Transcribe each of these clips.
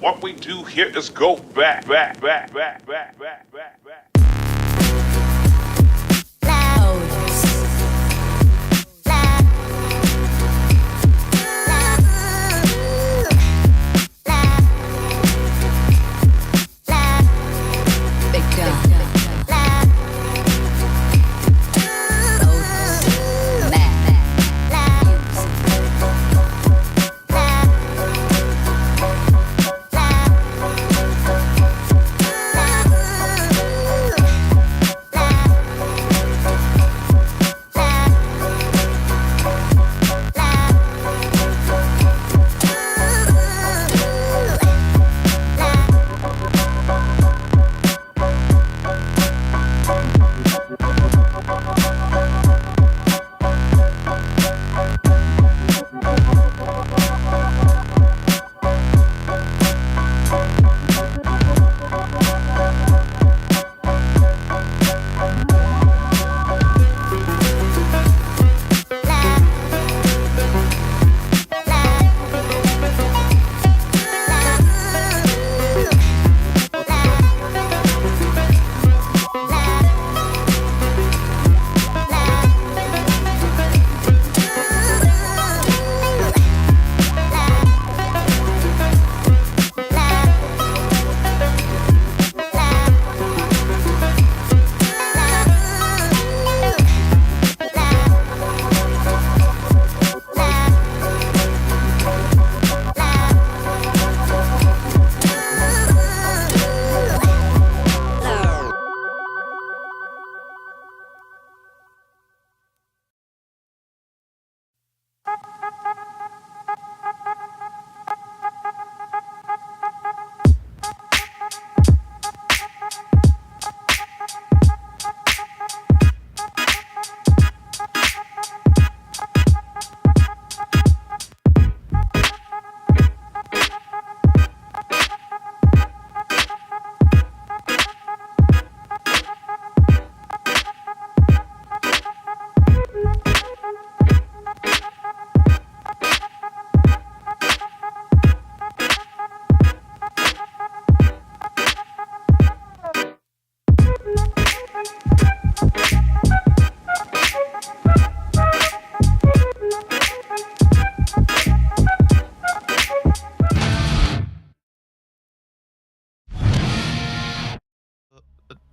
What we do here is go back.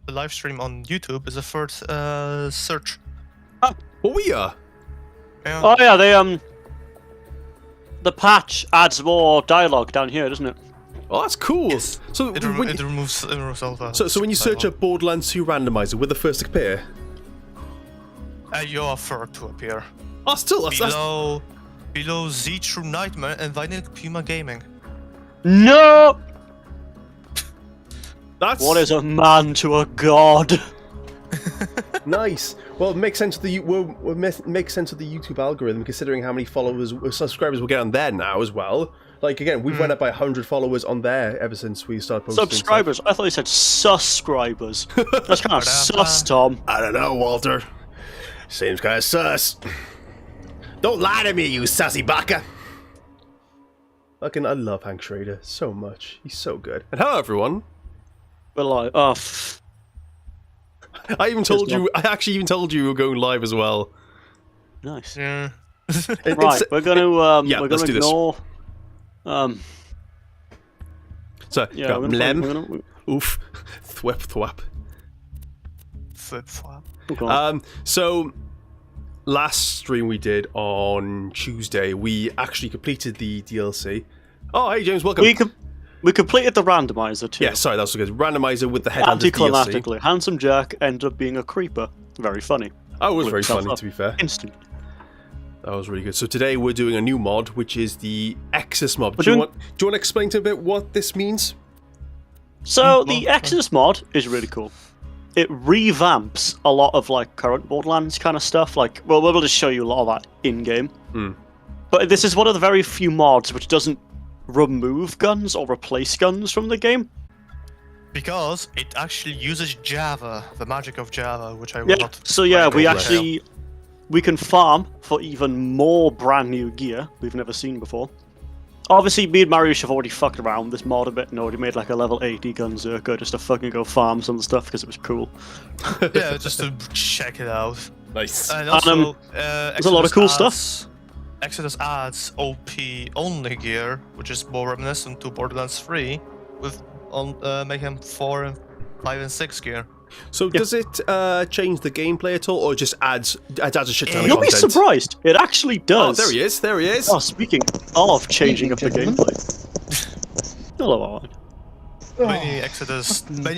The live stream on YouTube is a third search. Oh, we are. Yeah. Oh yeah, the patch adds more dialogue down here, doesn't it? Oh, that's cool. Yes. So It removes all the. So when you search up Borderlands 2 randomizer, will the first appear? You're third to appear. Oh, still that's Below Z True Nightmare and Vinyl Puma Gaming. No! that's What is a man to a god? nice. Well, it makes sense of the makes sense of the YouTube algorithm considering how many followers or subscribers we'll get on there now as well. Like again, we've went up by 100 followers on there ever since we started posting. Subscribers? Stuff. I thought you said subscribers. That's kind of sus, Tom. I don't know, Walter. Seems kind of sus. Don't lie to me, you sassy baka. Fucking, I love Hank Schrader so much. He's so good. And hello, everyone. But like, oh, I actually even told you we were going live as well. nice. Yeah. Right, we're gonna yeah, we're let's gonna do this. ignore. So, Yeah, got we're Mlem, gonna, oof, thwip thwap. Flip flop. So last stream we did on Tuesday, we actually completed the DLC. Oh, hey James, welcome. we completed the randomizer too. Yeah, sorry, that was good. Randomizer with the headhunters DLC. Anticlimactically, Handsome Jack ended up being a creeper. Very funny. Oh, it was very Himself funny up. to be fair. Instant. That was really good. So today we're doing a new mod, which is the Exodus mod. We're Do you doing- want to explain to a bit what this means? So the Exodus mod is really cool. It revamps a lot of like current Borderlands kind of stuff. Like, well, we'll just show you a lot of that in game. But this is one of the very few mods which doesn't remove guns or replace guns from the game. Because it actually uses Java, the magic of Java, which I will not. So yeah, we Right. actually we can farm for even more brand new gear we've never seen before. obviously, me and Mariusz have already fucked around with this mod a bit and already made like a level 80 Gunzerker just to fucking go farm some stuff because it was cool. Yeah, just to check it out. Nice. And also, there's a lot of cool stuff. Exodus adds OP only gear, which is more reminiscent to Borderlands 3, with Mayhem 4 and 5 and 6 gear. So does it change the gameplay at all, or just adds a shit ton of You'll content? be surprised. It actually does. Oh, there he is. There he is. Oh, speaking of changing up the Gentlemen. gameplay. Hello, Owen. Mini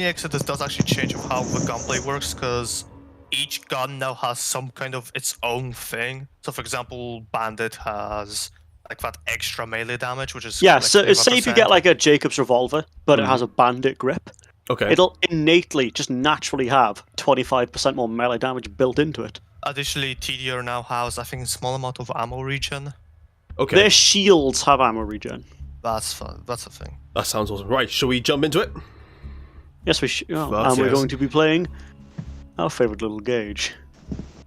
Exodus does actually change how the gunplay works, because each gun now has some kind of its own thing. So, for example, Bandit has like that extra melee damage, which is Yeah, like so say if you 25%. get like a Jacob's revolver, but it has a Bandit grip, Okay. it'll innately, just naturally have 25% more melee damage built into it. Additionally, TDR now has, I think, a small amount of ammo regen. Okay. Their shields have ammo regen. That's fun. That's a thing. That sounds awesome. Right, shall we jump into it? Yes, we should. Oh, Fuck and we're yes. going to be playing our favourite little gauge.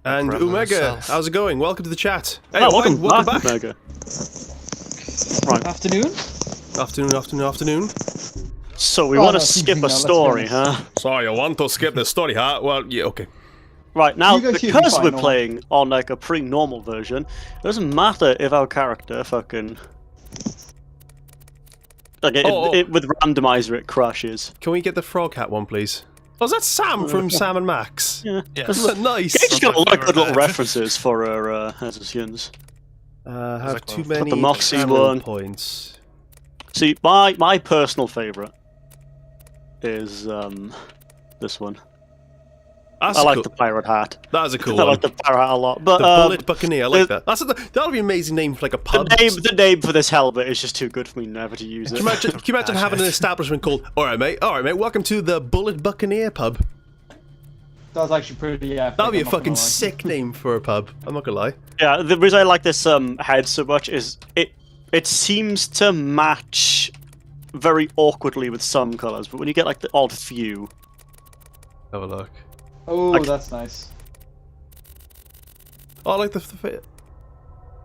And Grab Omega, myself. how's it going? Welcome to the chat. Hey, Oh, welcome back. Omega. Right. Afternoon? Afternoon. So we Oh, want no, to skip evening a now, let's be story, honest. huh? Sorry, I want to skip the story, huh? Well, yeah, okay. Right, now, You guys hear me because fine, we're no? playing on like a pre-normal version, it doesn't matter if our character fucking... Like, with randomizer it crashes. Can we get the frog hat one, please? Oh, is that Sam from Sam and Max? Yeah. Yes. Isn't that nice? Gage's got a lot of good little Favorite. references for her skins. Have like too one. many the Moxie ammo one. points. See, my personal favourite is this one. That's I like cool. the pirate hat. That is a cool I one. like the pirate hat a lot. But The Bullet Buccaneer, I like the- that. That'll be an amazing name for like a pub. the name for this helmet is just too good for me never to use it. Can you imagine having an establishment called, alright mate, welcome to the Bullet Buccaneer pub. That's actually pretty epic. That'll be a I'm not gonna fucking lie. sick name for a pub. I'm not gonna lie. Yeah, the reason I like this head so much is it seems to match very awkwardly with some colours, but when you get like the odd few, Have a look. Oh, Like- that's nice. Oh, I like the fit.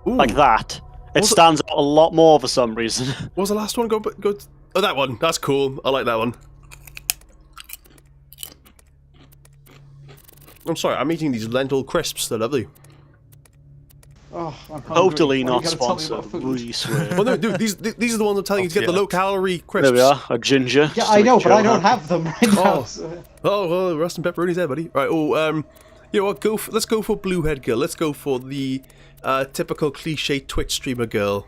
Ooh, like that, it Was it- stands out a lot more for some reason. what was the last one? Oh, that one. That's cool. I like that one. I'm sorry, I'm eating these lentil crisps. They're lovely. Oh, I'm hungry. Totally Why not you gotta tell me about sponsored. food? We swear. Well, no, dude, these are the ones I'm telling you to get the yeah. low-calorie crisps. There we are, a ginger. Yeah, just to I make know, but I Joe don't happy. have them right now. Oh. so- Oh, well, rust and pepperonis there, buddy. Right, you know what, let's go for Bluehead Girl. Let's go for the typical cliche Twitch streamer girl.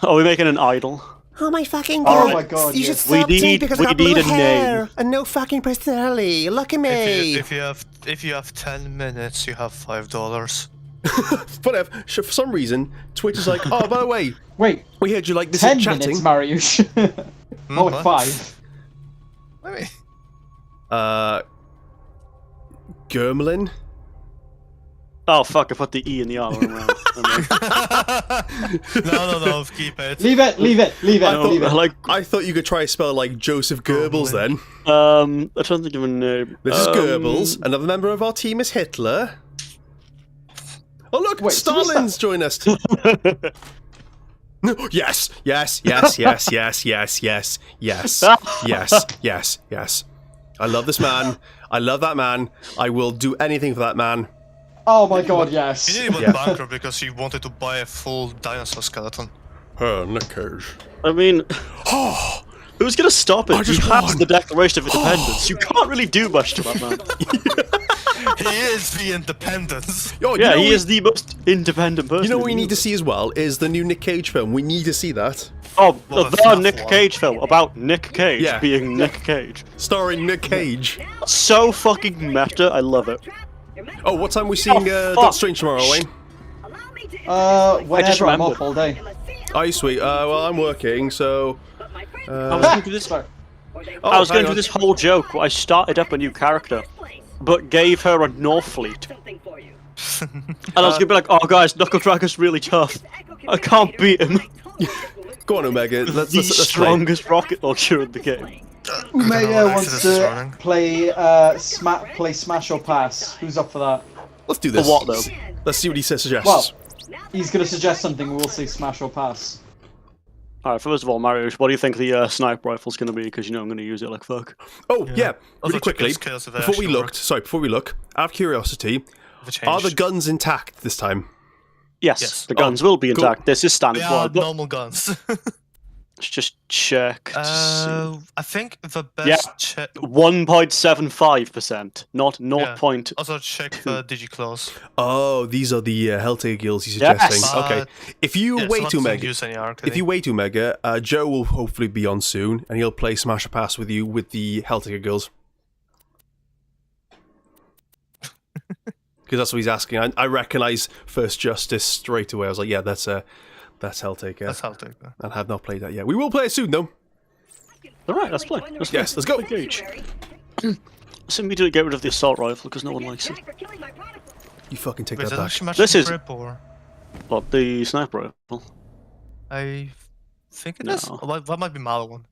Oh, we're making an idol. Oh my fucking Oh god! my god, You yes. should We stop doing need- because we I got need blue a name. hair and no fucking personality. Look at me. If you have 10 minutes, you have $5. Whatever. For some reason, Twitch is like, oh, by the way, Wait, we heard you like this 10 chatting. minutes, Mariusz. Oh, what? 5. Maybe. Germlin? Oh fuck! I put the E in the R around. No, keep it. Leave it, leave it, leave it, leave it. Like, I thought you could try to spell like Joseph Goebbels then. I'm trying to think of a name. This is Goebbels. Another member of our team is Hitler. Oh look, Wait, so what's Stalin's joined us. No, yes. I love this man. I love that man. I will do anything for that man. Oh my god, yes. He nearly went Yeah. bankrupt because he wanted to buy a full dinosaur skeleton. Nick Cage. I mean, who's gonna stop it? I just He has won. the Declaration of Independence. You can't really do much to that man. He is the independence. Oh, Yeah, he we- is the most independent person. You know in what we the need to universe. see as well is the new Nick Cage film. We need to see that. Oh, Well, the the FNAF Nick one. Cage film about Nick Cage Yeah. being Nick Cage. Starring Nick Cage. So fucking meta. I love it. Oh, what time are we seeing fuck. Doctor Strange tomorrow, Wayne? Whenever I'm remembered. off all day. Are you sweet? Well, I'm working, so... I was going through this. Sorry. Oh, I was going hang through on. this whole joke where I started up a new character, but gave her a Northfleet. And I was gonna be like, "Oh, guys, Knuckle Dragger's really tough. I can't beat him. Go on, Omega. Let's The play. strongest rocket launcher in the game." Umaya Exodus wants is to running. play play Smash or Pass. Who's up for that? Let's do this. For what, though? Let's see what he suggests. Well, he's gonna suggest something. We'll say Smash or Pass. Alright, first of all, Mario, what do you think the sniper rifle's going to be? Because you know I'm going to use it like fuck. Oh, yeah. Also Really check quickly, those skills if they before we actually work. before we look, out of curiosity, If it are the changed. guns intact this time? Yes, the guns will be cool. intact. This is standard They are one, but normal guns. let's just check to see. I think the best check. 1.75%, not 0.2. Also check the digiclaws. Oh, these are the Helltaker gills he's suggesting. Yes. Okay. If you wait to Mega, Use any arc, if you wait to Mega, Joe will hopefully be on soon, and he'll play Smash or Pass with you with the Helltaker gills. Because that's what he's asking. I recognise First Justice straight away. I was like, yeah, that's Helltaker. That's Helltaker. And have not played that yet. We will play it soon, though. Alright, let's play. Yes, let's go. Engage. Let's immediately get rid of the assault rifle because no one likes it. You fucking take Wait, is that that back. actually matching This is- grip or? What, the sniper rifle? I think it No. is. Oh, that might be Malone.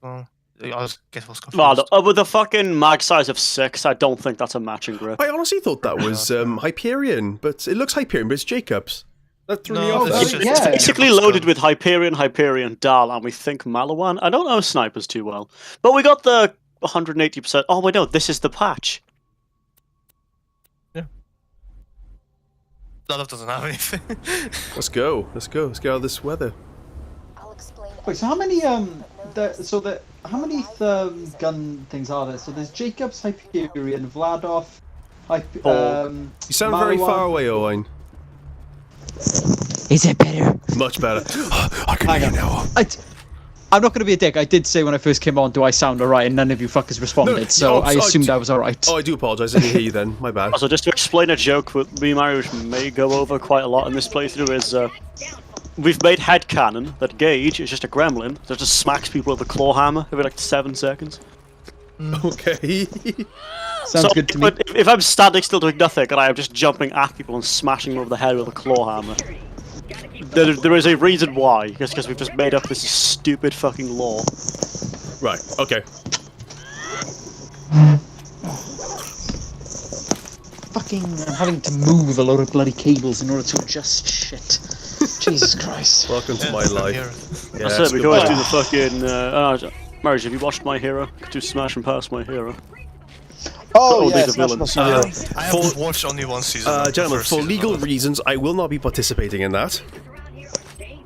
Well, I guess I was confused. Well, with the fucking mag size of 6, I don't think that's a matching grip. I honestly thought that was Hyperion, but it looks Hyperion, but it's Jacobs. That threw me No, off. it's there. just- yeah. It's basically It's loaded good. with Hyperion, Dal, and we think Malawan. I don't know snipers too well. But we got the 180%. Oh, wait, no, this is the patch. That doesn't have anything. Let's go. Let's go. Let's get out of this weather. Wait, so how many how many gun things are there? So there's Jacobs, Hyperion, Vladov, You sound very Malawan. far away, Owen. Is it better? Much better. I can hear you now. I'm not going to be a dick. I did say when I first came on, do I sound alright? And none of you fuckers responded, No, so I assumed I was alright. Oh, I do apologise. I didn't hear you then. My bad. Also, just to explain a joke that me and Mario may go over quite a lot in this playthrough is, we've made headcanon that Gage is just a gremlin that just smacks people with a claw hammer every like 7 seconds. Okay. Sounds good to me. But if I'm standing still doing nothing and I am just jumping at people and smashing them over the head with a claw hammer, there is a reason why. Because we've just made up this stupid fucking law. Right. Okay. Fucking, I'm having to move a lot of bloody cables in order to adjust shit. Jesus Christ. Welcome to my life. Yeah, That's it's it, we good can always plan. do the fucking. Marriage, have you watched My Hero? Do Smash and Pass My Hero. Oh, these yeah, are Smash villains. Bros. I have watched only one season. of the Gentlemen, first for season legal of it. reasons, I will not be participating in that.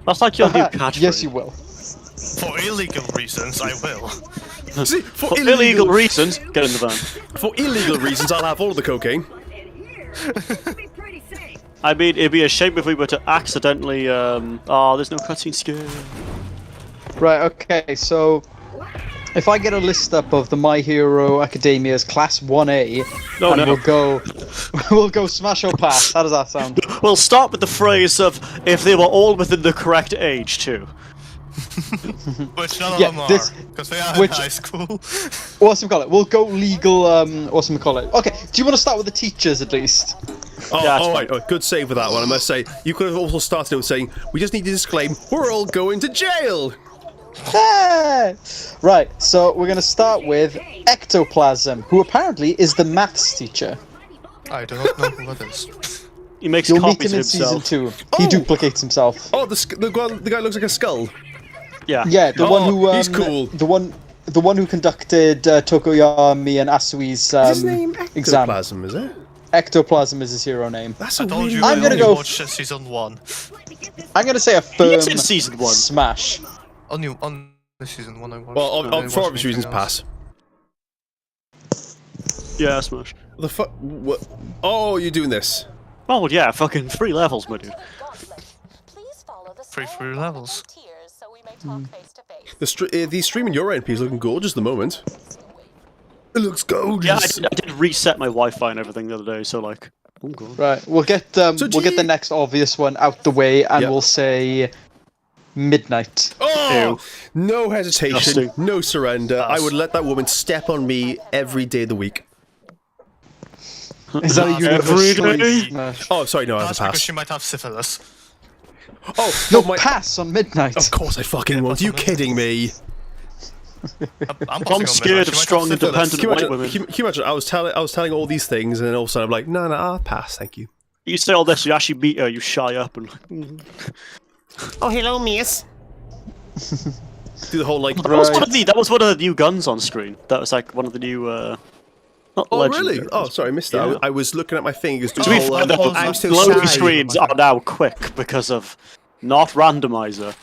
That's like your new catchphrase. Yes, you will. For illegal reasons, I will. See, For illegal reasons, get in the van. for illegal reasons, I'll have all of the cocaine. I mean, it'd be a shame if we were to accidentally, oh, there's no cutscene skill. Right, okay, so if I get a list up of the My Hero Academia's Class 1A, we'll go Smash or Pass. How does that sound? We'll start with the phrase of, if they were all within the correct age, too. Which none of Yeah, them are, this- because they are in which- high school. Whatchamacallit? We'll go legal, whatchamacallit? Okay, do you want to start with the teachers at least? Oh, Yeah, it's alright, good save with that one, I must say. You could have also started with saying, we just need to disclaim, we're all going to jail! Ah! Right, so we're going to start with Ectoplasm, who apparently is the maths teacher. I do not know who that is. He makes You'll meet copies him of in himself. season 2. He Oh! duplicates himself. Oh, the guy looks like a skull. Yeah. Yeah, the one who he's cool. the one who conducted Tokoyami and Asui's Is his name exam. Ectoplasm, is it? Ectoplasm is his hero name. That's I a told really you I'm I gonna only go watched season 1. I'm gonna say a He firm is in season 1. smash. Only season 1 I watched. Well, I didn't for watch obvious reasons, anything else. pass. Yeah, Smash. The fuck? What? Oh, you're doing this. Oh, yeah, fucking 3 levels, my dude. Free levels. The stream in your NP is looking gorgeous at the moment. It looks gorgeous. Yeah, I did reset my Wi-Fi and everything the other day, so like, oh god. Right, we'll get the next obvious one out the way, and Yep. we'll say midnight. Oh, no hesitation, Disgusting. no surrender. I would let that woman step on me every day of the week. Is that a Every universally day? smash? Oh, sorry, no, I have That's to because pass. she might have syphilis. Oh, No, my. pass on midnight. Of course I fucking won't. Are you kidding me? I'm scared of strong, independent Can you white imagine, women. can you imagine, I was telling all these things, and then all of a sudden I'm like, no, I'll pass, thank you. You say all this, you actually meet her, you shy up and Oh, hello, miss. Do the whole like. That was one of the new guns on screen. That was like one of the new. Not Oh legendary. really? Oh, sorry, I missed that. Yeah. I was looking at my fingers. To be fair, though, I'm so loading sad. screens are now quick because of not randomizer.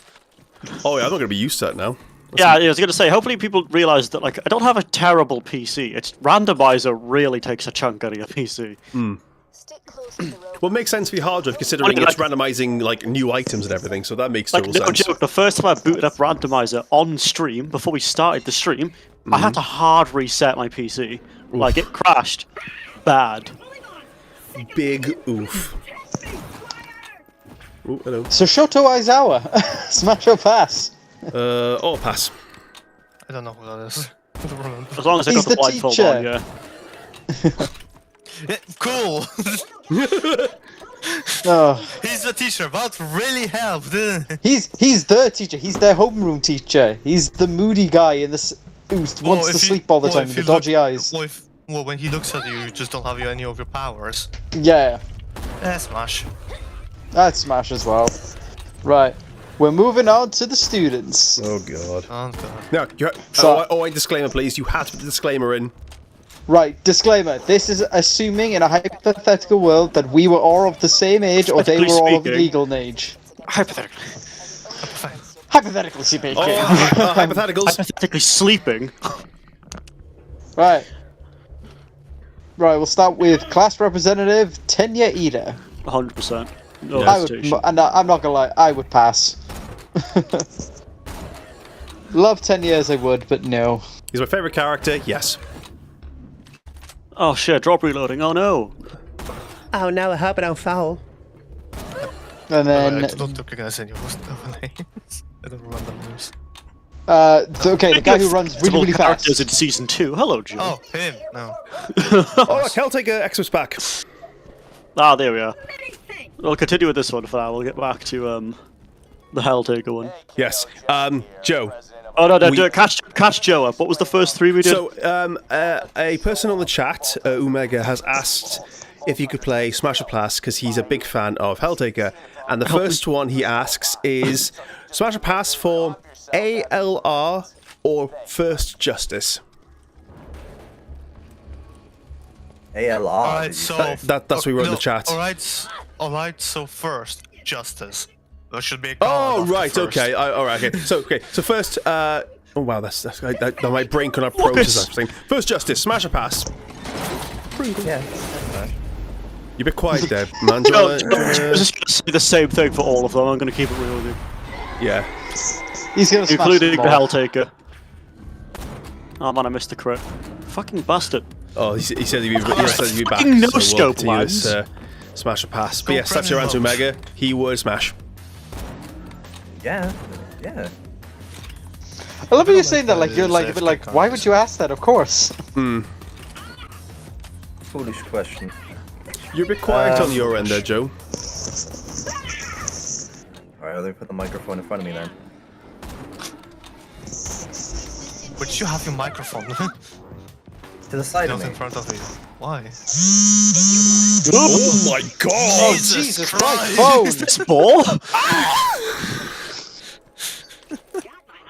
Oh yeah, I'm not gonna be used to that now. Yeah, I was gonna say. Hopefully, people realize that like I don't have a terrible PC. It's randomizer really takes a chunk out of your PC. Well, it makes sense for your hard drive considering it's randomizing like new items and everything. So that makes Like total no sense. joke, the first time I booted up randomizer on stream before we started the stream, I had to hard reset my PC. Like it crashed, bad. Big oof. Ooh, hello. So Shoto Aizawa, smash or pass? Oh, pass. I don't know who that is. I don't remember. As long as I He's got the the blindfold teacher. on, yeah. Yeah, cool. Oh, He's the teacher. That really helped. Didn't it? he's the teacher. He's their homeroom teacher. He's the moody guy in this who wants Well, to if you- sleep all the well, time if with you the dodgy look- eyes. Well, when he looks at you, you just don't have any of your powers. Yeah, Smash. that's smash as well. Right, we're moving on to the students. Oh god. Oh god. No, you So- disclaimer, please. You have to put the disclaimer in. Right, disclaimer. This is assuming in a hypothetical world that we were all of the same age or they were all of the Speaking. legal age. Hypothetically. Hypothetically speaking. Hypotheticals. Hypothetically sleeping. Right. Right, we'll start with class representative Tenya Ida. 100%. No I would, hesitation. and I'm not gonna lie, I would pass. Love 10 years I would, but no. He's my favorite character. Yes. Oh shit, drop reloading, oh no. Oh no, I hope I don't fall. And then, I don't recognize any of the names. I don't remember the names. okay, the guy who runs really, really characters fast. in season 2. Hello, Joe. Oh, him. No. Oh, look, I'll take Exos back. Ah, there we are. We'll continue with this one for now. We'll get back to the Helltaker one. Yes. Joe. Oh no, catch Joe up. What was the first 3 we did? So, a person on the chat, Omega, has asked if you could play Smash or Pass because he's a big fan of Helltaker. And the first one he asks is Smash or Pass for ALR or First Justice. ALR. Alright, so That's what we wrote in the chat. Alright, so first, Justice. There should be a Oh, card right, after first. okay. All right, okay. So first, oh wow, that's my brain cannot process that thing. First Justice, Smash or Pass. Yeah. You're a bit quiet there, man. Do you No, wanna, I was just going to say the same thing for all of them. I'm going to keep it real with you. yeah. He's gonna smash Including the them all. Helltaker. Oh man, I missed the crit. Fucking bastard. Oh, he said he'd be back. Fucking no so we'll scope, continue this, lads. Smash or Pass. But Go yes, that's your answer, Premier Omega. He would smash. Yeah. I love how you're saying that, like, you're like, a Safety bit like, why would you ask that? Of course. Foolish question. You're a bit quiet on your end there, Joe. Alright, let me put the microphone in front of me then. Would you have your microphone? To the side Not of me. in front of you. Why? Oh my god! Oh, Jesus Christ! Is this ball?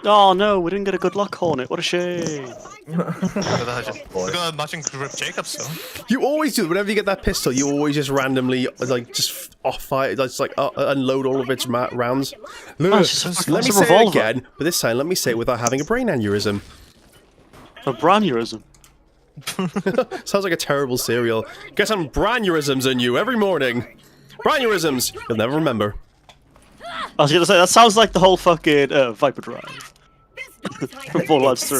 Oh no, we didn't get a good luck Hornet. What a shame. We're gonna imagine Grip Jacobs, though. You always do. Whenever you get that pistol, you always just randomly, like, just off-fire, just like unload all of its rounds. Look, it's just let me a say it revolver. again, but this time let me say it without having a brain aneurysm. A branurism. Sounds like a terrible cereal. Get some branurisms in you every morning. Branurisms, you'll never remember. I was gonna say, that sounds like the whole fucking Viper Drive. From Borderlands 3.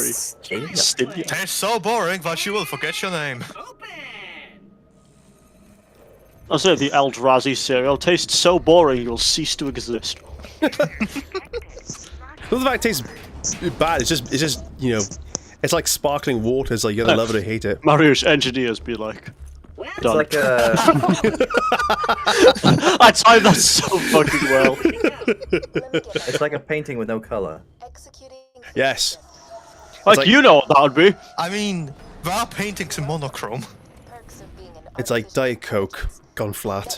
Stidia. They're so boring that you will forget your name. I'll say the Eldrazi cereal tastes so boring you'll cease to exist. Not the fact it tastes bad. It's just you know, it's like sparkling water. It's like you either love it or hate it. Mario's engineers be like, It's done. like a. I timed that so fucking well. It's like a painting with no color. Yes. Like, like- you know what that would be. I mean, there are paintings in monochrome. It's like Diet Coke gone flat.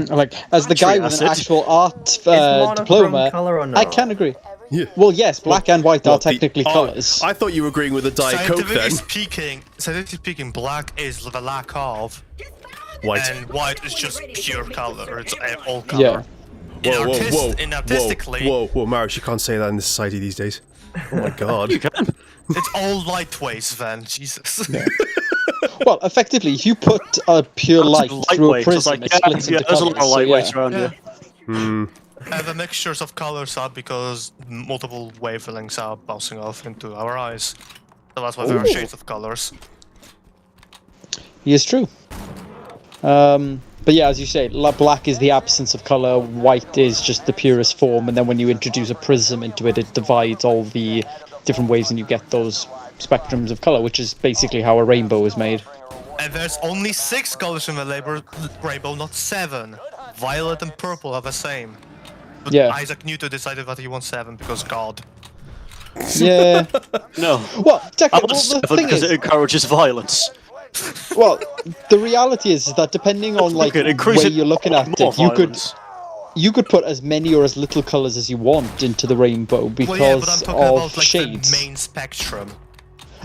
Like, as the guy with an acid. actual art monochrome diploma, colour or no? I can agree. Yeah. Well, yes, black and white are What, the- technically oh, colours. I thought you were agreeing with the Diet Coke then. Scientifically speaking, black is the lack of, White. and white is just pure color. It's all color. Yeah. Artistically, whoa, Marius, you can't say that in this society these days. Oh my god. You can. it's all lightweights then. Jesus. Well, effectively, if you put a pure light through a prism, it splits into there's a colours. lot of So, lightweights yeah. around here. And the mixtures of colors are because multiple wavelengths are bouncing off into our eyes. So that's why there are shades of colors. He is true. But yeah, as you say, black is the absence of color, white is just the purest form, and then when you introduce a prism into it, it divides all the different ways and you get those spectrums of color, which is basically how a rainbow is made. And there's only 6 colors in the rainbow, not 7. Violet and purple are the same. But Yeah. Isaac Newton decided that he wants 7 because God. Yeah. No. Well, I technically, want well, the 7 thing because is, it encourages violence. well, the reality is that depending on like It where increases you're looking at more it, violence. you could put as many or as little colors as you want into the rainbow because Well, yeah, but I'm talking of about like shades. the main spectrum.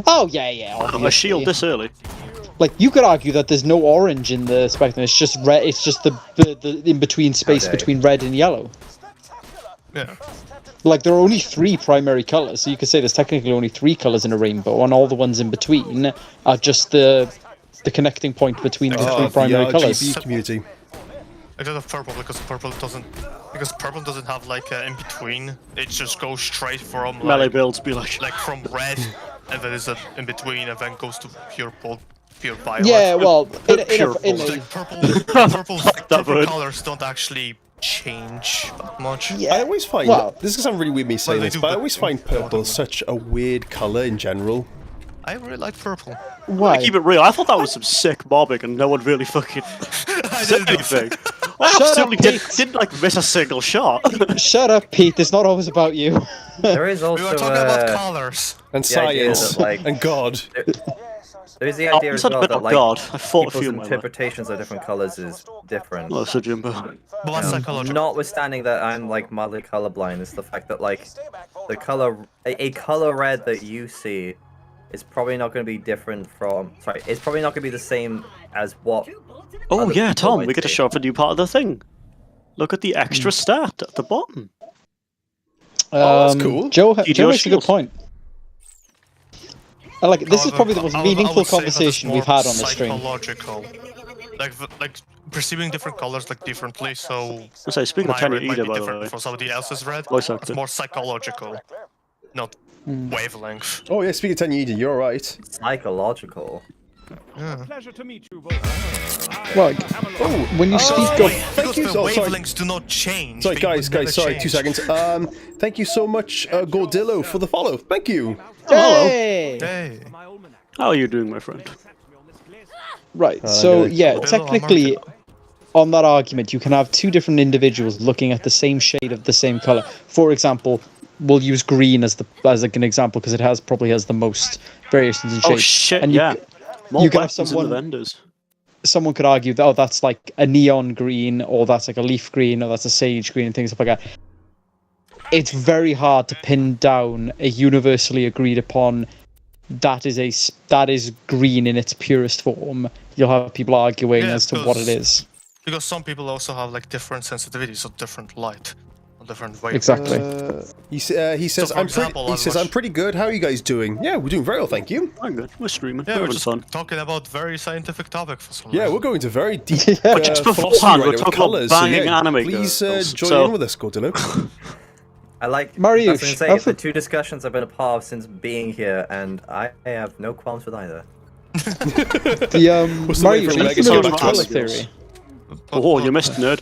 Oh yeah, A obviously. shield this early. Like you could argue that there's no orange in the spectrum. It's just red. It's just the in between space Okay. between red and yellow. Yeah. Like there are only 3 primary colors, so you could say there's technically only 3 colors in a rainbow, and all the ones in between are just the connecting point between the 3 primary the colors. RGB community. Except of purple, because purple doesn't have like in between. It just goes straight from Melee like, builds be like. from red, and then there's a in between, and then goes to pure violet. Yeah, well, in Pure Like purple that word. colors don't actually change that much. yeah. I always find Well- this is gonna sound really weird me saying they this, do, but I but- always find purple such a weird color in general. I really like purple. Why? Keep it real. I thought that was some sick mobbing, and no one really fucking said anything. I Shut up, absolutely Pete. didn't like miss a single shot. Shut up, Pete. It's not always about you. There is We also were talking about colors. And The idea science that, like- and God. there's the I idea as said a well bit that of like God. I fought a people's few in my life. interpretations of different colors is different. Oh, so Jimbo. But what's psychological? Notwithstanding that I'm like mildly colorblind, it's the fact that like the color a color red that you see is probably not going to be different from. Sorry, it's probably not going to be the same as what. Oh other yeah, people Tom, might we get to see. show off a new part of the thing. Look at the extra stat at the bottom. Oh, that's cool. Joe GTO makes a good shield. point. Like, this is However, probably the most I meaningful would say that conversation it's we've more had on the stream. Psychological. Like perceiving different colors like differently. So I say, speaking of my Tanya red might Ida, be by the different way. from somebody else's red. Voice It's actor. more psychological, not wavelength. Oh yeah, speaking of Tanyida, you're right. Psychological. Well, when you speak of... Thank you. Because the Oh, sorry. wavelengths do not change. Sorry, they guys, would never sorry, change. 2 seconds. Thank you so much, Gordillo, for the follow. Thank you. Hey! Hey. How are you doing, my friend? Right, so good. yeah, Hello, technically, Marco. on that argument, you can have 2 different individuals looking at the same shade of the same color. For example, we'll use green as like an example because it probably has the most variations in shade. Oh shit, And you yeah. c- More you can have weapons in someone- the vendors. Someone could argue that, oh, that's like a neon green, or that's like a leaf green, or that's a sage green, and things like that. It's very hard to pin down a universally agreed upon that is green in its purest form. You'll have people arguing Yeah, as to what it because- is. Because some people also have like different sensitivities or different light, or different wavelengths. Exactly. He says, for example, I'm pretty good. How are you guys doing? Yeah, we're doing very well, thank you. I'm good. We're streaming. Yeah, we're we're having just fun. talking about very scientific topic for some Yeah, reason. we're going to very deep Just beforehand, philosophy right we're now with talking about colours. So, banging yeah, anime please girls. join So- in with us, Gordillo. I like. Mariusz, That's what I'm saying. It's the 2 discussions I've been a part of since being here, and I have no qualms with either. The What's the way Mario, for are you Megan familiar to with go color to theory? Oh, you missed, nerd.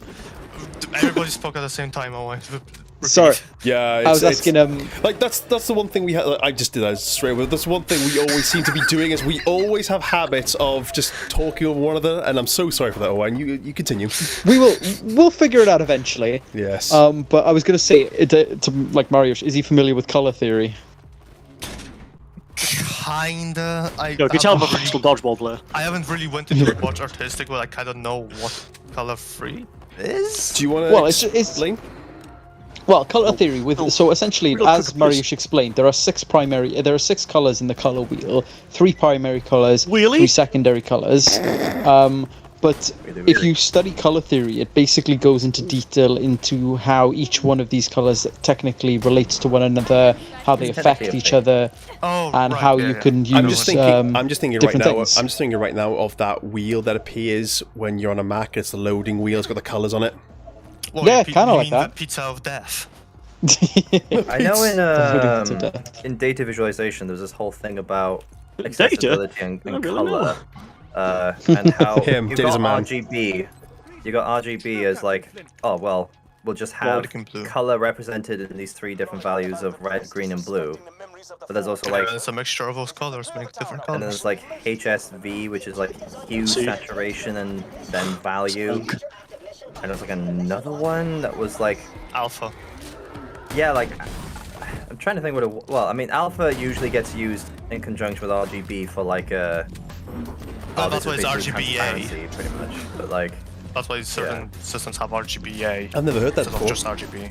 Everybody spoke at the same time. Oh, wait. Repeat. Sorry, Yeah, I was it's- asking like that's the one thing we have. I just did that straight away. That's one thing we always seem to be doing is we always have habits of just talking over one another, and I'm so sorry for that, Owen. You continue. we'll figure it out eventually. Yes. But I was gonna say to like Mario, is he familiar with color theory? Kinda. Yo, can you tell I'm a professional dodgeball player? I haven't really went into much artistic, but I kind of know what color free is? Do you want to Well, it's explain? well, color theory so essentially, Real as quick, Mariusz explained, there are six colors in the color wheel, 3 primary colors, Really? 3 secondary colors. But if you study color theory, it basically goes into detail into how each one of these colors technically relates to one another, how they affect each other, Oh, and right, how yeah, you yeah. can use. I'm just thinking right different now. things. I'm just thinking right now of that wheel that appears when you're on a Mac. It's the loading wheel. It's got the colors on it. Well, Yeah, you kinda mean like that. The pizza of death. I know Data. in data visualization, there's this whole thing about Data? accessibility and I don't really know. color, and how Him, you data's got a man. RGB. You got RGB as like, oh well, we'll just have White and blue. color represented in these 3 different values of red, green, and blue. But there's also like, It's a mixture of those colors, make different and then colors. there's like HSV, which is like hue, See. saturation, and then value. And there's like another one that was like, Alpha. yeah, like I'm trying to think what it. Well, I mean, alpha usually gets used in conjunction with RGB for like Well, that's why it's basically RGBA. transparency, pretty much. But like, That's why certain systems have RGBA. I've never heard that instead of before. just RGB.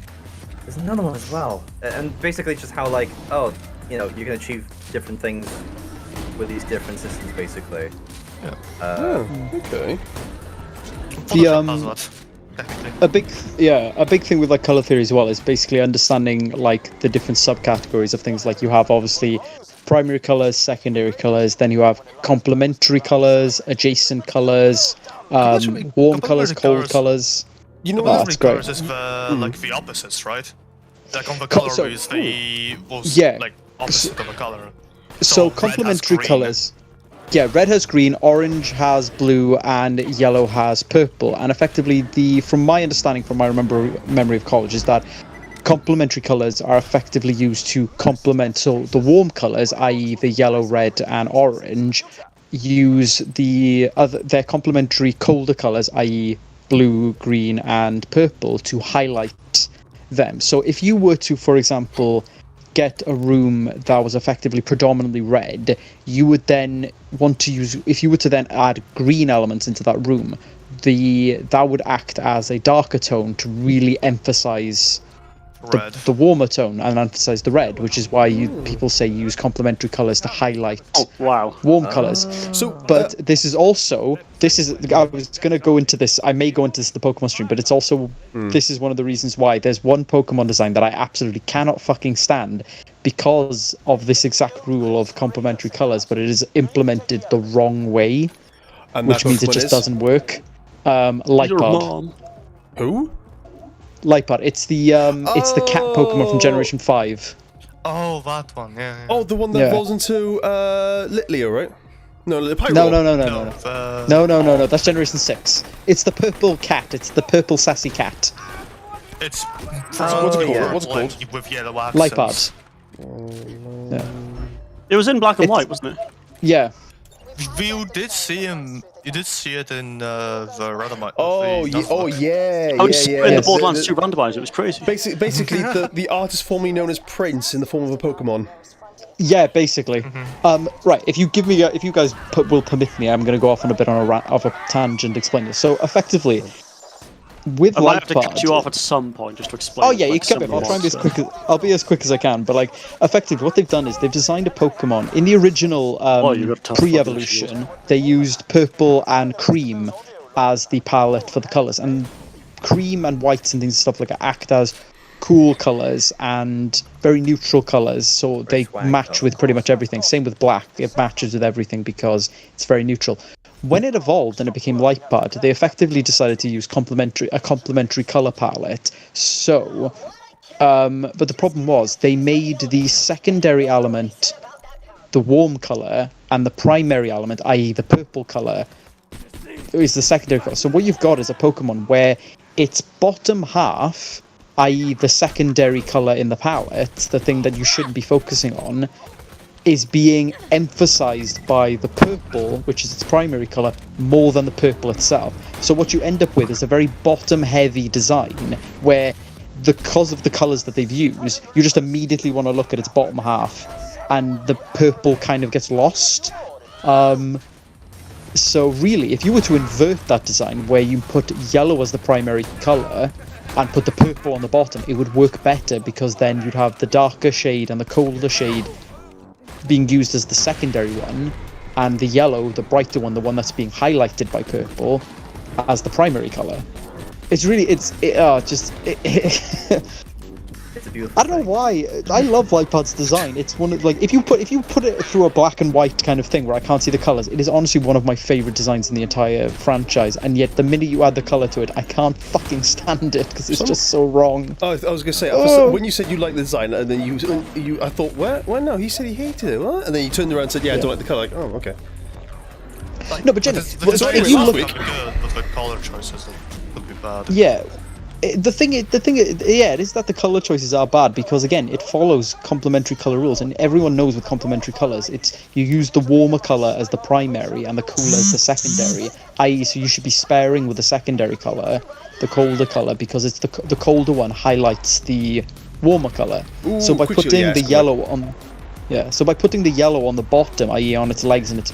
there's another one as well, and basically just how like, oh, you know, you can achieve different things with these different systems, basically. Okay. Photoshop has that, technically. a big thing with like color theory as well is basically understanding like the different subcategories of things. Like you have obviously primary colors, secondary colors, then you have complementary colors, adjacent colors, warm colors, cold colors. You know Oh, what? that's great. Colors is the like the opposites, right? Like on the color So- is the was Yeah. like opposite of a color. So red has complementary green. colors. Yeah, red has green, orange has blue, and yellow has purple. And effectively, from my understanding, from my memory of college, is that complementary colors are effectively used to complement. So the warm colors, i.e., the yellow, red, and orange, use their complementary colder colors, i.e., blue, green, and purple, to highlight them. So if you were to, for example, get a room that was effectively predominantly red, you would then want to use, if you were to then add green elements into that room, that would act as a darker tone to really emphasize Red. the warmer tone and emphasize the red, which is why people say use complementary colors to highlight Oh, wow. warm colors. So, But this is I was going to go into this, I may go into this in the Pokemon stream, but it's also, this is one of the reasons why there's one Pokemon design that I absolutely cannot fucking stand because of this exact rule of complementary colors, but it is implemented the wrong way, and which that means it Pokemon just is? doesn't work. Your Lightbard. mom. Who? Lightbard. It's the cat Pokemon from Generation 5. Oh, that one, yeah. Oh, the one that Yeah. evolves into Litleo, right? No, Pyro. No. That's Generation 6. It's the purple cat. It's the purple sassy cat. It's what's it called? purple What's it called? and with yellow accents. Lightbard. Yeah. It was in black and white, wasn't it? Yeah. You did see him. You did see it in the randomizer. Oh, yeah. I was in the Yes. Borderlands 2 randomizer. It was crazy. Basically, the artist formerly known as Prince in the form of a Pokemon. Yeah, basically. Right. If you guys will permit me, I'm going to go off on a bit on a tangent, explain this. So effectively, with I might have to Lightbard. cut you off at some point just to explain. Oh yeah, you like, can. I'll try and be as some quick. I'll be as quick as I can. But like, effectively, what they've done is they've designed a Pokemon in the original you got tough pre-evolution. They used purple and cream as the palette for the colors, and cream and whites and things stuff like that act as cool colors and very neutral colors. So they swag match colours. with pretty much everything. Same with black; it matches with everything because it's very neutral. When it evolved and it became Lightbard, they effectively decided to use a complementary color palette. So, but the problem was they made the secondary element the warm color and the primary element, i.e. the purple color, is the secondary color. So what you've got is a Pokemon where its bottom half, i.e. the secondary color in the palette, the thing that you shouldn't be focusing on, is being emphasized by the purple, which is its primary color, more than the purple itself. So what you end up with is a very bottom-heavy design, where because of the colors that they've used, you just immediately want to look at its bottom half, and the purple kind of gets lost. So really, if you were to invert that design where you put yellow as the primary colour and put the purple on the bottom, it would work better because then you'd have the darker shade and the colder shade being used as the secondary one, and the yellow, the brighter one, the one that's being highlighted by purple, as the primary colour. It's really, It's a beautiful I don't know why. I love Wipeout's design. It's one of, like, if you put it through a black and white kind of thing where I can't see the colours, it is honestly one of my favourite designs in the entire franchise. And yet the minute you add the colour to it, I can't fucking stand it because it's just so wrong. Oh, I was gonna say when you said you liked the design, and then you I thought, well, no, he said he hated it, what? And then you turned around and said, yeah, I don't like the colour. Like, oh, okay. No, but Jenny, The design if you itself look, would be good, but the color choices would be bad. yeah. The thing is, it is that the color choices are bad because again, it follows complementary color rules, and everyone knows with complementary colors, it's you use the warmer color as the primary and the cooler as the secondary. I.e., so you should be sparing with the secondary color, the colder color, because it's the colder one highlights the warmer color. So by putting the yellow on. Yeah, so by putting the yellow on the bottom, i.e. on its legs and its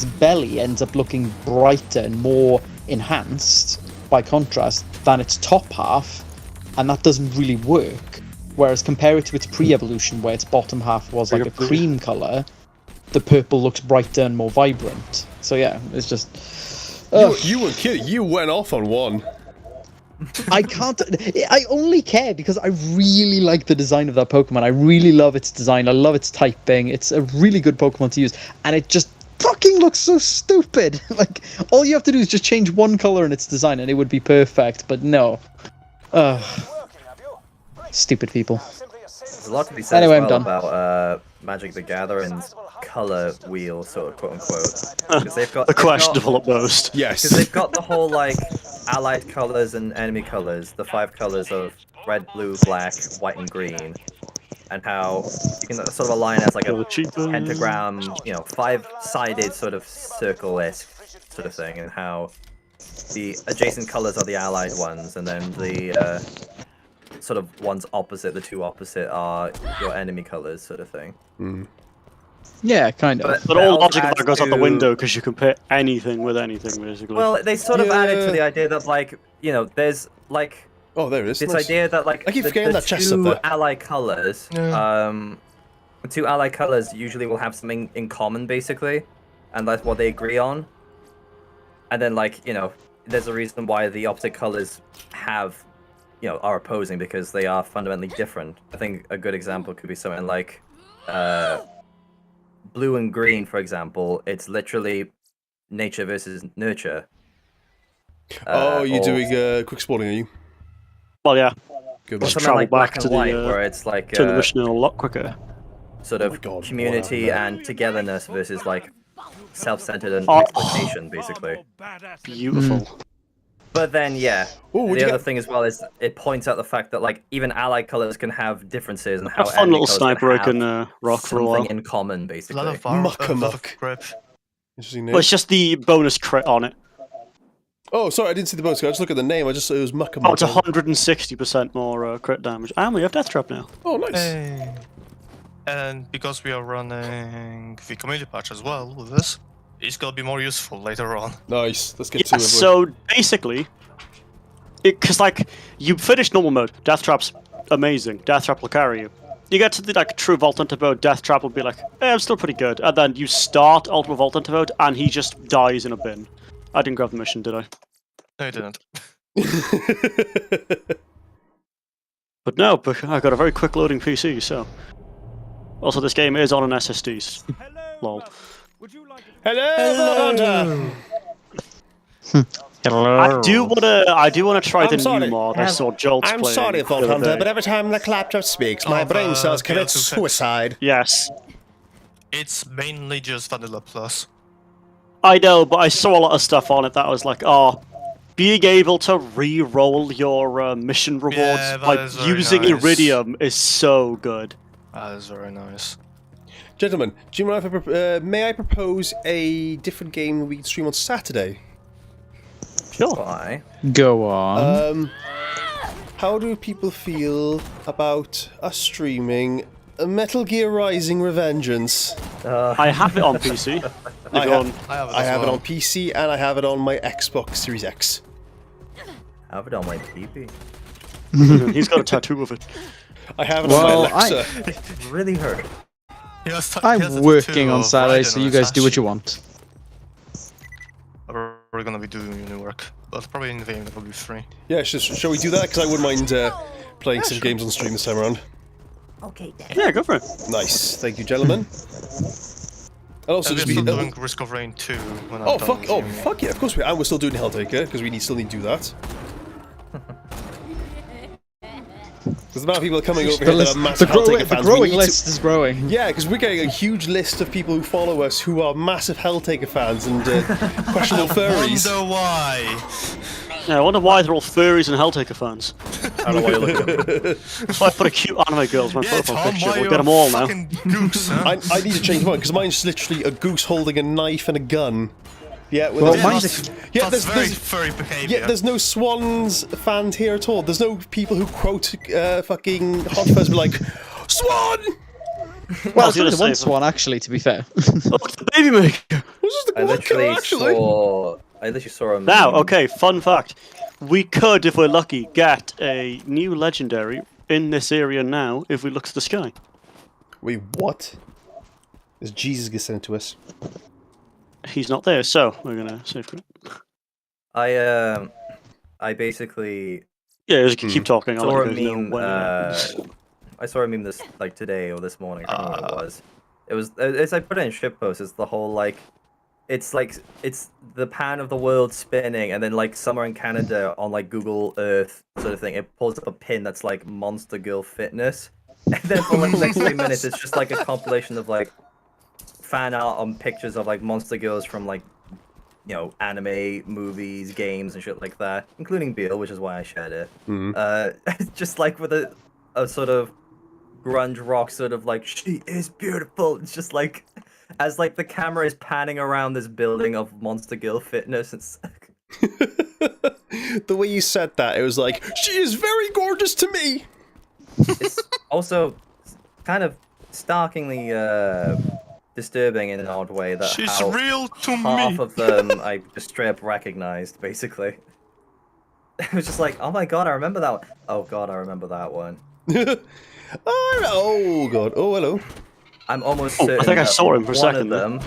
belly ends up looking brighter and more enhanced by contrast than its top half, and that doesn't really work. Whereas compare it to its pre-evolution, where its bottom half was like a cream colour, the purple looks brighter and more vibrant. So yeah, it's just... You were kidding, you went off on one. I only care because I really like the design of that Pokemon. I really love its design, I love its typing, it's a really good Pokemon to use, and it just fucking looks so stupid. Like, all you have to do is just change one color in its design and it would be perfect, but no. Stupid people. There's a lot to be said Anyway, as well I'm done. about Magic the Gathering's color wheel, sort of, quote unquote. Because they've got The questionable at most. Yes. Because they've got the whole like allied colors and enemy colors, the 5 colors of red, blue, black, white, and green, and how you can sort of align as like a pentagram, 5-sided sort of circle-esque sort of thing, and how the adjacent colors are the allied ones, and then the sort of ones opposite, the 2 opposite, are your enemy colors, sort of thing. Yeah, kind of. But all logic of that goes out the window because you can pair anything with anything, basically. Well, they sort of added to the idea that, like, there's like. Oh, there it is. This Nice. idea that like I keep the forgetting that chest up 2 there. ally colors, the 2 ally colors usually will have something in common, basically, and that's what they agree on. And then, like, there's a reason why the opposite colors have, are opposing, because they are fundamentally different. I think a good example could be something like blue and green, for example. It's literally nature versus nurture. You're doing quick spawning, are you? Well, yeah. Good Or man. something travel like back black to and white, the, where it's like Turn the mission a lot quicker. sort of God, community what and togetherness versus like self-centered and Oh. exploitation, basically. Beautiful. But then, yeah, Ooh, what'd the you other get? thing as well is it points out the fact that like even allied colors can have differences and how A fun enemy little colors sniper I can can have rock for a while. something in common, A lot basically. of armor, a lot of Muck-a-muck. grip. Interesting name. Well, it's just the bonus crit on it. Oh, sorry, I didn't see the bonus. I just looked at the name. I just saw it was Mucka. Oh, it's 160% more crit damage. And we have Death Trap now. Oh, nice. Hey. And because we are running the community patch as well with this, it's gonna be more useful later on. Nice. Let's get Yeah, to it. so basically, because like you finish normal mode, Death Trap's amazing. Death Trap will carry you. You get to the like true Vault Hunter mode, Death Trap will be like, I'm still pretty good. And then you start Ultimate Vault Hunter mode, and he just dies in a bin. I didn't grab the mission, did I? No, you didn't. But no, but I got a very quick loading PC, so. Also, this game is on an SSD. Lol. Hello, I do wanna try the new mod. I saw Jolt's I'm playing. sorry, the Vault other Hunter, day. but every time the claptrap speaks, my Oh, brain cells the commit PL2 suicide. Yes. It's mainly just Vanilla Plus. I know, but I saw a lot of stuff on it that was like, being able to re-roll your mission rewards Yeah, that by is very using nice. Iridium is so good. That is very nice. Gentlemen, do you mind if may I propose a different game we can stream on Saturday? Sure. Why? Go on. How do people feel about us streaming a Metal Gear Rising Revengeance? I have it on PC. I on. have it on PC and I have it on my Xbox Series X. I have it on my TV. He's got a tattoo of it. I have it on my Alexa. It really hurt. I'm working on Saturday, so you guys do what you want. We're gonna be doing new work, but probably in the game that will be free. Yeah, shall we do that? Because I wouldn't mind playing some games on stream this time around. Okay, then. Yeah, go for it. Nice, thank you, gentlemen. And also, We're just still doing Risk of Rain 2 when I'm done with uni. fuck yeah, of course we are. And we're still doing Helltaker, because we still need to do that. There's the amount of people coming over here that are massive Helltaker fans. The growing list is growing. Yeah, because we're getting a huge list of people who follow us who are massive Helltaker fans and questionable furries. I wonder why. Yeah, I wonder why they're all furries and Helltaker fans. I don't know why you're looking at me. That's why I put a cute anime girl as my Yeah, profile Tom, picture. why We'll you get them all now. fucking goose, huh? I need to change mine, because mine's literally a goose holding a knife and a gun. Yeah, with Well, a- mine's That's very furry behaviour. Yeah, there's no Swans fans here at all. There's no people who quote fucking Hot Fuzz be like, Swan! Well, was it's only gonna the one say, swan, actually, to be fair. Look, the baby maker. This is the I one literally killer, actually. saw a Now, meme. okay, fun fact. We could, if we're lucky, get a new legendary in this area now if we look to the sky. Wait, what? Is Jesus gonna send it to us? He's not there, so we're gonna save it. I basically Yeah, just keep talking. I'll saw a let you guys know meme. when I saw a meme this today or this morning. I don't know what it was. It was. It's I put it in shitpost. It's the whole it's the pan of the world spinning, and then like somewhere in Canada on like Google Earth sort of thing, it pulls up a pin that's like Monster Girl Fitness, and then for like the next 3 minutes, it's just like a compilation of like fan art on pictures of like monster girls from like, you know, anime, movies, games, and shit like that, including Beale, which is why I shared it. Just like with a sort of grunge rock sort of like, she is beautiful. It's just like, as like the camera is panning around this building of Monster Girl Fitness. It's The way you said that, it was like, she is very gorgeous to me! it's also kind of starkly disturbing in an odd way that She's how real to half me. of them I just straight up recognized, basically. It was just like, oh my god, I remember that one. Oh god, I remember that one. Oh god, oh hello. I'm almost Oh, I certain think I that saw him for a one second of them,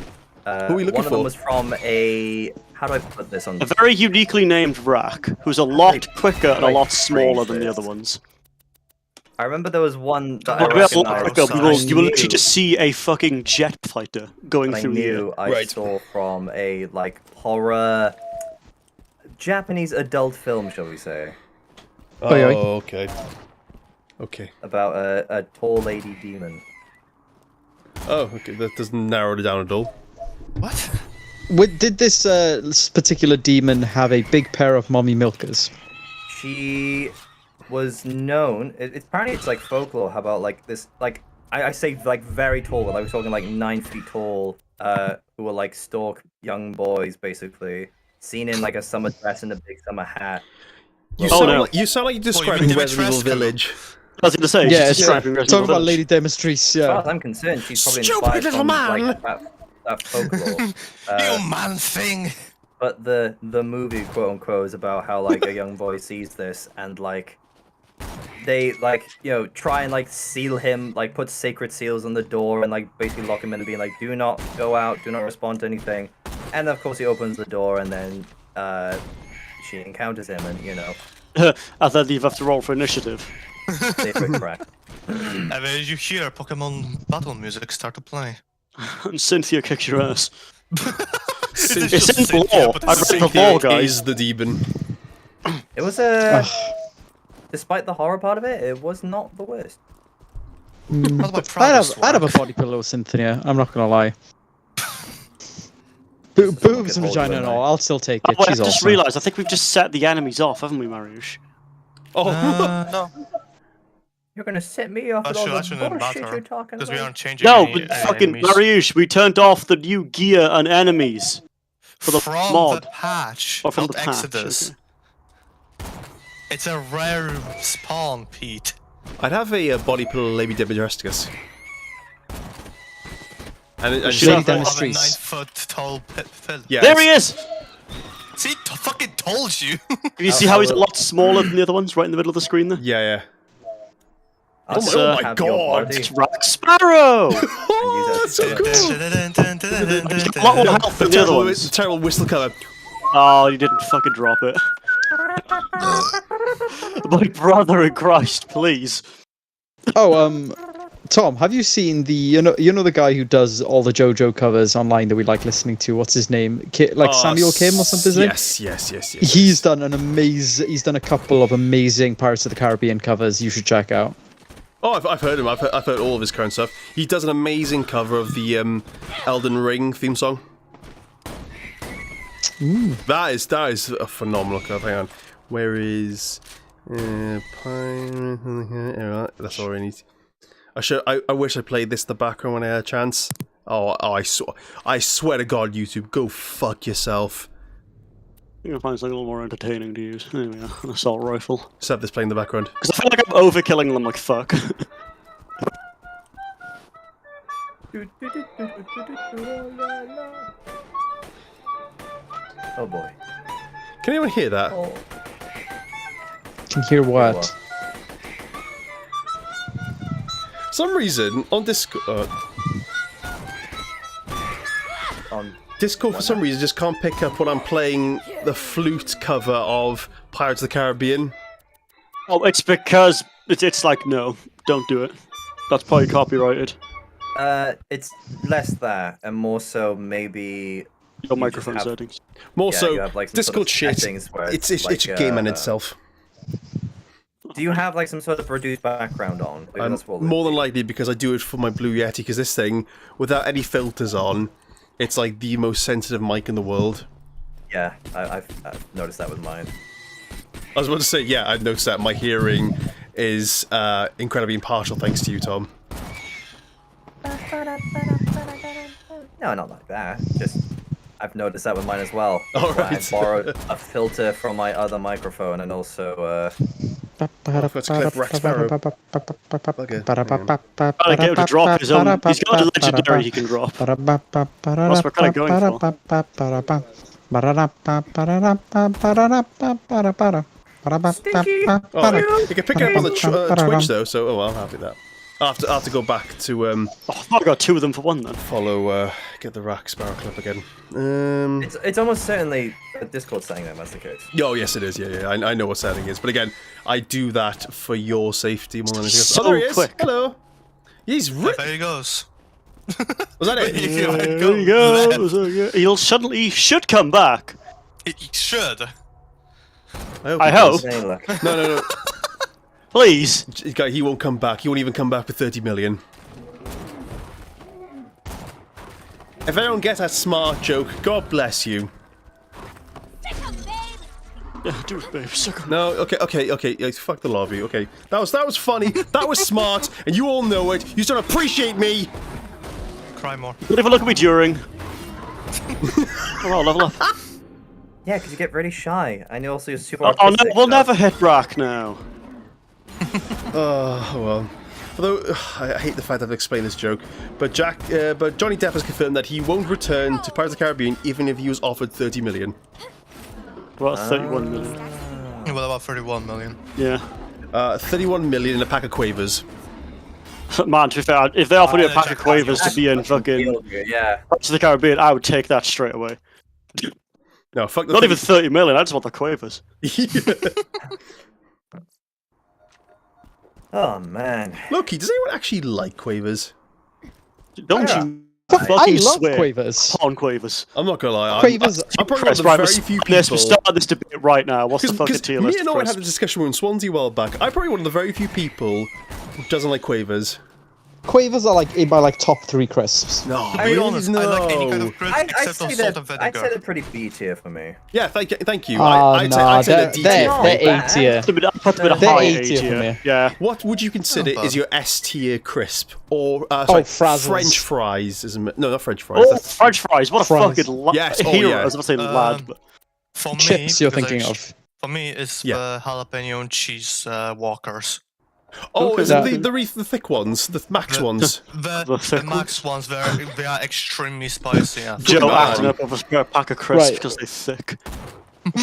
Who are we looking one of them for? was from a... How do I put this on? a very uniquely named rack, who's a lot quicker and a like, lot smaller than the phrase other ones. I remember there was one that I Well, a lot recognized. quicker. You will literally knew- just see a fucking jet fighter going I through the air. knew I Right. saw from a like horror Japanese adult film, shall we say, Oh, Oi, oi. okay. Okay. about a tall lady demon. Oh, okay, that doesn't narrow it down at all. What? Did this particular demon have a big pair of mommy milkers? She was known. Apparently it's like folklore. How about like this? Like I say like very tall. Like we're talking like 9 feet tall. Who will like stalk young boys, basically. Seen in like a summer dress and a big summer hat. You Oh, sound no. like you're mean describing Dimitrescu? Resident Evil Village. I was going to say, Yeah, she's it's describing Resident talking Evil about Village. Lady Demonstrice, As far yeah. as I'm concerned, she's probably Stupid inspired little from man! like that folklore. You man thing! But the movie, quote unquote, is about how like a young boy sees this and like they like, you know, try and like seal him, like put sacred seals on the door and like basically lock him in and being like, do not go out, do not respond to anything. And of course he opens the door and then she encounters him and, you know, And then you have to roll for initiative. they quick crack. And then you hear Pokemon battle music start to play. And Cynthia kicks your ass. It's It's just in Cynthia, lore. but I it's read the Cynthia. lore, guys. Is the demon. It was despite the horror part of it, it was not the worst. How's my I'd progress have a work? body pillow with Cynthia, I'm not gonna lie. Boobs could and hold vagina you and in all, there. I'll still take Oh, it, wait, I she's just awesome. realised, I think we've just set the enemies off, haven't we, Mariusz? Oh, No. You're gonna set me off with all That's the shouldn't bullshit matter. you're talking Because we about. aren't changing No, any but fucking enemies. Mariusz, we turned off the new gear and enemies for the From mod. the patch, Or from not the patch, Exodus. okay. It's a rare spawn, Pete. I'd have a body pillow Lady Demonstresticus. And She's Have down the a streets. 9-foot tall Phil. yeah, There he is! See, fucking told you. Can you see how he's a lot smaller than the other ones, right in the middle of the screen there? Yeah. That's, Oh my Have your God. body It's Rack Sparrow! Oh, that's so cool. He's got a lot more health than the other ones. Terrible whistle cover. Oh, you didn't fucking drop it. My brother in Christ, please. Oh, Tom, have you seen the you know the guy who does all the JoJo covers online that we like listening to? What's his name? Samuel Kim or something? Yes. He's done a couple of amazing Pirates of the Caribbean covers. You should check out. Oh, I've heard him. I've heard all of his current stuff. He does an amazing cover of the Elden Ring theme song. That is a phenomenal cover. Hang on, where is that's all I need. I wish I played this in the background when I had a chance. I swear to God, YouTube, go fuck yourself. I'm gonna find something a little more entertaining to use. There we are, an assault rifle. Just have this playing in the background. Because I feel like I'm overkilling them like fuck. Oh boy. Can anyone hear that? Can hear what? For some reason on Discord, Discord for some reason just can't pick up when I'm playing the flute cover of Pirates of the Caribbean. Oh, it's because it's like, no, don't do it. That's probably copyrighted. It's less that, and more so maybe Your microphone settings. More Yeah, so, you have, like, some Discord sort of shit. settings where It's like, a game in itself. Do you have like some sort of reduced background on? Maybe that's what More than likely because I do it for my Blue Yeti, because this thing, without any filters on, it's like the most sensitive mic in the world. Yeah, I've noticed that with mine. I was about to say, yeah, I've noticed that my hearing is incredibly impartial thanks to you, Tom. No, not like that. Just I've noticed that with mine as well. All Where right. I borrowed a filter from my other microphone, and also Let's clip Rex Sparrow. Okay. Gotta get him to drop his own. He's got a legendary he can drop. That's what we're kind of going for. Oh, you can pick up on the Twitch though, so oh, I'm happy with that. I'll have to go back to Oh, I thought I got two of them for one then. follow, get the Rack Sparrow clip again. it's almost certainly a Discord setting that that's the case. Oh yes, it is. Yeah. I know what setting it is, but again, I do that for your safety more than anything else. So Oh, there he is. quick. Hello. He's There he goes. Was that it? There you go. He should come back. He should. I hope. Hey, look. No. Please. He won't come back. He won't even come back with 30 million. If anyone gets that smart joke, God bless you. Yeah, do it, babe. Suck. No, okay. Yeah, fuck the lobby. Okay, that was funny. That was smart, and you all know it. You just don't appreciate me. Cry more. Don't even look at me during. Oh, level up. Yeah, because you get really shy, and you're also super. Oh no, artistic, we'll so- never hit Brack now. Oh well. Although I hate the fact I've explained this joke, but Johnny Depp has confirmed that he won't return to Pirates of the Caribbean even if he was offered 30 million. What, 31 million? What about 31 million? Yeah. 31 million in a pack of quavers. Man, to be fair, if they offered me a yeah, pack of Jack quavers to be in fucking Yeah. Pirates of the Caribbean, I would take that straight away. No, fuck the Not thing. even 30 million, I just want the quavers. Oh man. Loki, does anyone actually like quavers? Don't Yeah. you I fucking love swear quavers. on quavers. I'm not gonna lie. Quavers- I'm probably one of Chris, the right, very we're few starting this, we're people. starting this debate right now. What's the fucking Because tier me list and for Owen had a crisps? discussion with Swansea a while back. I'm probably one of the very few people who doesn't like quavers. Quavers are like in my top 3 crisps. No, To be honest, I like any kind no. of crisp I'd except say of salt and that I'd say vinegar. they're pretty B tier for me. Yeah, thank you. Oh, I'd no, say they're D tier. they're Not A bad. tier. I'd put them in a They're high A A tier for tier. me. Yeah. What would you consider Not is bad. your S tier crisp? Or sorry, Frazzles. French fries? No, not French fries. Oh, That's- French fries! What a Fries. fucking Yes, oh, hero! yeah. I was about to say lad, but For me, Chips you're because thinking I- of. For me, it's Yeah. the jalapeno and cheese walkers. Oh, Okay. is it the thick ones, the max ones? The thick max ones, they are extremely spicy. Yeah. Joe man. acting up with a spare pack of crisps Right. because they're thick.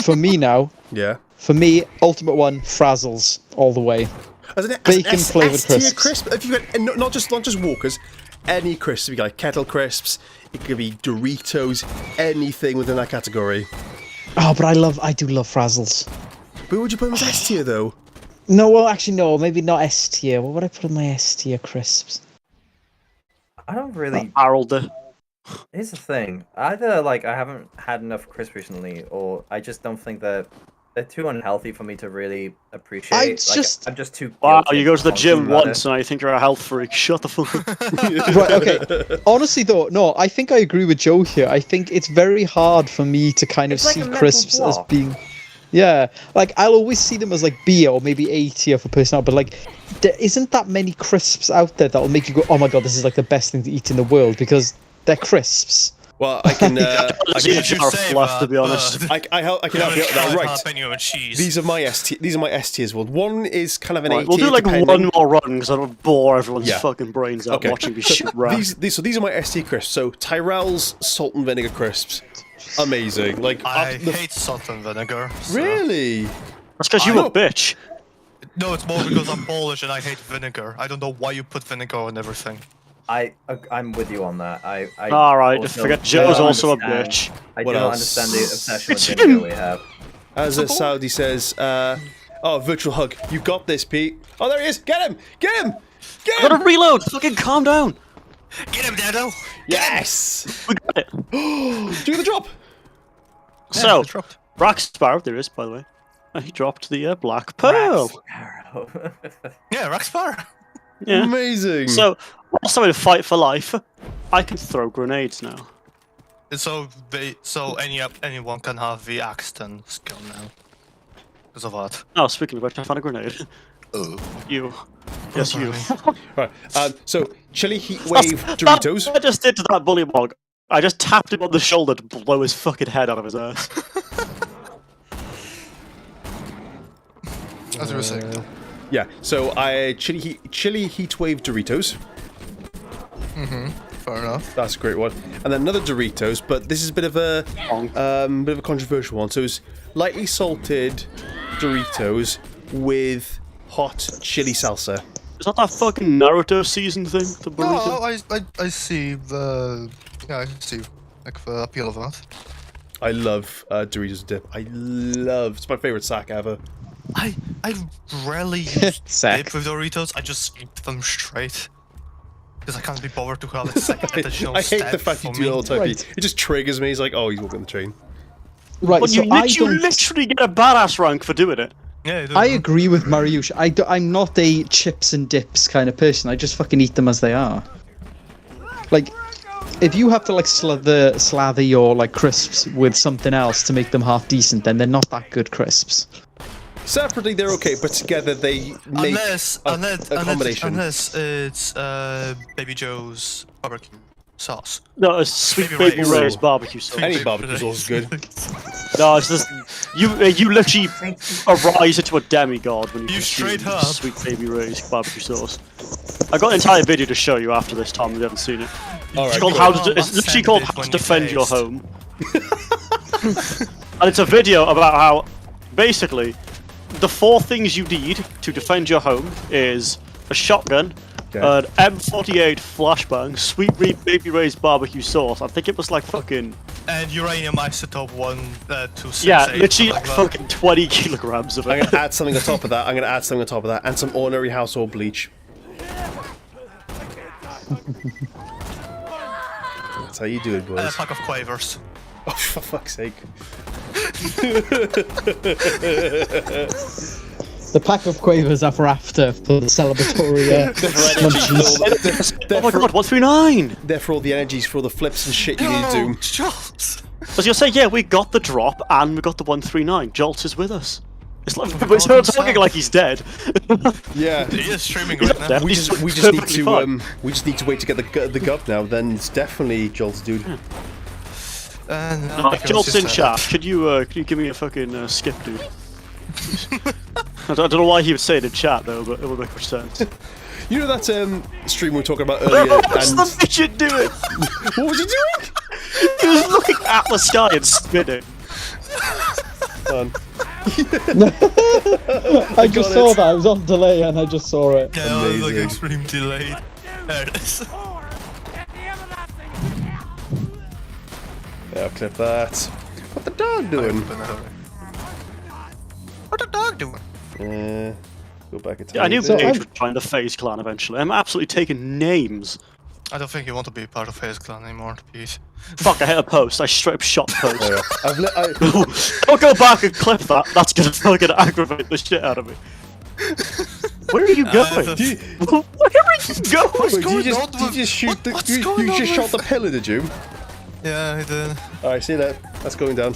For me now, Yeah. for me, ultimate one, Frazzles all the way. As an Bacon flavoured S-tier crisps. crisp. If you get, and not just Walkers, any crisps. You got like kettle crisps. It could be Doritos. Anything within that category. Oh, but I do love Frazzles. But would you put them as S tier though? No, well, actually, no, maybe not S tier. What would I put in my S tier crisps? I don't really. Harolder. Here's the thing. Either like I haven't had enough crisps recently, or I just don't think that they're too unhealthy for me to really appreciate. I Like, just- I'm just too. Wow, guilty you go to the talking gym about once and I think you're a health freak. Shut the fuck up. Right, okay. Honestly, though, no, I think I agree with Joe here. I think it's very hard for me to kind of It's like see a mental crisps as block. being. Yeah, like I'll always see them as like B or maybe A tier for personal, but like there isn't that many crisps out there that'll make you go, oh my god, this is like the best thing to eat in the world because they're crisps. Well, I can. There's a jar of fluff, to be honest. I can help you out with that. Right. Jalapeno and cheese. These are my S tier. These are my S tiers. Well, one is kind of an A Right, we'll tier. do like depending. one more run because I don't bore everyone's Yeah. fucking brains out Okay. watching me shoot rats. So these are my S tier crisps. So Tyrell's salt and vinegar crisps, amazing. Like I hate salt and vinegar. so- really. That's because you I a know. bitch. No, it's more because I'm Polish and I hate vinegar. I don't know why you put vinegar on everything. I'm with you on that. I Alright, also forget do Joe's not also a understand- bitch. I What do not else? understand the obsession with It's vinegar we have. As a Saudi says, oh, virtual hug. You got this, Pete. Oh, there he is. Get him. Get him. Get I him. gotta reload! Fucking calm down! Get him, Dado! Yes. We got it. Do the drop. So, it's dropped. Rack Sparrow, there is, by the way. He dropped the Black Pearl. Yeah, Raxpar. Yeah. Amazing. So, whilst I'm in a fight for life, I can throw grenades now. So anyone can have the Axton skill now. Because of that. Oh, speaking of which, I found a grenade. Oh. You. Yes, you. right. So chili heat wave Doritos. I just did to that bullymog. I just tapped him on the shoulder to blow his fucking head out of his ass. As you were saying. Yeah. So I chili heat wave Doritos. Fair enough. That's a great one. And then another Doritos, but this is a bit of a controversial one. So it's lightly salted Doritos with hot chili salsa. Is that fucking Naruto season thing? The burrito? No, I see the... Yeah, I see like the appeal of that. I love Doritos dip. It's my favorite sack ever. I rarely use Sack. dip with Doritos, I just eat them straight. Because I can't be bothered to have a second additional I hate step the fact you for do it all me. the time. Right. It just triggers me. He's like, oh, he's walking the train. Right, But so you I don't. literally get a badass rank for doing it. Yeah, you do. I agree with Mariusz. I'm not a chips and dips kind of person. I just fucking eat them as they are. Like, if you have to like slather your like crisps with something else to make them half decent, then they're not that good crisps. Separately, they're okay, but together they make Unless a combination. unless it's Baby Joe's barbecue sauce. No, it's sweet Baby baby Ray's. Ray's barbecue sauce. Any barbecue sauce is good. No, it's just you literally arise into a demigod when you You consume straight up. sweet baby Ray's barbecue sauce. I got an entire video to show you after this, Tom. If you haven't seen it. All right, It's called go how on. to. It's I'll literally send called it how to when you defend your taste. home. And it's a video about how basically the 4 things you need to defend your home is a shotgun, Okay. an M48 flashbang, sweet baby Ray's barbecue sauce. I think it was like fucking And uranium isotope 126. yeah, literally like fucking 20 kilograms of I'm it. gonna add something on top of that. And some ordinary household bleach. That's how you do it, And a boys. pack of quavers. Oh, for fuck's sake. The pack of quavers are for after for the celebratory munchies. Oh my god, 139! They're for all the energies, for all the flips and shit you need to do. Jolts! As you'll say, yeah, we got the drop and we got the 139. Jolts is with us. It's like we're talking himself. like he's dead. Yeah. He is streaming right now. Yeah. We He's just need perfectly to fine. we just need to wait to get the gov now. Then it's definitely Jolt's dude. And Jolts in chat. Could you give me a fucking skip, dude? I don't know why he would say it in chat though, but it would make more sense. You know that stream we were talking about earlier? What's and... the midget doing? What was he doing? He was looking at the sky and spinning. I just saw that. I was on delay and I just saw it. Yeah, I was like extreme delayed. There it is. Yeah, I'll clip that. What the dog doing? What the dog doing? Go back a Yeah, I knew tiny bit. Gage would join the FaZe clan eventually. I'm absolutely taking names. I don't think you want to be part of FaZe clan anymore, Pete. Fuck, I hit a post. I straight up shot the post. Yeah. Don't go back and clip that. That's gonna fucking aggravate the shit out of me. Where are you going? Where are you going? Wait, did you just shoot the? You just shot the pillar, did you? Yeah, I did. Alright, see that. That's going down.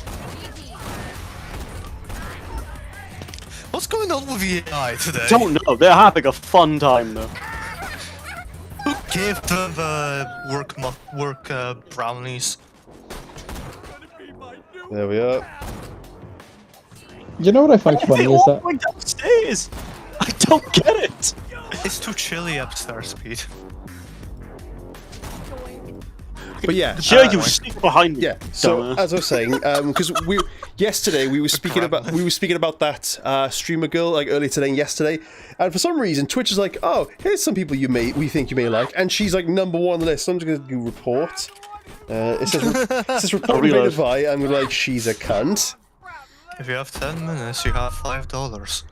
What's going on with AI today? Don't know. They're having a fun time though. Who gave them the work brownies? There we are. You know what I find funny They is all that went downstairs. I don't get it. It's too chilly upstairs, Pete. But yeah, Sure, you sneak behind me. yeah. So dumbass. as I was saying, because yesterday we were speaking about that streamer girl like earlier today and yesterday, and for some reason Twitch is like, oh, here's some people we think you may like, and she's like #1 on the list. So I'm just gonna do report. It says report Reload. Vi. I'm like, she's a cunt. If you have 10 minutes, you have $5.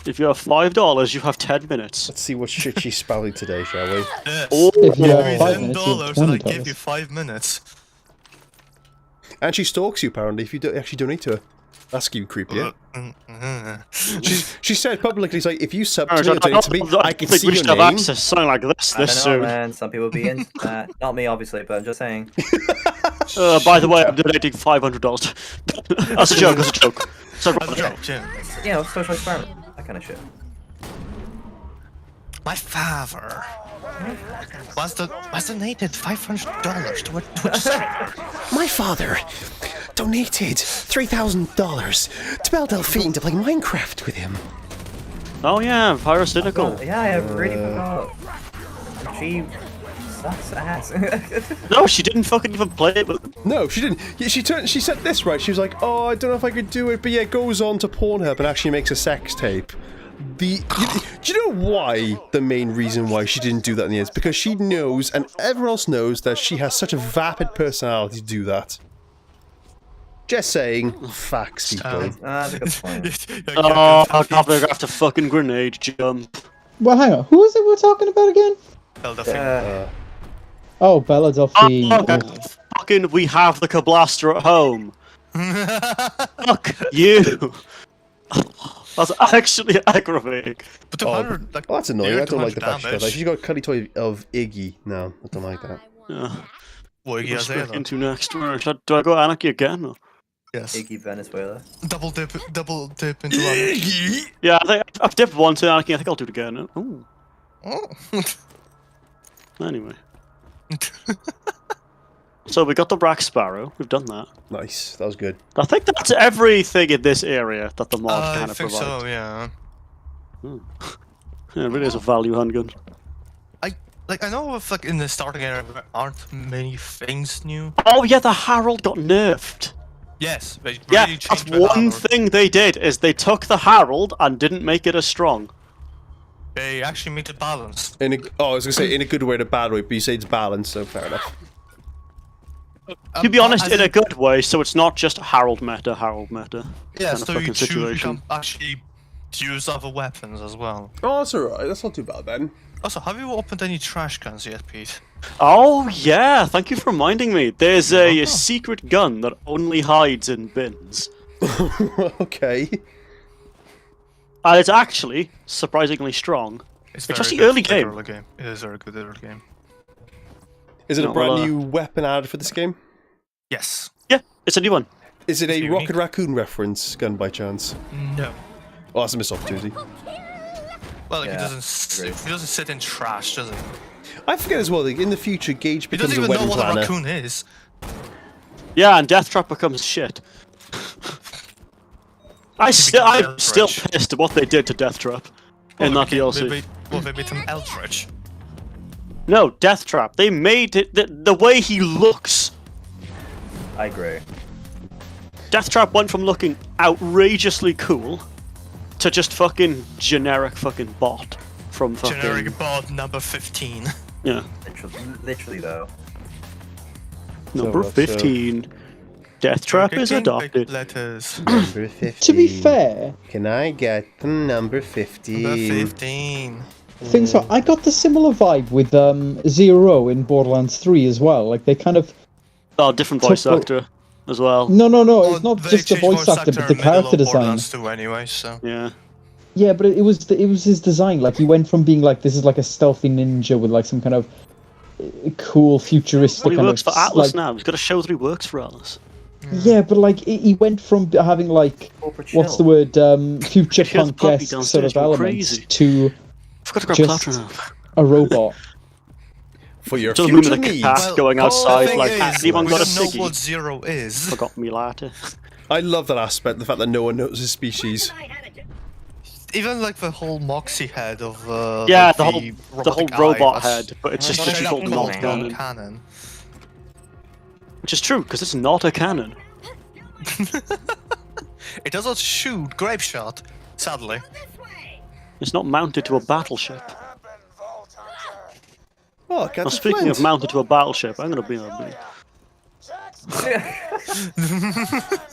If you have $5, you have 10 minutes. Let's see what shit she's spouting today, shall we? Yes. Oh, if you Give have me 5 minutes, you have $10 and I give $20. you 5 minutes. And she stalks you apparently if you actually donate to her. That's creepy. Yeah? She said publicly, it's like, if you sub to me or donate to me, I can see we your should have name. access to something like this I don't know, soon. man. Some people be into that. Not me, obviously, but I'm just saying. By the way, I'm donating $500. That's a joke. That's a joke. So, You know, social experiment. That kind of shit. My father was donated $500 to a Twitch streamer. My father donated $3,000 to Belle Delphine to play Minecraft with him. oh yeah, Pyrocynical. Yeah, I really forgot. She sucks ass. No, she didn't fucking even play it with. No, she didn't. Yeah, she said this right. She was like, "Oh, I don't know if I could do it," but yeah, goes on to Pornhub and actually makes a sex tape. Do you know why? The main reason why she didn't do that in the end is because she knows, and everyone else knows, that she has such a vapid personality to do that. Just saying, facts, people. That's a good point. Oh, I'm gonna have to fucking grenade jump. Well, hang on. Who is it we're talking about again? Oh, Bella Delphine. Oh, okay. Fucking, we have the Kablaster at home. Fuck you. That's actually aggravating. But 200, like, Oh, that's annoying. near I don't like the 200 fact that damage. she's got a cuddy toy of Iggy. No, I don't like that. Yeah. What you Let's guys look say, into next. Do I go Anarchy again? Or? Yes. Iggy Venezuela. Double dip into one. Yeah, I've dipped once in Anarchy. I think I'll do it again. Ooh. Oh. Anyway. So we got the Brack Sparrow. We've done that. Nice. That was good. I think that's everything in this area that the mod I kind of think provides. so, yeah. Yeah, it really is a value handgun. I know if like in the starting area there aren't many things new. Oh yeah, the Herald got nerfed. Yes, they really Yeah, changed that's the one Herald. thing they did is they took the Herald and didn't make it as strong. They actually made it balanced. I was gonna say in a good way, in a bad way, but you say it's balanced, so fair enough. To be honest, as in a good way, so it's not just Herald meta. Yeah, kind of so you fucking situation. can actually use other weapons as well. Oh, that's alright. That's not too bad then. Also, have you opened any trash cans yet, Pete? Oh yeah, thank you for reminding me. There's a secret gun that only hides in bins. Okay. And it's actually surprisingly strong. It's actually good early game. early game. It is very good early game. Is it No, a brand well, new weapon added for this game? Yes. Yeah, it's a new one. Is it a unique. Rocket Raccoon reference gun by chance? No. Oh, that's a missed opportunity. Well, like, Yeah, he doesn't sit in trash, does he? I forget as well, like, in the future, Gage He becomes doesn't a even know wedding what a planner. raccoon is. Yeah, and Death Trap becomes shit. I'm still pissed at what they did to Deathtrap in that DLC. They made him Eldritch. No, Deathtrap. They made it the way he looks. I agree. Deathtrap went from looking outrageously cool to just fucking generic fucking bot from fucking... Generic bot number 15. Yeah. Literally though. Number 15. Deathtrap is adopted. Letters. Number 15. To be fair, Can I get the number 15? Number 15. things like I got the similar vibe with Zero in Borderlands 3 as well. Like they kind of Oh, different voice Took- actor as well. no, it's not They just the changed voice actor, but the in middle character of design. Borderlands 2 anyway, so. Yeah. Yeah, but it was his design. Like he went from being like this is like a stealthy ninja with like some kind of cool futuristic Well, he kind works of for Atlas like, now. He's got to show that he works for Atlas. Yeah, but like he went from having like what's the word future Here's the punk puppy esque downstairs sort of going elements crazy. to Forgot to grab Just- Claptrap now. a robot. For your Just remember future the needs. cat going the outside thing like, is, anyone we got a don't know ciggy? what Zero is. Forgot me later. I love that aspect, the fact that no one knows his species. Even like the whole Moxie head of Yeah, like, the whole robotic robot eye, head, but it's just straight up default called not canon. non-canon. Which is true, because it's not a cannon. It does not shoot grape shot, sadly. It's not mounted to a battleship. Oh, Now, Captain speaking Flint. of mounted to a battleship, I'm gonna be a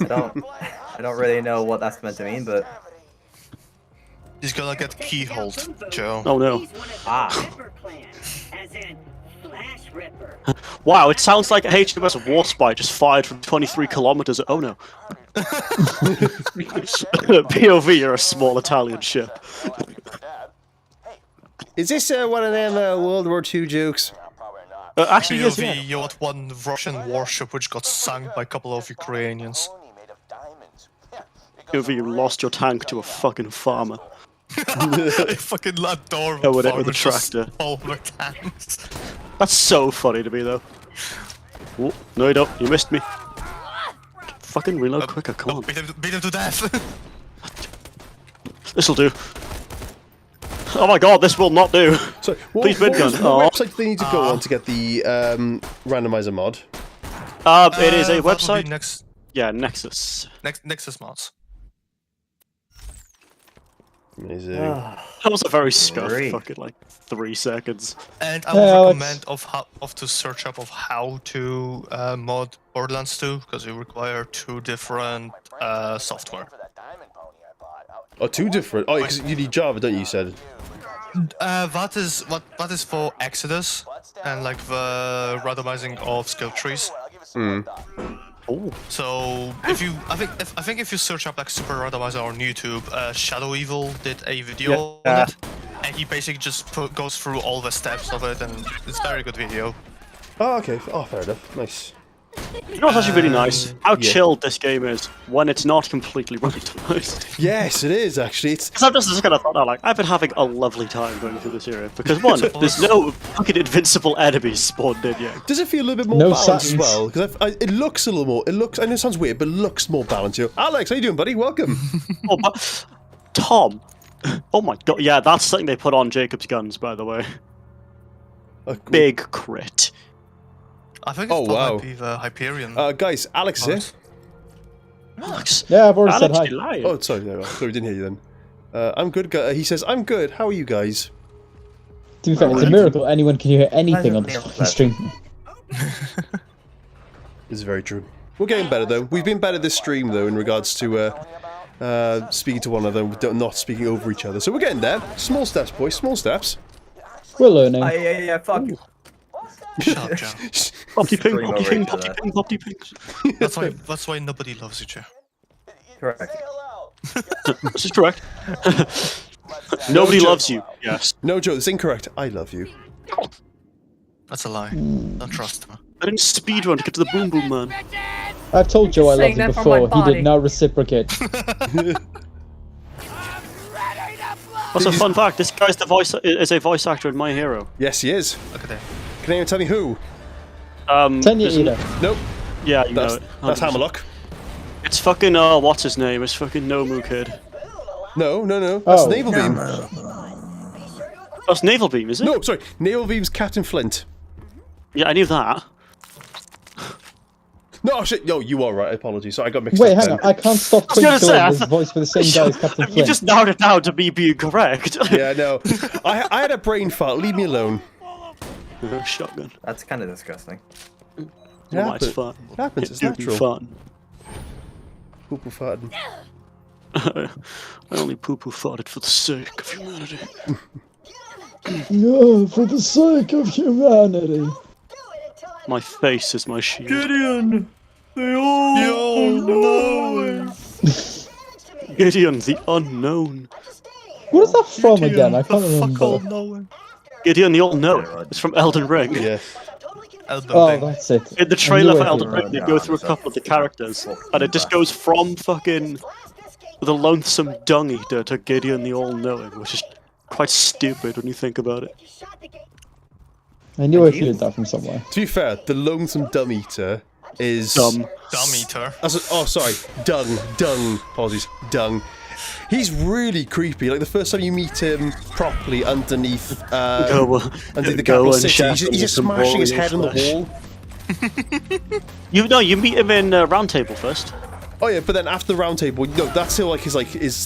I don't really know what that's meant to mean, but He's gonna get keyholed, Joe. Oh no. ah, Wow, it sounds like a HMS Warspite just fired from 23 kilometers. Oh no. POV, you're a small Italian ship. Is this one of them World War II jokes? Actually, yes, POV, yeah. you had one Russian warship which got sunk by a couple of Ukrainians. POV, you lost your tank to a fucking farmer. I fucking adore Oh, with a farmers just tractor. all their tanks. That's so funny to me, though. Oh, no, you don't. You missed me. Fucking reload quicker, come on. Beat him to death. This'll do. Oh my god, this will not do. So, Please, what Midgun. website do they need to go on to get the randomizer mod? It is a that would be website. Next, Yeah, Nexus. Nexus mods. Amazing. That was a very scuffed Great. fucking like 3 seconds. And I Yeah, would Alex. recommend to search up of how to mod Borderlands 2 because you require 2 different software. Oh, 2 different. Oh, because you need Java, don't you? You said. That is for Exodus and like the randomizing of skill trees. Oh, So I think if you search up like Super Randomizer on YouTube, Shadow Evil did a video Yeah. on it, and he basically just goes through all the steps of it, and it's a very good video. Oh, okay. Oh, fair enough. Nice. you know what's actually really nice? How yeah. chilled this game is when it's not completely randomized. Yes, it is actually. It's Because I'm just kind of thought now, like, I've been having a lovely time going through this area. Because one, there's no fucking invincible enemies spawned in yet. Does it feel a little bit more No balanced as Satins. well? Because it looks a little more. It looks. I know it sounds weird, but it looks more balanced. You, Alex, how you doing, buddy? Welcome. Oh, but Tom. Oh my god, yeah, that's something they put on Jacob's guns, by the way. Big crit. I think Oh, it's wow. might be the Hyperion. Guys, Alex is here. Alex. Yeah, I've already said Alex, hi. you lying. Oh, sorry, no, sorry, we didn't hear you then. I'm good. He says, "I'm good. How are you guys?" To be fair, it's a miracle anyone can hear anything on this fucking stream. This is very true. We're getting better though. We've been better this stream though in regards to speaking to one another, not speaking over each other. So we're getting there. Small steps, boys. Small steps. We're learning. yeah, fuck. Shut up, Joe. Poppy ping, Scream poppy over ping, each poppy other. ping, poppy ping. That's why nobody loves you, Joe. Correct. This is correct. Nobody Joe. loves you. Yes. No, Joe, that's incorrect. I love you. That's a lie. Don't trust him. I didn't speedrun to get to the boom boom man. I've told Joe I Saying loved him that for my before. He body. did not reciprocate. Also, fun fact: this guy's is a voice actor in My Hero. Yes, he is. Look at that. Can anyone tell me who? Tenya isn't- Ida. Nope. Yeah, you That's know it. that's 100%. Hammerlock. It's fucking what's his name? It's fucking Nomu kid. No. That's Oh. Naval Beam. That's Naval Beam, is it? No, sorry. Naval Beam's Captain Flint. Yeah, I knew that. No, shit. Yo, you are right. Apologies. So I got mixed Wait, up. hang then. on. I can't stop I was gonna thinking say, I this thought- voice for the same guy as Captain Flint. You just narrowed it down to me being correct. Yeah, no. I had a brain fart. Leave me alone. Shotgun. That's kind of disgusting. Yeah, it's fun. It happens. It's do be natural. fun. Poo-poo farting. I only poo-poo farted for the sake of humanity. Yeah, for the sake of humanity. My face is my shield. Gideon! Gideon, the unknown. What is that from again? I can't remember. Gideon, the all-knowing. It's from Elden Ring. Yeah. Oh, that's it. In the trailer I for knew Elden it. Ring, they go through a couple of the characters, and it just goes from fucking the lonesome dung eater to Gideon the all-knowing, which is quite stupid when you think about it. I knew I heard that from somewhere. To be fair, the lonesome dumb eater is Dumb. Dumb eater. Oh, sorry, dung. Apologies, dung. He's really creepy. Like the first time you meet him properly underneath, underneath the capital city, he's just smashing his head on the wall. You meet him in Round Table first. Oh yeah, but then after the round table, no, that's still like his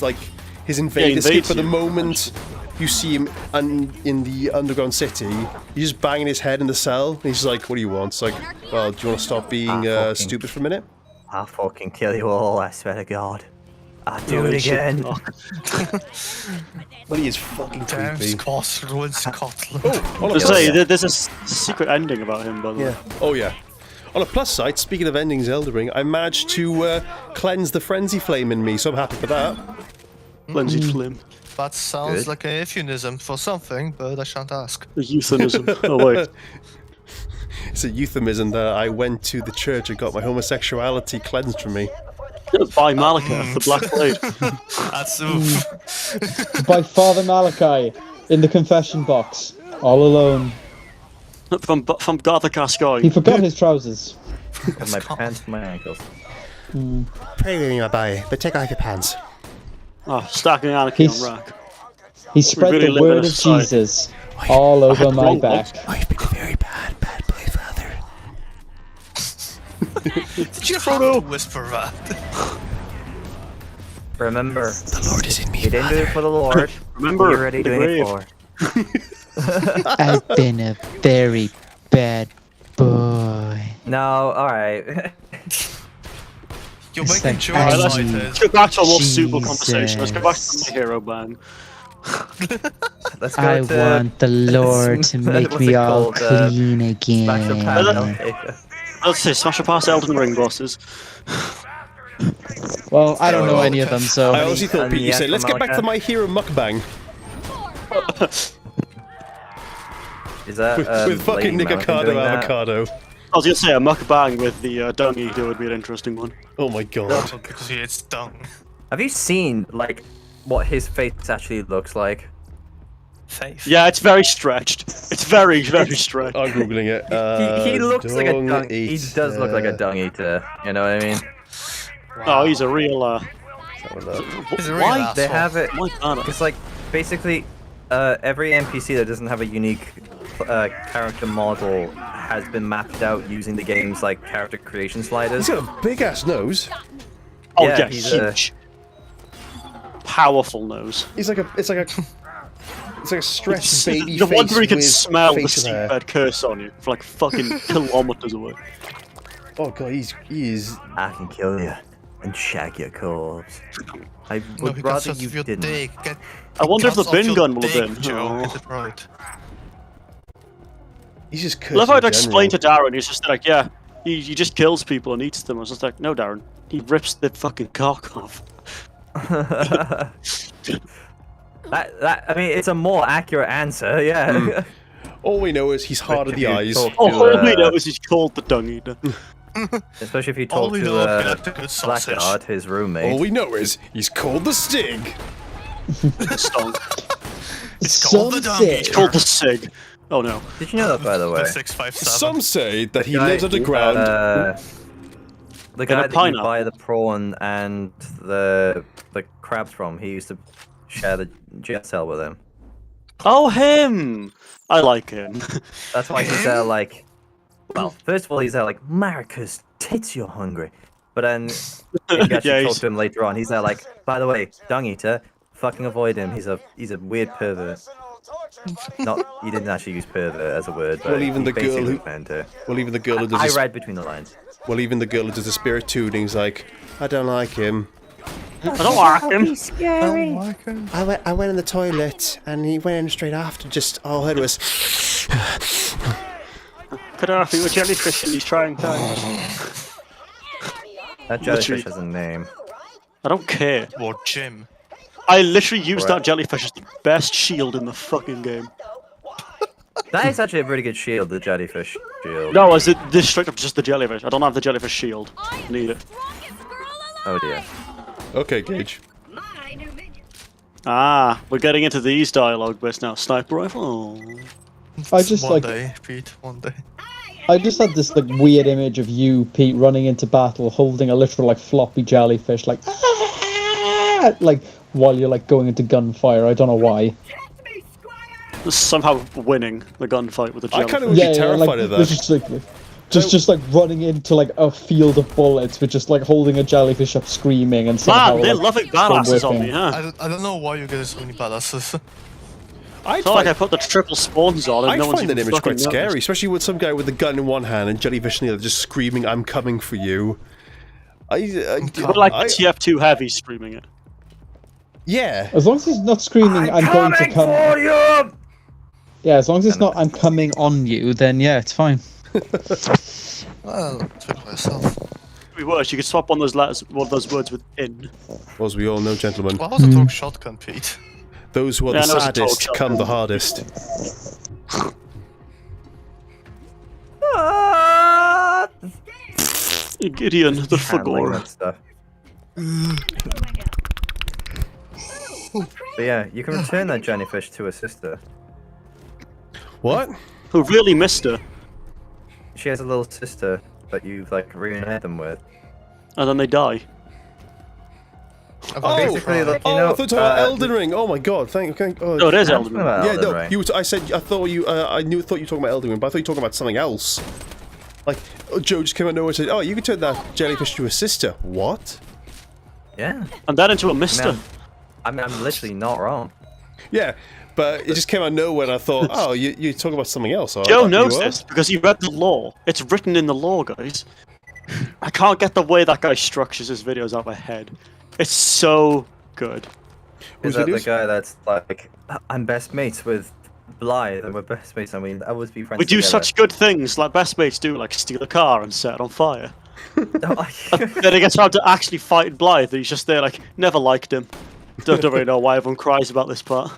invader skip. invades But the you. moment you see him in the underground city, he's just banging his head in the cell. And he's like, "What do you want?" It's like, "Well, do you want to stop being stupid for a minute?" I'll fucking kill you all, I swear to God. I'll do it again. But he is fucking creepy. Scotland, Scotland. On a Just plus- say, there's a secret ending about him, by the way. Yeah. Oh yeah. On a plus side, speaking of endings, Elden Ring, I managed to cleanse the frenzy flame in me, so I'm happy for that. Lindsay Flim. That sounds Good. like a euphemism for something, but I shan't ask. The euphemism. Oh, wait. It's a euphemism that I went to the church and got my homosexuality cleansed from me. By Malika, the Black Blade. That's oof. By Father Malachi in the confession box, all alone. from Gartha He Gascoigne. forgot his trousers. And my pants and my ankles. Pray with me, my boy, but take off your pants. Oh, stacking anarchy He's- on rack. He spread really the live in word a of society. Jesus all over the my wrong back. I've been a very bad boy, father. Did you have to whisper that? Remember, The Lord is in me, you didn't do it for the Lord. Remember, You're already the doing it grave. for. I've been a very bad boy. No, alright. You're It's making like jokes I- like Let's this. go back to a more suitable conversation. Let's go back to Jesus. my hero bang. Let's go I to... want the Lord to make what's me it all called? clean Smash the again. panel. Let's say smash past Elden Ring bosses. Well, I don't know any of them, so I honestly thought and Pete, you yes, said, "Let's get back to Malika. my hero mukbang Is that with fucking Lady Mountain Nikocado doing that? avocado." I was gonna say a mukbang with the dung eater would be an interesting one. Oh my god. Because it's dung. Have you seen like what his face actually looks like? Faith. Yeah, it's very stretched. It's very stretched. I'm googling it. He looks like a dung dung. He does look like a dung eater. You know what I mean? Oh, he's a real. He's a real Why? asshole. They have it. My God. It's like basically every NPC that doesn't have a unique character model has been mapped out using the game's like character creation sliders. He's got a big ass nose. Oh Yeah, yeah, he's huge. Powerful nose. It's like a stretched baby No face wonder he can with smell the facial hair. seabed curse on you for like fucking kilometers away. Oh god, he is. I can kill you and shag your corpse. I No, would he rather cuts you off your didn't. dick. I wonder if the Cuts off bin your gun will have dick, been. Joe. Oh. Get it right. He's just cursed. I love how I'd in explain to general. Darren, he's just like, yeah, he just kills people and eats them. I was just like, no, Darren, he rips the fucking cock off. I mean, it's a more accurate answer, yeah. All we know is he's hard If at the you eyes. talk Oh, to, all we know is he's called the dung eater. Especially if you All talk we to know is he liked a good sausage. Blackguard, his roommate. All we know is he's called the Stig. Stonk. It's called the dung Someday. eater. Called the Sig. Oh no. Did you know that, by the way? The 657. Some say that he Guy, lives underground. The guy that you pineapple. buy the prawn and the crabs from, he used to share the jail cell with him. Oh, him! I like him. That's why he's there like... Well, first of all, he's there like, Marcus, tits, you're hungry. But then, if you actually Yeah, talk he's- to him later on, he's there like, by the way, dung eater, fucking avoid him, he's a weird pervert. Not, you didn't actually use pervert as a word, but Well, even he the girl basically who- meant it. Well, even the girl who does I the read between the lines. well, even the girl who does the spirit tuning's like, I don't like him. I don't like him. I went in the toilet and he went in straight after. Just all I heard was. Could I be a jellyfish in these trying times? That jellyfish has a name. I don't care. Or Jim. I literally used Right. that jellyfish as the best shield in the fucking game. That is actually a pretty good shield, the jellyfish shield. No, is it this straight up just the jellyfish? I don't have the jellyfish shield. Need it. Oh dear. Okay, Gage. Ah, we're getting into these dialogue bits now. Sniper rifle. I just one like day, Pete. One day. I just had this like weird image of you, Pete, running into battle, holding a literal like floppy jellyfish, like like while you're like going into gunfire. I don't know why. Somehow winning the gunfight with the I jellyfish. kind of would be terrified like, of there's that. just like running into like a field of bullets, but just like holding a jellyfish up, screaming and somehow. Man, they're like, loving badasses on me, whipping. huh? I don't know why you get so many badasses. I'd It's not like I find, put the triple spawns on and I'd no one's find that even image fucking quite scary, noticed. especially with some guy with a gun in one hand and jellyfish in the other, just screaming, "I'm coming for you." I like I- TF2 heavy screaming it. yeah. As long as he's not screaming, I'm going to come. for you! Yeah, as long as it's not, I'm coming on you. Then yeah, it's fine. Well, speak for yourself. It'd be worse, you could swap one of those words with in. As we all know, gentlemen, Why was the talk shotgun, Pete? those who are Yeah, the I know it's a talk saddest shop. come the hardest. Gideon, the Handling Fagor. that stuff. But yeah, you can return that jellyfish to her sister. What? Who really missed her. She has a little sister that you like reunite them with. And then they die. Oh, Basically, like, you oh, know, I thought you were talking about Elden Ring. Oh my god, thank you. Oh, No, it is I'm Elden talking Ring. about yeah, Elden no, Ring. you. I said I thought you. I thought you were talking about Elden Ring, but I thought you were talking about something else. Like Joe just came out of nowhere and said, "Oh, you can turn that jellyfish to a sister." What? Yeah. And then into a mister. I'm literally not wrong. Yeah, but it just came out of nowhere, and I thought, "Oh, you're talking about something else." Oh, Joe you knows are? this because he read the law. It's written in the law, guys. I can't get the way that guy structures his videos out of my head. It's so good. Whose Is that the videos? guy that's like, I'm best mates with Blythe, and we're best mates, I mean, I would be friends We do together. such good things like best mates do, like steal a car and set it on fire. No, Then he gets around to actually fighting Blythe, and he's just there like, never liked him. Don't really know why everyone cries about this part.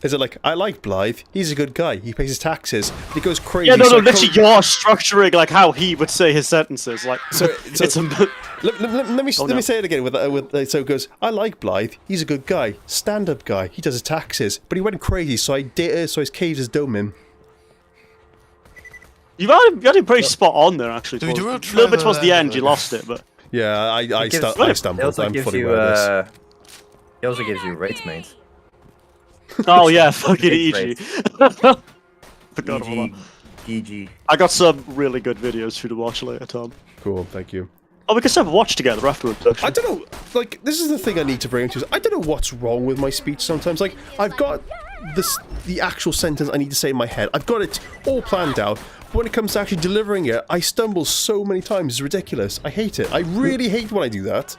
Is it like I like Blythe? He's a good guy. He pays his taxes. He goes crazy. Yeah, no, so I literally, you're structuring like how he would say his sentences. Like, So- it's a... Let me no. say it again with so it goes. I like Blythe. He's a good guy. Stand-up guy. He does his taxes, but he went crazy. So his caves his dome in. You had it pretty spot on there, actually. Do we do a A little bit towards the trailer end, you lost it, but... Yeah, I It stumbled. also I'm gives fully you, aware of this. It also gives you rates mates. Oh yeah, fucking It's EG. great. Forgot about that. GG. GG. I got some really good videos for you to watch later, Tom. Cool, thank you. Oh, we can have a watch together afterwards, actually. I don't know. Like, this is the thing I need to bring to. Is I don't know what's wrong with my speech sometimes. Like, I've got the actual sentence I need to say in my head. I've got it all planned out. But when it comes to actually delivering it, I stumble so many times. It's ridiculous. I hate it. I really hate when I do that.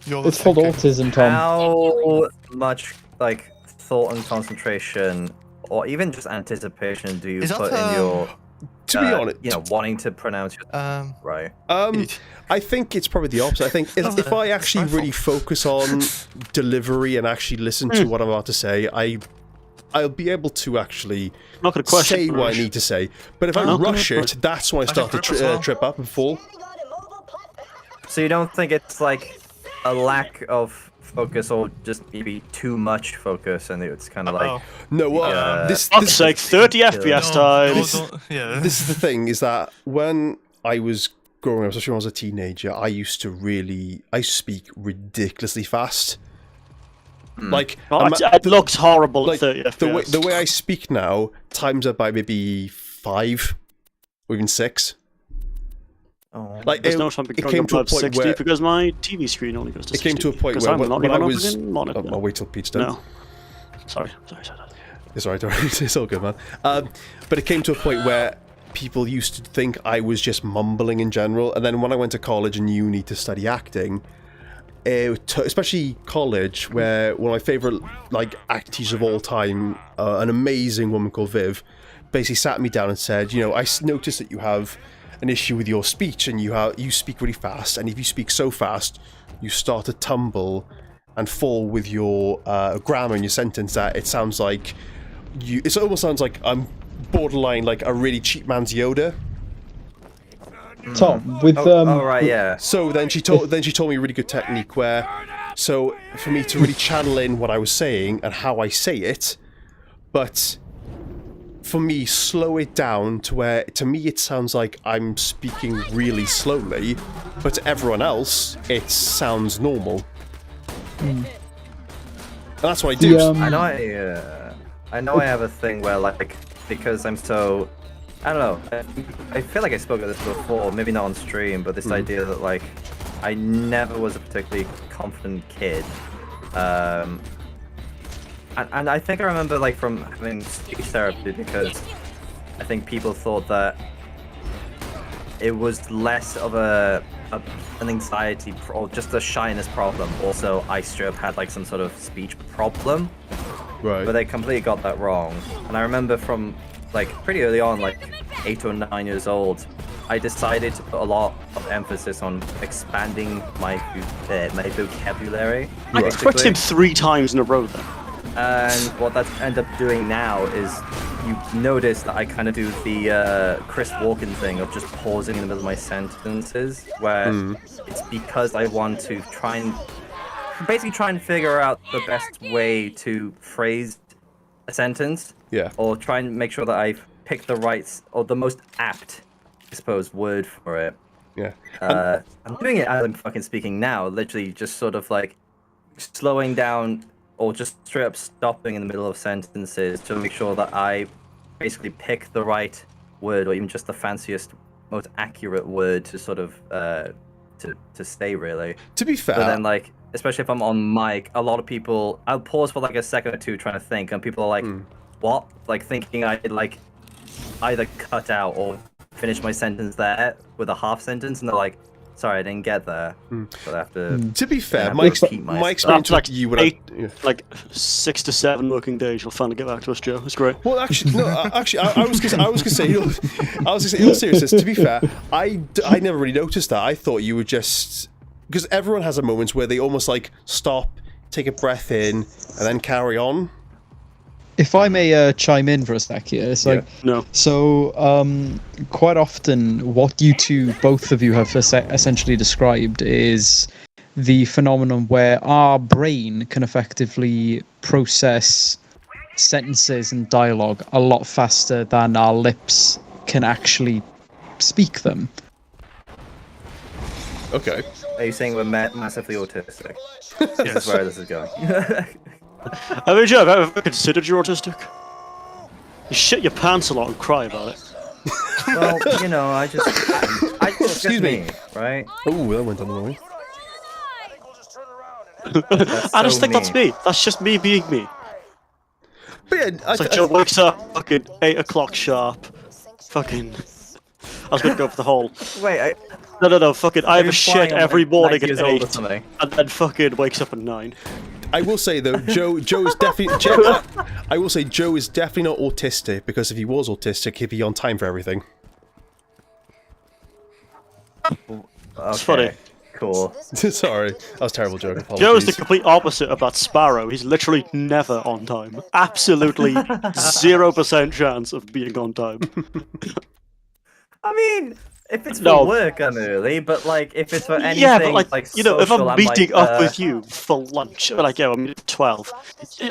It's called autism, Tom. How much, like, thought and concentration, or even just anticipation do you Is that, put in your, To be honest, you know, wanting to pronounce your right? I think it's probably the opposite. I think if I actually really focus on delivery and actually listen to what I'm about to say, I'll be able to actually Not gonna question say what I Rush. need to say. But if I Not gonna rush it, that's when I start to grip as well. trip up and fall. So you don't think it's like a lack of focus, or just maybe too much focus, and it's kind of like No, well, Yeah. this Fuck's sake, 30 FPS time. Yeah. this is the thing, is that when I was growing up, especially when I was a teenager, I used to speak ridiculously fast. Like, it looks horrible like at 30 FPS. the way I speak now times up by maybe 5 or even 6. Oh. Like There's no time it came to a point 60 where because my TV screen only goes to 60. it came to a point because where I'm not when I even was. up monitor. I'll wait till Pete's done. No. Sorry. It's alright, it's all good, man. But it came to a point where people used to think I was just mumbling in general, and then when I went to college and uni to study acting, especially college, where one of my favourite act teachers of all time, an amazing woman called Viv, basically sat me down and said, you know, I noticed that you have an issue with your speech, and you speak really fast, and if you speak so fast, you start to tumble and fall with your grammar in your sentence. That it sounds like it almost sounds like I'm borderline like a really cheap man's Yoda. Tom, with Oh right, yeah. So then she told me a really good technique where, so for me to really channel in what I was saying and how I say it, but for me slow it down to where to me it sounds like I'm speaking really slowly, but to everyone else it sounds normal. And that's what I do. I know I have a thing where like because I'm so I don't know. I feel like I spoke of this before, maybe not on stream, but this idea that like I never was a particularly confident kid. And I think I remember like from having speech therapy because I think people thought that it was less of an anxiety or just a shyness problem. Also, I straight up had like some sort of speech problem. Right. But they completely got that wrong. And I remember from like pretty early on, like 8 or 9 years old, I decided to put a lot of emphasis on expanding my vocabulary. I quit him 3 times in a row then. And what that ended up doing now is you notice that I kind of do the Chris Walken thing of just pausing in the middle of my sentences, where it's because I want to try and figure out the best way to phrase a sentence. Yeah. Or try and make sure that I pick the right or the most apt, I suppose, word for it. Yeah. I'm doing it as I'm fucking speaking now, literally just sort of like slowing down or just straight up stopping in the middle of sentences to make sure that I basically pick the right word or even just the fanciest, most accurate word to sort of to say really. To be fair, but then like especially if I'm on mic, a lot of people I'll pause for like a second or two trying to think, and people are like, "What?" Like thinking I like either cut out or finish my sentence there with a half sentence, and they're like, "Sorry, I didn't get there." So I have to. To be fair, my experience After with you would like 6 to 7 working days, you'll finally get back to us, Joe. It's great. Well, actually, no. Actually, I was gonna say, in all seriousness, to be fair, I never really noticed that. I thought you were just because everyone has a moment where they almost like stop, take a breath in, and then carry on. If I may chime in for a sec here, it's like No. So quite often, what you two, both of you, have essentially described is the phenomenon where our brain can effectively process sentences and dialogue a lot faster than our lips can actually speak them. Okay. Are you saying we're massively autistic? This is where this is going. I mean, Joe, have you ever considered you're autistic? You shit your pants a lot and cry about it. Well, you know, I just Excuse me. Right? Oh, that went on the wrong. I just think that's me. That's just me being me. But yeah, It's like Joe wakes up fucking 8 o'clock sharp. Fucking. I was gonna go for the whole. Wait, No, fucking. I have a shit every morning at 8, something. and then fucking wakes up at 9. I will say though, Joe is definitely. I will say Joe is definitely not autistic, because if he was autistic, he'd be on time for everything. It's funny. Cool. Sorry, that was a terrible joke. Apologies. Joe is the complete opposite of that Sparrow. He's literally never on time. Absolutely 0% chance of being on time. I mean, if it's for work, I'm early, but like, if it's for anything, yeah, but like you know, if social, I'm meeting up with you for lunch, like, yeah, I'm at 12,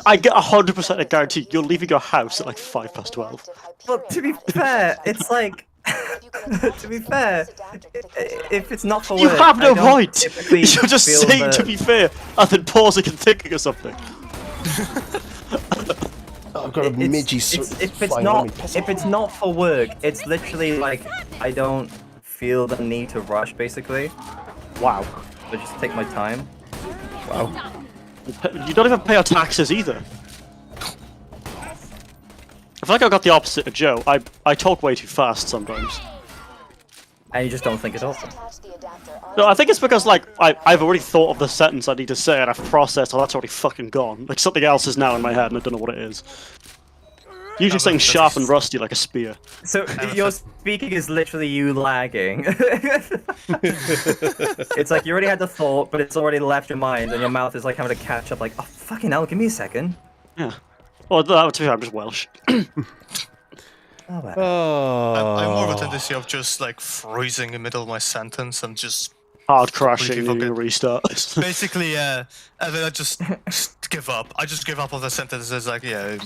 I get 100% a guarantee you're leaving your house at like 12:05. Well, to be fair, it's like, To be fair, if it's not for You work, have no I don't right! typically You're just feel saying the- to be fair, and then pausing and thinking of something. I've got a midgie if it's not for work, it's literally like I don't feel the need to rush. Basically, Wow. I just take my time. Wow. You don't even pay our taxes either. I feel like I got the opposite of Joe. I talk way too fast sometimes. And you just don't think at all. No, I think it's because, like, I've already thought of the sentence I need to say, and I've processed, oh, that's already fucking gone. Like, something else is now in my head, and I don't know what it is. Usually saying sharp and rusty like a spear. So your speaking is literally you lagging. It's like you already had the thought, but it's already left your mind, and your mouth is like having to catch up. Like, oh fucking hell, give me a second. Yeah. Well, to be fair, I'm just Welsh. Oh, well. Oh. I'm more of a tendency of just like freezing in the middle of my sentence and just Hard crashing Completely and fucking- restart. basically, and then I just give up. I just give up on the sentences. Like, yeah,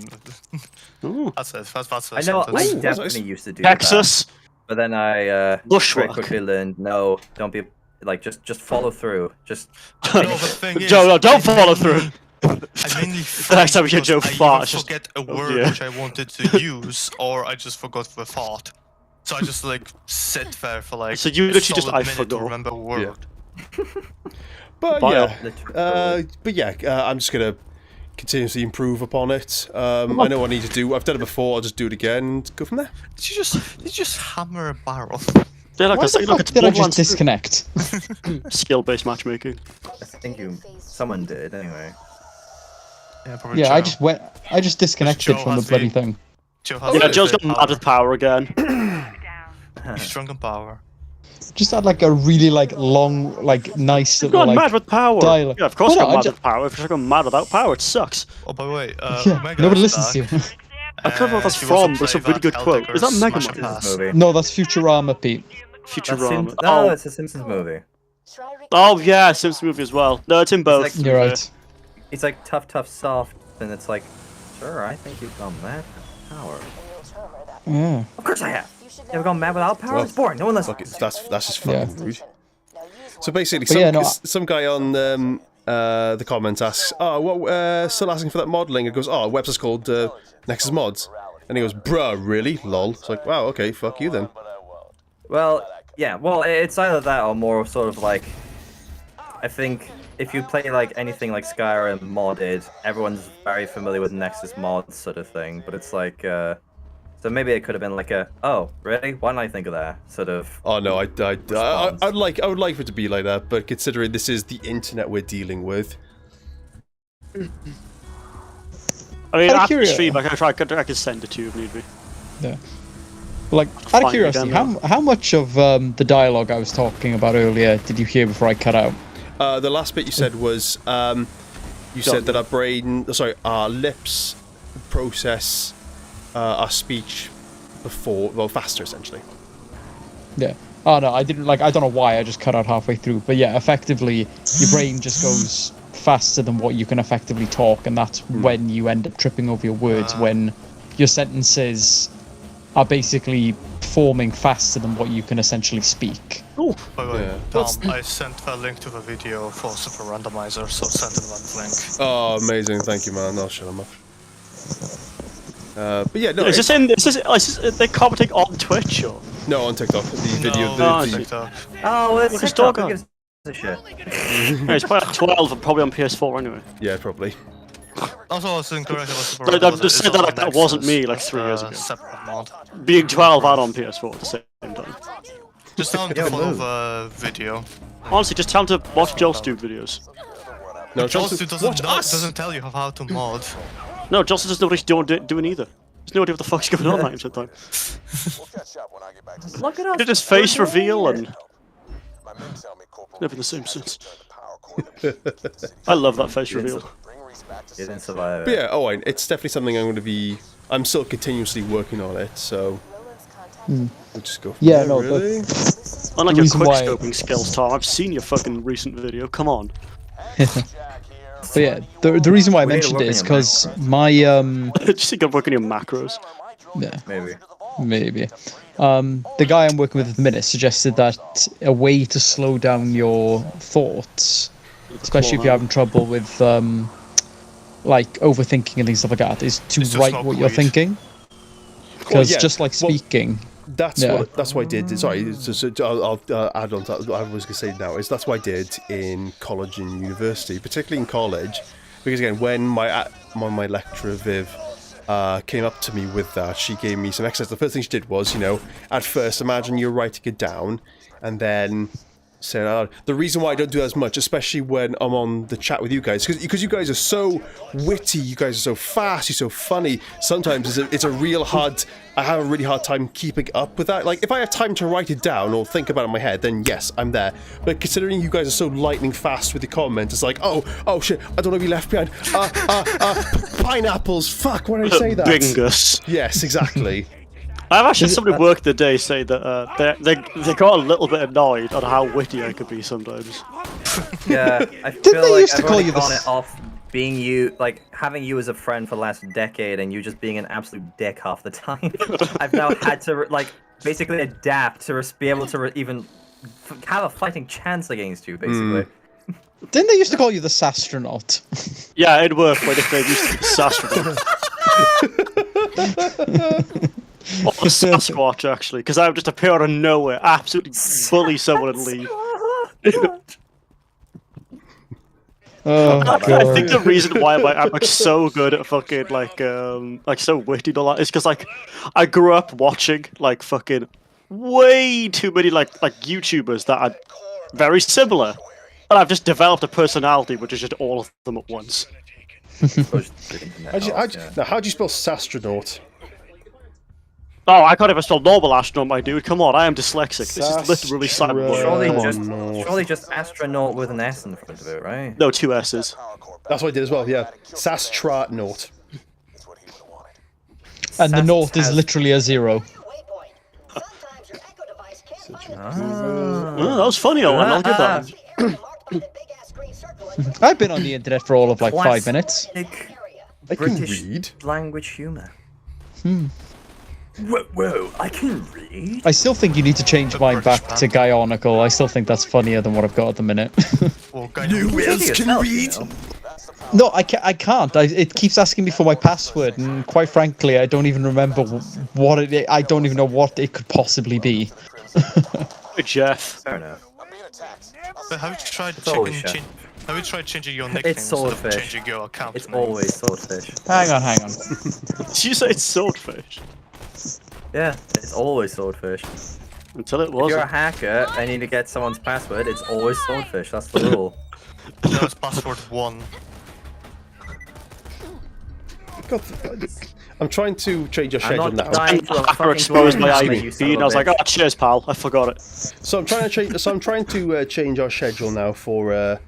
Ooh. that's it. That's the I know. sentence. I Ooh, definitely nice. used to do Texas. that, but then I very Bushwhack. quickly learned. No, don't be like just follow through. Just No, the thing is, Joe, no, don't I follow mainly- through. I mainly The next time you hear because Joe I fart, either it's just- forget a oh, word dear. which I wanted to use, or I just forgot the thought. So I just like sit there for like. So you a literally just, solid I minute to forgot. remember a word. But Bio. I'm just gonna continuously improve upon it. I know what I need to do. I've done it before. I'll just do it again. And go from there. Did you just hammer a barrel? Yeah, like Why the fuck did I just disconnect? Skill-based matchmaking. I think someone did anyway. Yeah, probably Yeah, Joe. I just disconnected Joe from the has bloody the- thing. Joe has Yeah, the Joe's got power. mad with power again. He's strong in power. Just had like a really like long, like nice You've little gone like. mad with power. dialogue. Yeah, of course Well, I've no, I got mad ju- with power. If I've gone mad without power, it sucks. Oh, by the way, Yeah, Mega nobody is listens to back, you. I can't remember what that's and he wants from, to but it's a play really good that quote. Is that Heldegger's Mega Smash Man? Pass. This movie. No, that's Futurama, Pete. Futurama. No, Oh, it's a Simpsons movie. oh yeah, Simpsons movie as well. No, it's in both. like- to be You're fair. right. It's like tough, soft, and it's like, sure, I think you've gone mad with power. Yeah. Of course I have. You ever gone mad without power? Well, It's boring. No one listens. Fuck it, that's just Yeah. fucking rude. So basically, But yeah, no, some guy on the comments asks, "Oh, what? Still asking for that modelling?" It goes, "Oh, website's called Nexus Mods," and he goes, "Bruh, really? Lol." It's like, wow, okay, fuck you then. Well, yeah. Well, it's either that or more sort of like, I think if you play like anything like Skyrim modded, everyone's very familiar with Nexus mods sort of thing. But it's like, so maybe it could have been like a, oh, really? Why didn't I think of that? Sort of. Oh no, I would like for it to be like that, but considering this is the internet we're dealing with, I mean, Out of after the curiosity- stream, I could send it to you if need be. Yeah. Like, out Fine, of curiosity, again, how much of the dialogue I was talking about earlier did you hear before I cut out? the last bit you said was, you said that our lips process our speech faster essentially. Yeah. Oh no, I didn't like. I don't know why. I just cut out halfway through. But yeah, effectively, your brain just goes faster than what you can effectively talk, and that's when you end up tripping over your words. When your sentences are basically forming faster than what you can essentially speak. Oh, By the way, Yeah. Tom, I sent the link to the video for Super Randomizer, so send him that link. Oh, amazing! Thank you, man. I'll shut them up. But yeah, no, is this they commenting on Twitch or? no on TikTok. The video, No, I the, see. TikTok. Oh, well, it's Look at TikTok. Stalker. Who gives a shit? Yeah, it's probably at 12 and probably on PS4 anyway. yeah, probably. Also, I was incorrect about Super But I've Randomizer. just It's said that on like that wasn't Nexus. me like 3 years It's a ago. Separate mod. Being 12 and on PS4 at the same time. Just tell him to follow the video. Honestly, just tell him to watch Joel's do videos. No, Joel's Johnson, doesn't, watch us. doesn't tell you how to mod. No, Johnson doesn't know what he's doing either. There's no idea what the fuck's going on at the time. Look at us. Did his face reveal and never the same since. I love that face reveal. You didn't survive. But yeah, it's definitely something I'm still continuously working on it, so we'll just go from Yeah, there, no, really. Unlike The your reason quick why- scoping skills, Tom, I've seen your fucking recent video. Come on. But yeah, the reason why I We need to mentioned work it on is your because my Just think I'm working your macros. yeah, Maybe. maybe. The guy I'm working with at the minute suggested that a way to slow down your thoughts, especially if you're having trouble with like overthinking and things stuff like that, is to write what you're thinking. Because just like speaking. That's what I did. Sorry, I'll add on to what I was going to say now. That's what I did in college and university, particularly in college, because again, when my lecturer Viv came up to me with that, she gave me some exercise. The first thing she did was, at first, imagine you're writing it down, and then say it out loud. The reason why I don't do that as much, especially when I'm on the chat with you guys, because you guys are so witty, you guys are so fast, you're so funny. Sometimes it's a real hard. I have a really hard time keeping up with that. Like, if I have time to write it down or think about it in my head, then yes, I'm there. But considering you guys are so lightning fast with your comments, it's like, oh shit, I don't want to be left behind. Pineapples, fuck, why did I say that? Bingus. Yes, exactly. I've actually had somebody work the day say that they got a little bit annoyed on how witty I could be sometimes. Yeah, I feel like I've already gone it off being you, like having you as a friend for the last decade, and you just being an absolute dick half the time. I've now had to basically adapt to be able to even have a fighting chance against you, basically. Didn't they used to call you the Sastronaut? Yeah, it'd work when if they used to be Sastronaut. Or the Sasquatch, actually, because I would just appear out of nowhere, absolutely bully someone and leave. I think the reason why I'm like so good at fucking like so witty and all that is because I grew up watching like fucking way too many like YouTubers that are very similar, and I've just developed a personality which is just all of them at once. Now, how do you spell Sastronaut? Oh, I can't even spell normal astronaut, my dude. Come on, I am dyslexic. This is literally silent word. Surely just astronaut with an S in front of it, right? No, 2 S's. That's what I did as well, yeah. Sastronaut. And the naught is literally a 0. Oh, that was funny, Owen. I'll give that. I've been on the internet for all of like 5 minutes. I can British read. language humor. Whoa, I can read? I still think you need to change mine back to Gaionical. I still think that's funnier than what I've got at the minute. You else can read? No, I can't. It keeps asking me for my password, and quite frankly, I don't even remember what it is. I don't even know what it could possibly be. Hey, Jeff. Fair enough. But have you tried changing your nickname It's instead of Swordfish. changing your account It's name? always Swordfish. Hang on. Did you say it's Swordfish? Yeah, it's always Swordfish. Until it If you're a wasn't. hacker and you need to get someone's password, it's always Swordfish. That's the rule. No, it's password 1. God, I'm trying to change your I'm schedule not now. dying to a I fucking exposed my tournament, IP you son feed, of and I was a like, bitch. oh, cheers, pal. I forgot it. So I'm trying to change. Change our schedule now for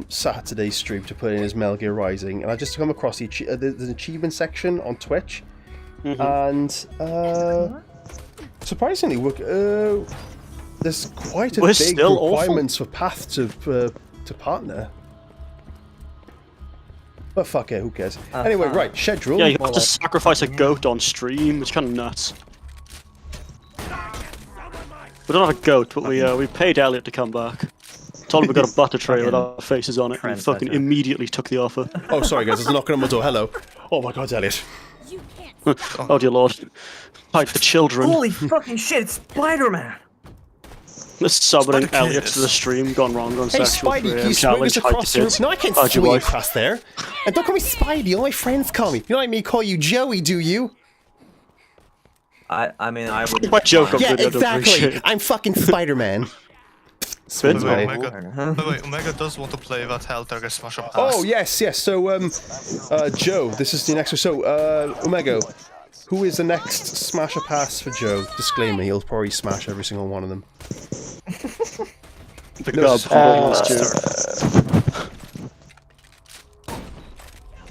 Saturday's stream to put in as Metal Gear Rising, and I just come across the achievement section on Twitch, and surprisingly, there's quite a We're big still awful. requirements for path to partner. But fuck it, who cares? Anyway, right, schedule. Yeah, you have to sacrifice a goat on stream. It's kind of nuts. We don't have a goat, but we paid Elliot to come back. Told him we got a butter tray with our faces on it, and he fucking immediately took the offer. Oh, sorry guys, there's a knocking on my door. Hello. Oh my God, Elliot. Oh dear lord. Hide the children. Holy fucking shit, it's Spider-Man! Summoning Spider Elliot kids. to the stream, gone wrong on Hey sexual Spidey, 3 can AM you swing us challenge. Hide across the the room? kids. No, I can't Hide your swing wife. across there. And don't call me Spidey, all my friends call me. You know what I mean? Call you Joey, do you? I mean, I would. My joke on Yeah, video, I don't appreciate exactly. it. I'm fucking Spider-Man. Swings Wait, away. wait, Omega does want to play that Helltag Smash Up. Oh, yes. So, Joe, this is the next one. So, Omega, who is the next Smash a Pass for Joe? Disclaimer, he'll probably smash every single one of them. The gob from Borderlands 2.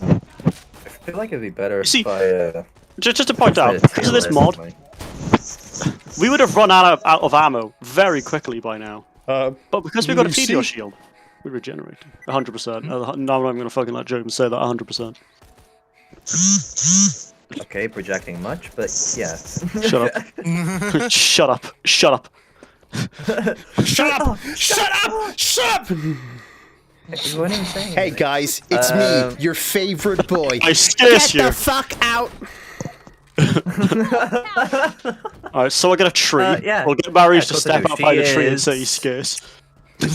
I feel like it'd be better See, if I. Just to point out, because of this mod, we would have run out of ammo very quickly by now. But because we got a you see? meteor shield, we regenerate 100%. No, I'm not even gonna fucking let Joe say that 100%. Okay, projecting much, but yes. Shut up. Shut up. Shut up. Shut up! Shut up! Shut up! You weren't even saying Hey anything. guys, it's me, your favorite boy. I scarce Get you. the fuck out! Alright, so I get a tree. Yeah. We'll get Marius to of course I step do. up by the She tree and is- say he's scarce. I'm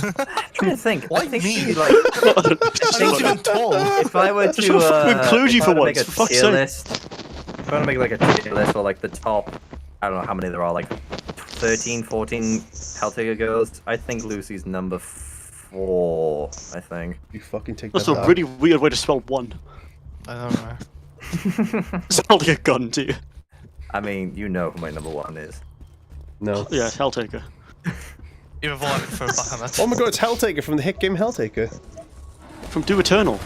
trying to think. I think me? she, like, She's not even tall. if I were to, Just wanna fucking include you if for I were to once, make a for fuck's tier sake. list, if I want to make like a tier list or like the top, I don't know how many there are, like 13, 14 Helltaker girls. I think Lucy's number 4. I think. You fucking take That's that a back. really weird way to spell one. I don't know. Sounds like a gun to you. I mean, you know who my number 1 is. No. Yeah, Helltaker. You've evolved for Bahamut. Oh my god, it's Helltaker from the hit game Helltaker. From Doom Eternal.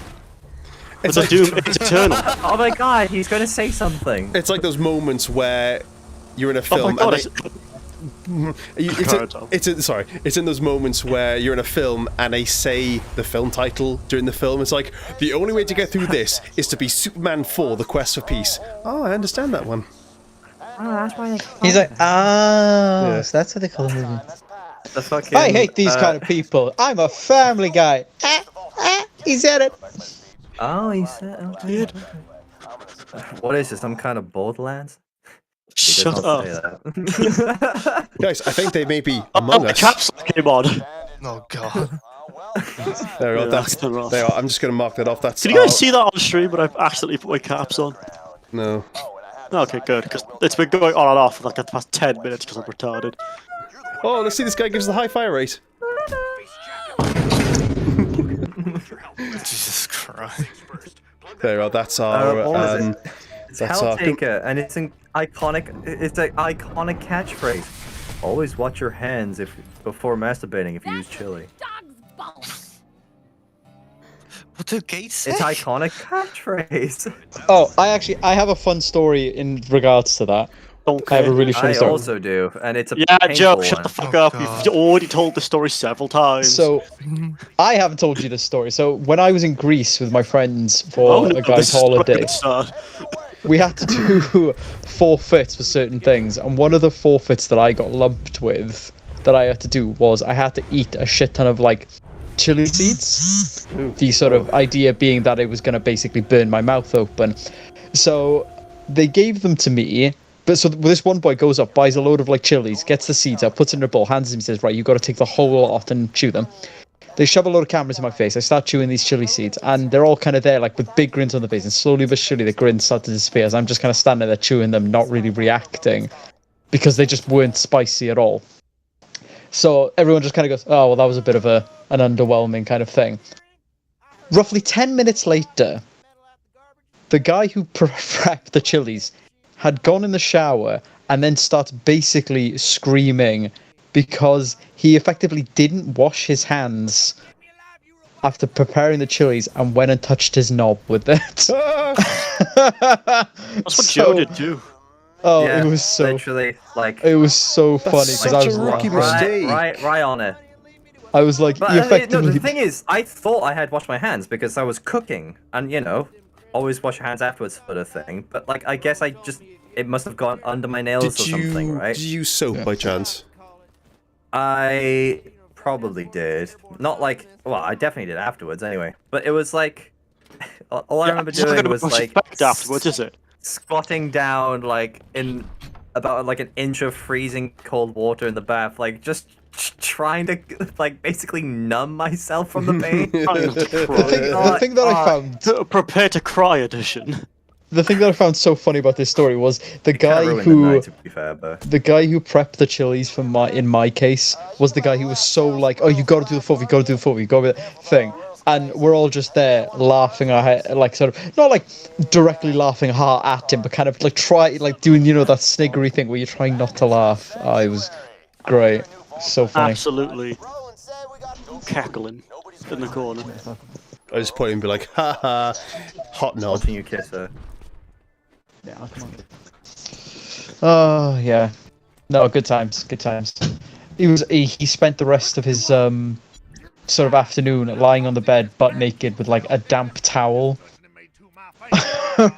It's It's a like, Doom It's Eternal. Oh my god, he's going to say something. it's like those moments where you're in a Oh film my god, and it's in those moments where you're in a film and they say the film title during the film. It's like, the only way to get through this is to be Superman 4, The Quest for Peace. Oh, I understand that one. He's like, ah, Yeah. so that's what they call him. The fucking, I hate these kind of people. I'm a family guy. He said it. Oh, he said. Okay. What is this? Some kind of Borderlands? He did Shut not up. say that. Guys, I think they may be Oh, among the us. caps came on. Oh god. There we go. Yeah, That's, that's rough. there. I'm just going to mark that off. That's Can you guys see that on stream, but I've accidentally put my caps on? No. Okay, good, because it's been going on and off for like the past 10 minutes because I'm retarded. Oh, let's see, this guy gives the high fire rate. Jesus Christ. There we go. That's our. What was it? It's that's our. Helltaker, and it's an iconic. It's an iconic catchphrase. Always watch your hands before masturbating if you use chili. What did Gates say? It's iconic catchphrase. Oh, I have a fun story in regards to that. I have a really funny I story. also do, and it's a Yeah, Joe, painful shut one. the fuck Oh, up. God. You've already told the story several times. So, I haven't told you this story. So, when I was in Greece with my friends for Oh, no, a guy's this is where holiday, it started. we had to do forfeits for certain things, and one of the forfeits that I got lumped with that I had to do was I had to eat a shit ton of like chili seeds. The sort of idea being that it was going to basically burn my mouth open. So they gave them to me. But so this one boy goes up, buys a load of like chilies, gets the seeds out, puts it in a bowl, hands them, says, right, you got to take the whole lot and chew them. They shove a load of cameras in my face. I start chewing these chili seeds, and they're all kind of there, like with big grins on their face. And slowly but surely, the grins start to disappear as I'm just kind of standing there chewing them, not really reacting, because they just weren't spicy at all. So everyone just kind of goes, oh, well, that was a bit of an underwhelming kind of thing. Roughly 10 minutes later, the guy who prepped the chilies had gone in the shower and then started basically screaming because he effectively didn't wash his hands after preparing the chilies and went and touched his knob with it. That's what Joe did too. Oh, Yeah, it was so literally like it was so funny because I such was a rookie laughing. mistake. right on it. I was like, But he no, effectively. the thing is, I thought I had washed my hands because I was cooking, and you know, always wash your hands afterwards sort of thing. But like, I guess it must have gone under my nails or something, right? Did you use soap by chance? I probably did. Not like, well, I definitely did afterwards anyway. But it was like, all I remember It's not doing gonna was be much like effect afterwards, is it? squatting down like in about like an inch of freezing cold water in the bath, like just trying to like basically numb myself from the pain. The thing that I found, Prepare to cry edition. the thing that I found so funny about this story was the Kinda guy ruined the who. night, to be fair, but The guy who prepped the chilies for in my case was the guy who was so like, oh, you got to do the forfeit, you got to do the forfeit, you got to do the thing, and we're all just there laughing our head, like sort of not like directly laughing hard at him, but kind of like doing that sniggery thing where you're trying not to laugh. Oh, it was great, so funny. Absolutely. Cackling in the corner. I just point and be like, ha ha, hot knob. watching you kiss her. Yeah, come on. Oh yeah, no, good times, good times. He spent the rest of his sort of afternoon lying on the bed, butt naked, with like a damp towel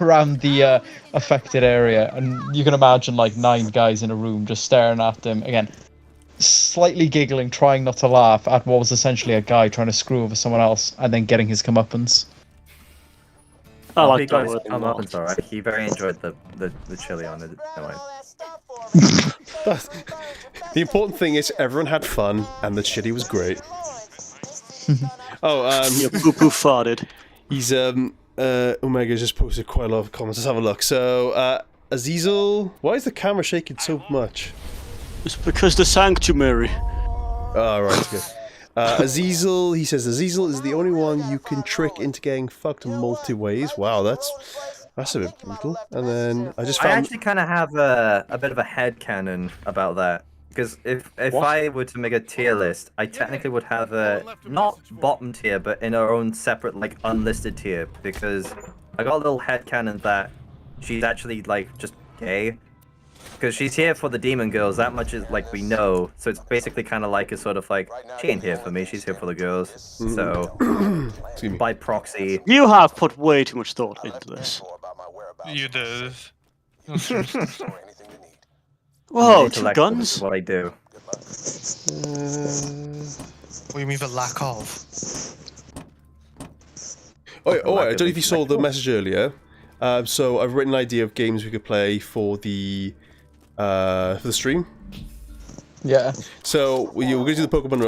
around the affected area, and you can imagine like 9 guys in a room just staring at them again, slightly giggling, trying not to laugh at what was essentially a guy trying to screw over someone else and then getting his comeuppance. I like that guys word. come up and alright. He very enjoyed the chili on it. Anyway. The important thing is everyone had fun and the chili was great. You poo-poo farted. He's Omega just posted quite a lot of comments. Let's have a look. So Azizel, why is the camera shaking so much? It's because the sanctuary. Oh, right, okay. Azizel, he says Azizel is the only one you can trick into getting fucked multi-ways. Wow, that's a bit brutal. And then I actually kind of have a bit of a headcanon about that. Because if I were to make a tier list, I technically would have a, not bottom tier, but in our own separate, like, unlisted tier. Because I got a little headcanon that she's actually, like, just gay. Because she's here for the demon girls, that much is, like, we know. So it's basically kind of like a sort of, like, she ain't here for me, she's here for the girls. So, by proxy. You have put way too much thought into this. You did. Whoa, 2 guns? Is what I do. What do you mean the lack of? I don't know if you saw the message earlier. So I've written an idea of games we could play for the stream. Yeah. So we're going to do the Pokemon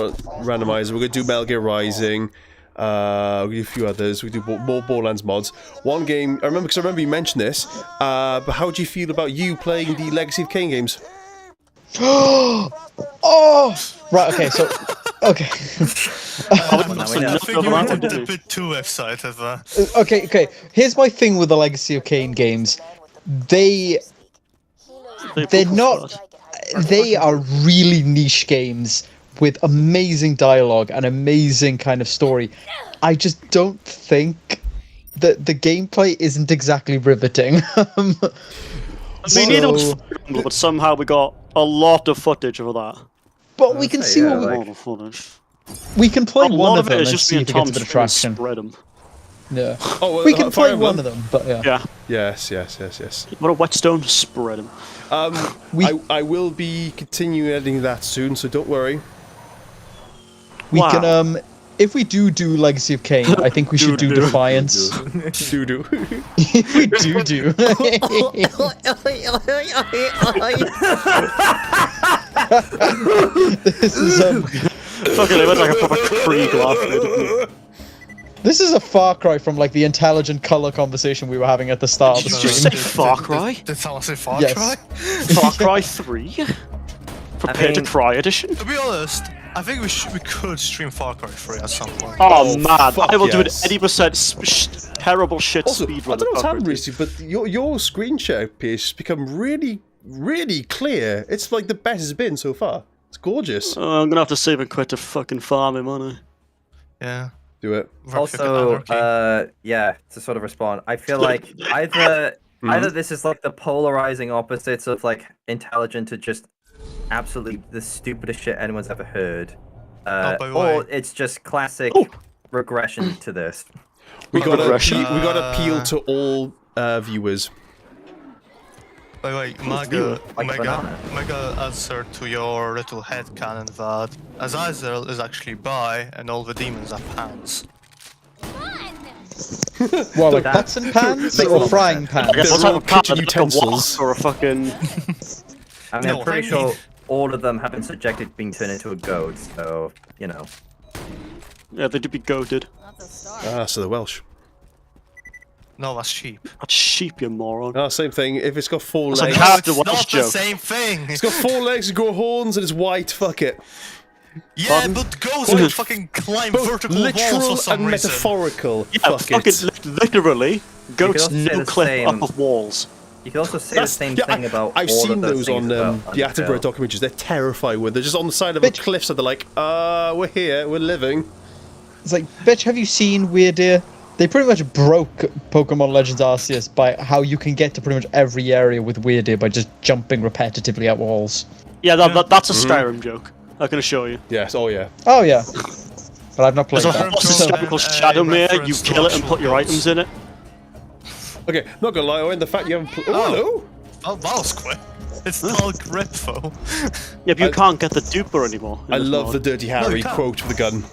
randomizer. We're going to do Metal Gear Rising. We'll do a few others. We do more Borderlands mods. One game I remember you mentioned this. But how do you feel about you playing the Legacy of Kain games? Oh! Right. Okay. So. Okay. I think you went a bit too excited there. Okay. Here's my thing with the Legacy of Kain games. They're not. They are really niche games with amazing dialogue and amazing kind of story. I just don't think that the gameplay isn't exactly riveting. We need it, but somehow we got a lot of footage of that. But we can see what A lot of footage. we can play one of them and is just see me if and it gets a Tom bit of traction. spread them. Yeah. Oh, We can play Fire one Emblem? of them, but yeah. Yeah. Yes. What a whetstone, spread them. I will be continuing editing that soon, so don't worry. We can if we do Legacy of Kain, I think we should do Defiance. Do. If we do. This is Fucking, it went like a proper Krieg laugh. this is a far cry from like the intelligent color conversation we were having at the start of the Did you stream. just say Far Cry? Did someone say Far Yes. Cry? Far Cry 3? Prepare to cry edition? To be honest, I think we could stream Far Cry 3 at some point. Oh man, fuck I will do an yes. 80% terrible shit Also, I speedrun. don't know what's happened recently, but your screen share piece has become really clear. It's like the best it's been so far. It's gorgeous. I'm gonna have to save and quit to fucking farming money. Yeah. Do it. Also, yeah, to sort of respond, I feel like either this is like the polarizing opposites of like intelligent to just absolutely the stupidest shit anyone's ever heard, by the or way. it's just classic regression to this. We got Regression. to appeal to all viewers. By the way, Mega answer to your little headcanon that Azazel is actually bi and all the demons are pans. Well, like pots and pans Makes a lot or of frying sense. pans? I guess They're let's have all a pan kitchen like a utensils. wok or a fucking... I mean, No, I'm pretty I sure mean- all of them have been subjected to being turned into a goat, so you know. Yeah, they'd be goated. Ah, so they're Welsh. No, that's sheep. That's sheep, you moron. Ah, same thing. If it's got 4 That's legs, like half it's the Welsh not the joke. same thing. it's got 4 legs and got horns and it's white. Fuck it. Yeah, Pardon? but goats can fucking climb vertical walls Literal for some and reason. metaphorical. Yeah, Fuck fucking it. literally, goats also say no the clip same- up of walls. You can also say the same Yeah, thing about I've all seen of those those on things about the Attenborough Undertale. documentaries. They're terrifying. Where they're just on the side of a Bitch. cliff, so they're like, we're here, we're living. It's like, bitch, have you seen Weird Deer? They pretty much broke Pokemon Legends Arceus by how you can get to pretty much every area with Weird Deer by just jumping repetitively at walls. Yeah, that's a Skyrim joke. I can assure you. Yes, oh yeah. Oh yeah, but I've not played There's a that. whole So- system called Shadowmere, you reference to kill it and actual put your ghosts. items in it. Okay, not gonna lie, Owen, the fact you haven't. Oh, hello. Oh, that was quick. It's still grip though. Yeah, but you can't get the duper anymore. I love the Dirty Harry can't. quote with the gun.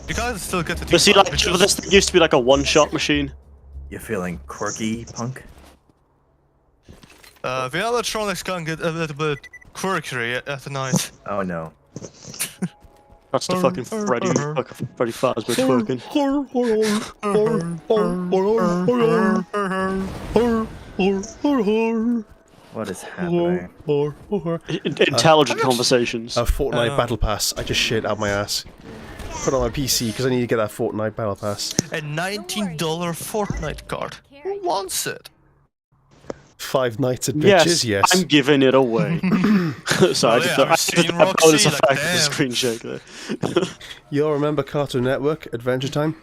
You guys still get to do But see, like, which this is- thing used to be like a one-shot machine. You feeling quirky, punk? the electronics can get a little bit quirky at the night. Oh no. That's the fucking Freddy Fazbear twerking. What is happening? Intelligent conversations. A Fortnite Battle Pass. I just shit out my ass. Put it on my PC because I need to get that Fortnite Battle Pass. A $19 Fortnite card. Who wants it? 5 nights at bitches, yes. I'm giving it away. Sorry, Oh, yeah, I've seen Roxy, bonus like, effect of the damn. screen shake there. You all remember Cartoon Network, Adventure Time?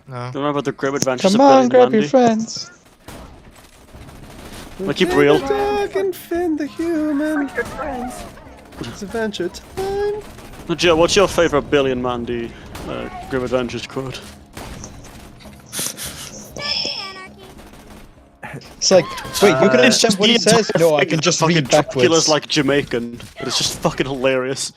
No. Remember the grim adventures Come of Billy on, and grab your Mandy? friends. Like, keep real. The dog and Finn the human. It's Adventure Time. Now, Joe, what's your favourite Billy and Mandy grim adventures quote? It's like, wait, you can understand what he The says? entire No, I thing can is just fucking read backwards. Dracula's like Jamaican, but it's just fucking hilarious.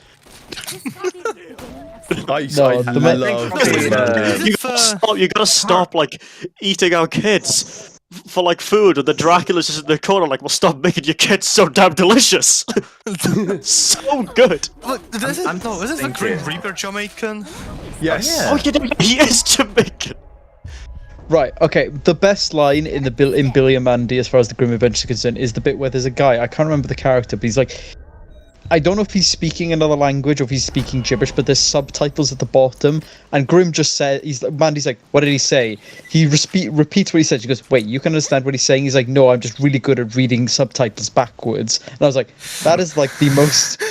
I No, the man- love probably, Billy and Mandy. You gotta stop, like, eating our kids for, like, food, and the Dracula's just in the corner, like, well, stop making your kids so damn delicious. So good. Look, this is, I'm no, is this the Grim thinking- Reaper Jamaican? Yes. Yeah. Oh, you know, he is Jamaican. Right, okay, the best line in Billy and Mandy as far as the Grim Adventure is concerned is the bit where there's a guy, I can't remember the character, but he's like, I don't know if he's speaking another language or if he's speaking gibberish, but there's subtitles at the bottom, and Grim just said, Mandy's like, what did he say? He repeats what he said. She goes, wait, you can understand what he's saying? He's like, no, I'm just really good at reading subtitles backwards. And I was like, that is like the most...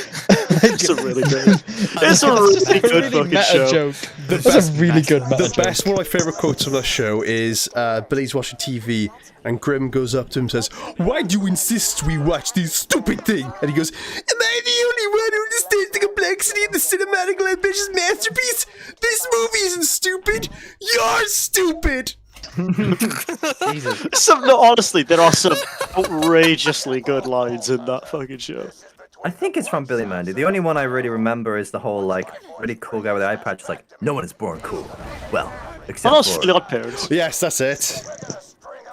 It's a really good. It's a really good really fucking meta show. joke. That's a really good meta The joke. best, one of my favourite quotes from that show is Billy's watching TV and Grim goes up to him and says, why do you insist we watch this stupid thing? And he goes, am I the only one who understands the complexity of the cinematic ambitious masterpiece? This movie isn't stupid. You're stupid. Jesus. No, honestly, there are some outrageously good lines in that fucking show. I think it's from Billy and Mandy. The only one I really remember is the whole, like, really cool guy with the eye patch. It's like, no one is born cool. Well, except Oh, for... Fairly Odd Parents. Yes, that's it.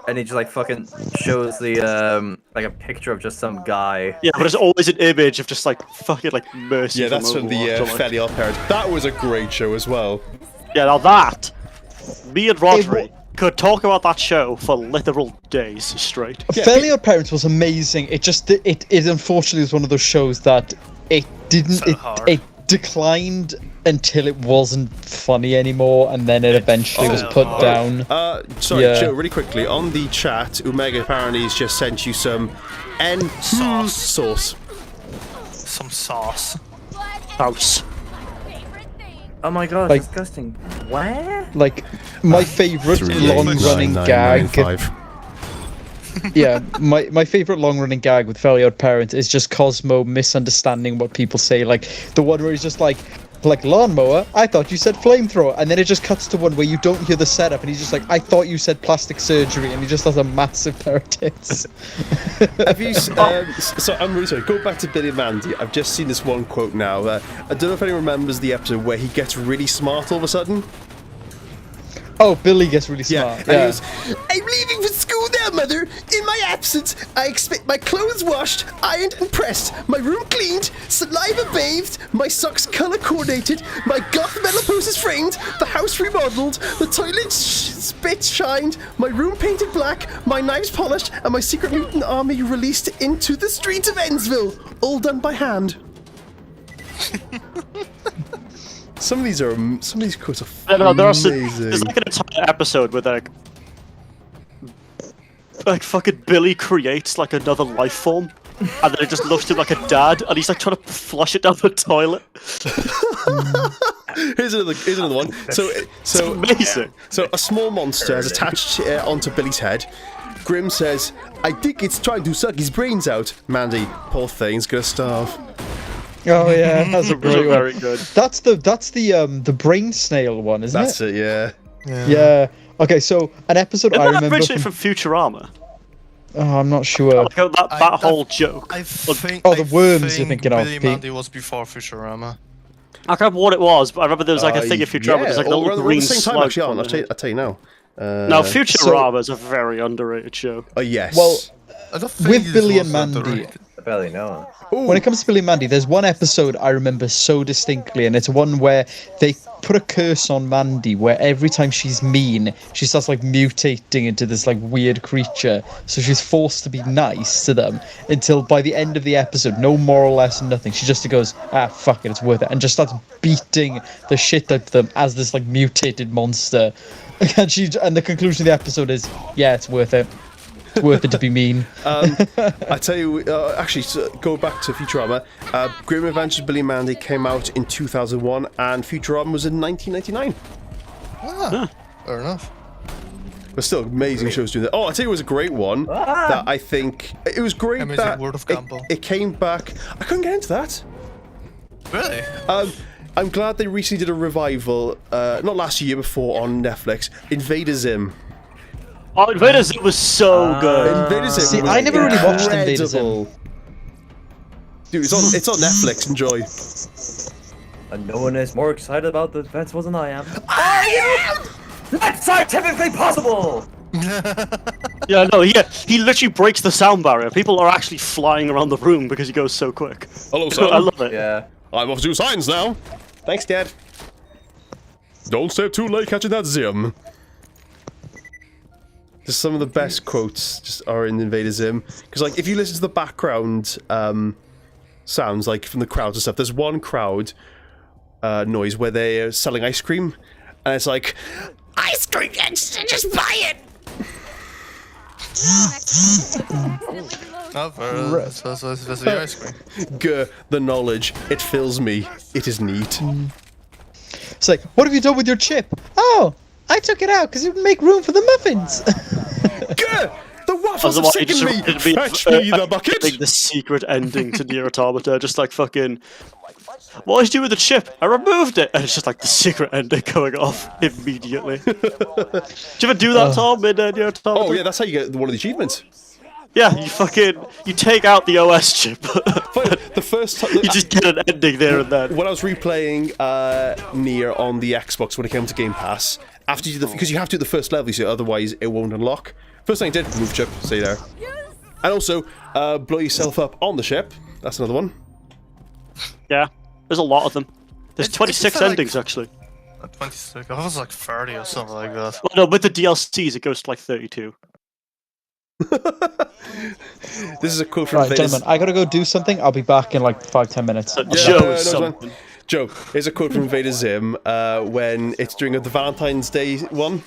And he just, like, fucking shows the, like, a picture of just some guy. Yeah, but it's always an image of just like fucking like Mercy. Yeah, that's from the Overwatch, or, like- Fairly Odd Parents. That was a great show as well. Yeah, now that me and Rodri could talk about that show for literal days straight. Fairly Odd Parents was amazing. It just it unfortunately was one of those shows that it didn't So hard. it declined until it wasn't funny anymore, and then it eventually was fell put hard. down. Sorry, Yeah. Joe, really quickly. On the chat, Omega apparently has just sent you some sauce. Some sauce. House. Oh my god, Like- disgusting. Where? Like my favorite long-running gag. 38995. Yeah, my favorite long-running gag with Fairly Odd Parents is just Cosmo misunderstanding what people say. Like the one where he's just like lawnmower. I thought you said flamethrower, and then it just cuts to one where you don't hear the setup, and he's just like, I thought you said plastic surgery, and he just has a massive pair of tits. Have you? So I'm really sorry. Go back to Billy and Mandy. I've just seen this one quote now. I don't know if anyone remembers the episode where he gets really smart all of a sudden. Oh, Billy gets really smart. And he goes, I'm leaving for school now, Mother. In my absence, I expect my clothes washed, ironed and pressed, my room cleaned, saliva bathed, my socks color coordinated, my goth metal posters framed, the house remodeled, the toilet spit shined, my room painted black, my knives polished, and my secret mutant army released into the streets of Ennsville. All done by hand. Some of these quotes are No, there are some, amazing. there's like an entire episode where like fucking Billy creates like another life form, and then it just looks to him like a dad, and he's like trying to flush it down the toilet. Here's another one. So Amazing. So a small monster has attached onto Billy's head. Grim says, I think it's trying to suck his brains out. Mandy, poor thing's gonna starve. Oh yeah, that's a Those great are one. very good. That's the brain snail one, isn't That's it, yeah. Yeah. Okay, so an episode I Isn't that remember originally from... from Futurama? Oh, I'm not sure. Like that whole joke. I think. Oh, the worms I you're think thinking of, Billy Pete. Mandy was before Futurama. I can't remember what it was, but I remember there was like a thing in Futurama. Yeah, There's like a or little around green the same time, slug. actually. on I'll the tell you now. No, Futurama is a very underrated show. Oh, yes. Well, I don't think with this Billy was and Mandy, underrated. I barely know. when it comes to Billy and Mandy, there's one episode I remember so distinctly, and it's one where they put a curse on Mandy, where every time she's mean, she starts like mutating into this like weird creature. So she's forced to be nice to them until by the end of the episode, no moral lesson, nothing. She just goes, ah, fuck it, it's worth it, and just starts beating the shit out of them as this like mutated monster. And the conclusion of the episode is, yeah, it's worth it. It's worth it to be mean. I tell you, actually, so go back to Futurama. Grim Adventures of Billy and Mandy came out in 2001, and Futurama was in 1999. Ah, fair enough. But still, amazing shows doing that. Oh, I tell you, it was a great one. That I think it was great. Amazing that World of Gumball. it came back. I couldn't get into that. Really? I'm glad they recently did a revival. Not last year, before on Netflix. Invader Zim. Oh, Invader Zim was so good. Invader Zim. See, was I never really watched Invader Zim. incredible. Dude, it's on Netflix. Enjoy. And no one is more excited about the festivals than I am. I am! That's scientifically possible! Yeah, no, he literally breaks the sound barrier. People are actually flying around the room because he goes so quick. Hello, sir. I love it. Yeah. I'm off to do science now. Thanks, Dad. Don't stay up too late catching that Zim. Just some of the best quotes just are in Invader Zim. Because, like, if you listen to the background sounds, like, from the crowds and stuff, there's one crowd noise where they're selling ice cream. And it's like, ice cream, just buy it! Oh, that's the ice cream. Grr, the knowledge. It fills me. It is neat. It's like, what have you done with your chip? Oh, I took it out because it would make room for the muffins. Grr! The waffles have Otherwise, sickened me! Fetch me the bucket! Like the secret ending to Nier Automata, just like fucking. What did you do with the chip? I removed it, and it's just like the secret ending going off immediately. Did you ever do that, Tom, in Nier Automata? Oh yeah, that's how you get one of the achievements. Yeah, you take out the OS chip. The first time You just get an ending there and then. when I was replaying Nier on the Xbox when it came to Game Pass, after you do because you have to do the first level, so otherwise it won't unlock. First thing I did, remove chip, stay there, and also blow yourself up on the ship. That's another one. Yeah, there's a lot of them. There's 26 like- endings actually. 26. I thought it was like 30 or something like that. Well, no, with the DLCs it goes to like 32. This is a quote from Right, Vader's- gentlemen, I gotta go do something. I'll be back in like 5-10 minutes. Joe no, is no, something. Joe, here's a quote from Invader Zim when it's during the Valentine's Day one.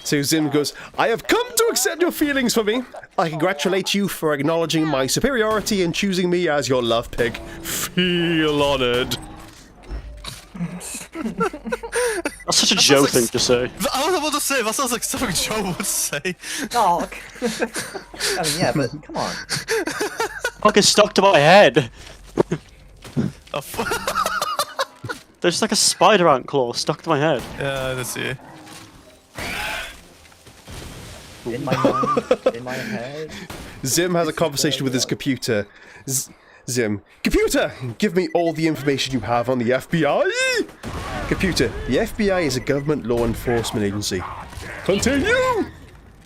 So Zim goes, I have come to accept your feelings for me. I congratulate you for acknowledging my superiority and choosing me as your love pig. Feel honored. That's such a Joe thing to say. I was about to say, that sounds like something Joe would say. Oh, I mean, yeah, but come on. Fucking stuck to my head. Oh, There's like a spider ant claw stuck to my head. yeah, let's see. In my mind, in my head. Zim has a conversation with his computer. Zim, computer, give me all the information you have on the FBI. Computer, the FBI is a government law enforcement agency. Continue.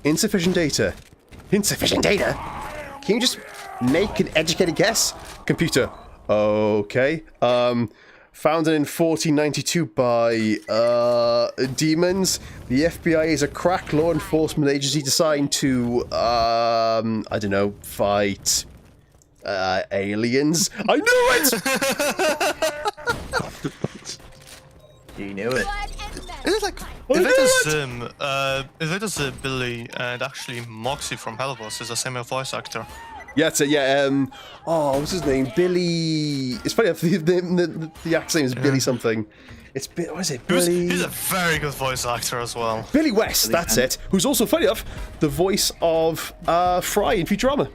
Insufficient data. Insufficient data? Can you just make an educated guess? Computer, okay. Founded in 1492 by demons, the FBI is a crack law enforcement agency designed to I don't know, fight aliens. I knew it. You knew it. Is it like Invader Zim, Billy, and actually Moxie from Hellboss is the same voice actor? Yeah, it's oh, what's his name? Billy. It's funny. The actor's name is Billy something. It's what is it? Billy. He's a very good voice actor as well. Billy West. That's it. Who's also funny enough the voice of Fry in Futurama.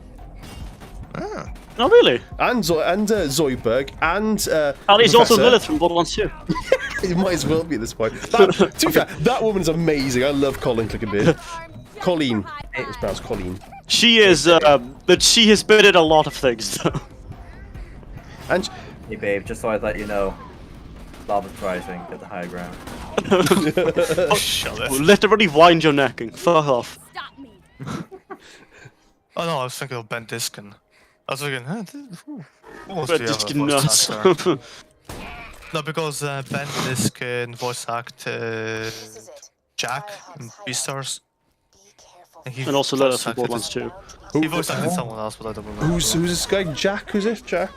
Ah. Oh, really? And Zoidberg, and And he's also Professor. Lilith from Borderlands 2. It might as well be at this point. To be fair, that woman's amazing. I love Colin Clickenbeard. Colleen. It's pronounced Colleen. She is, but she has been in a lot of things, though. And Hey babe, just so I let you know, lava's rising at the high ground. Shut it. Literally wind your necking. Fuck off. Oh no, I was thinking of Ben Diskin. I was thinking, what was Ben the other Diskin voice nuts. actor? No, because Ben Diskin voice acted Jack in Beastars. And also Lilith from Borderlands 2. He voice acted someone else, but I don't remember. who's this guy? Jack? Who's it? Jack?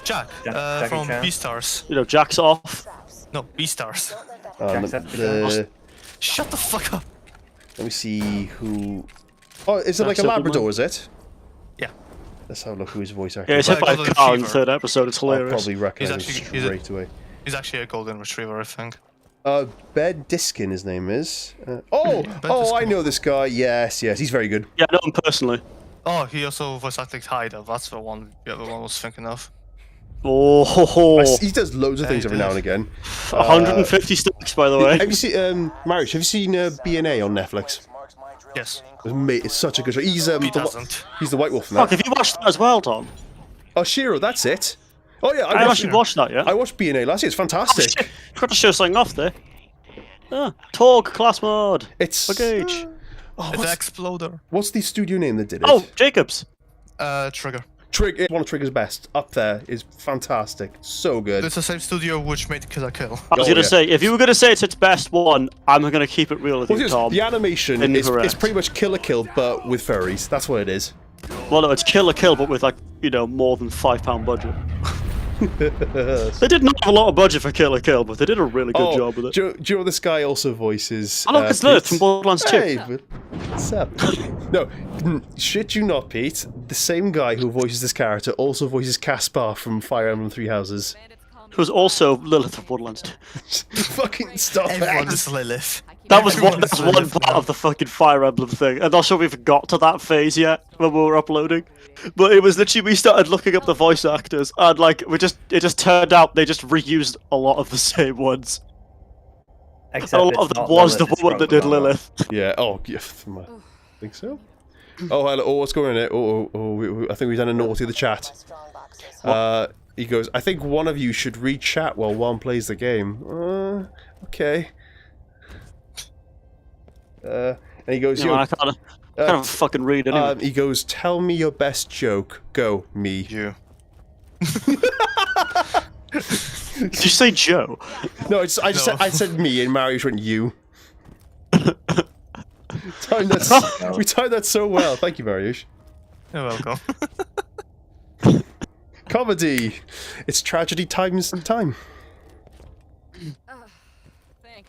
Jack, Jackie from Chan? Beastars. You know, Jack's off. No, Beastars. Shut the fuck up. Let me see who. Oh, is it like a Jack Labrador? Silverman. Is it? Yeah. Let's have a look who his voice actor. Yeah, is. he's hit by a Golden car in the Retriever. third episode. It's I'll hilarious. probably recognize He's him actually- straight away. He's actually a golden retriever, I think. Ben Diskin, his name is. Oh, I Diskin. know this guy. Yes, he's very good. Yeah, I know him personally. Oh, he also voice acted Hyde. That's the one I was thinking of. Oh, ho, ho. He does loads of things He every now does. and again. 150 stacks, by the way. Have you seen Marish? Have you seen B&A on Netflix? Yes. It's such a good show. He's He the doesn't. he's the White Wolf in Fuck, that. have you watched that as well, Tom? Oh, Shiro, that's it. Oh yeah, I haven't actually watched that yet. I watched B&A last year. It's fantastic. Shit, forgot to show something off there. Torg class mod. It's Gauge. It's an exploder. what's the studio name that did it? Oh, Jacobs. Trigger. One of Trigger's best. Up there is fantastic. So good. It's the same studio which made Kill la Kill. I was Oh, gonna yeah. say, if you were gonna say it's its best one, I'm gonna keep it real with Well, you, it's- Tom. the animation is Incorrect. pretty much Kill la Kill, but with furries. That's what it is. Well, no, it's Kill la Kill, but with like, you know, more than £5 budget. They did not have a lot of budget for Kill la Kill, but they did a really good job with it. Do you know this guy also voices? Oh, look, it's Lilith Pete? from Borderlands 2. Hey, what's up? No, shit you not, Pete. The same guy who voices this character also voices Caspar from Fire Emblem Three Houses. Who's also Lilith from Borderlands 2. Fucking stop Everyone it. is Lilith. That was Everyone is one Lilith part now. of the fucking Fire Emblem thing. I'm not sure we even got to that phase yet when we were uploading. But it was literally, we started looking up the voice actors, and like, it just turned out they just reused a lot of the same ones. Except And a lot it's of them not was Lilith, the it's woman that did Crocodile. Lilith. Yeah. Oh, yeah. I think so. Oh, hello. Oh, what's going on here? I think we've done a naughty in the chat. He goes, I think one of you should read chat while one plays the game. Okay. And he goes, You know, I can't fucking read anyway. he goes, tell me your best joke. Go, me. You. Did you say Joe? No, I said me, and Marius went you. We timed that so well. Thank you, Marius. You're welcome. Comedy. It's tragedy times time.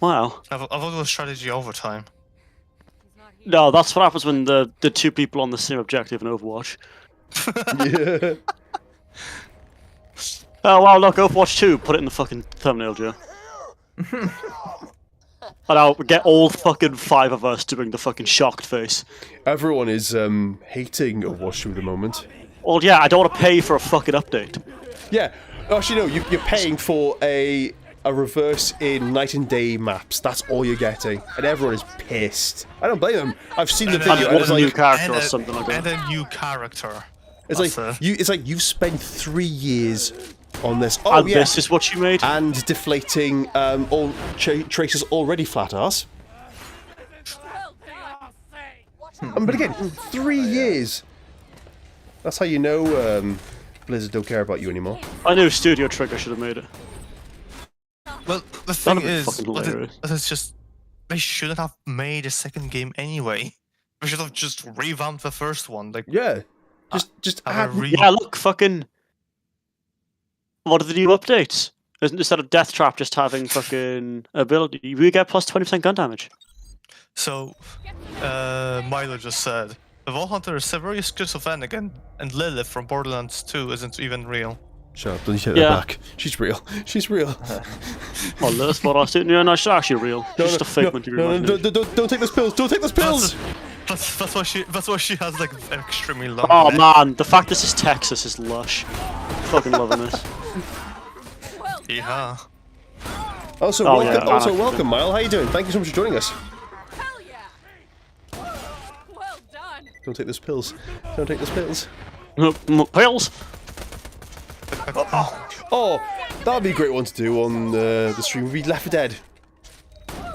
Wow. I've thought it was strategy overtime. No, that's what happens when the two people on the same objective in Overwatch. Yeah. Oh wow, look, Overwatch 2, put it in the fucking thumbnail, Joe. And I'll get all fucking 5 of us doing the fucking shocked face. Everyone is hating Overwatch 2 at the moment. Well, yeah, I don't want to pay for a fucking update. Yeah. Actually, no, you're paying for a reverse in night and day maps. That's all you're getting. And everyone is pissed. I don't blame them. I've seen the And video and one it's new like, character or something like And that. a new character. it's like you've spent 3 years on this. Oh, And yeah. this is what you made? And deflating all Tracer's already flat ass. But again, 3 years. That's how you know Blizzard don't care about you anymore. I knew Studio Trigger should have made it. Well, the thing That'd be is, fucking hilarious. it's just they shouldn't have made a second game anyway. They should have just revamped the first one. Like, Yeah. Just have add... a Yeah, look, fucking... What are the new updates? Instead of Death Trap just having fucking ability, we get plus 20% gun damage. So, Milo just said the Vault Hunter is very schizophrenic, and Lilith from Borderlands 2 isn't even real. Shut up, don't you take Yeah. that back. She's real. She's real. Oh, that's what I was saying. Yeah, no, she's actually real. She's just a figment of your no, imagination. don't take those pills. Don't take those pills. That's why she has like extremely long. Oh neck. man, the fact this is Texas is lush. Fucking loving this. Yeah. Also, Oh, welcome, yeah, also I- welcome, Mile. How you doing? Thank you so much for joining us. Hell yeah! Well done. Don't take those pills. Don't take those pills. Pills. Oh, that'd be a great one to do on the stream. Read Left 4 Dead.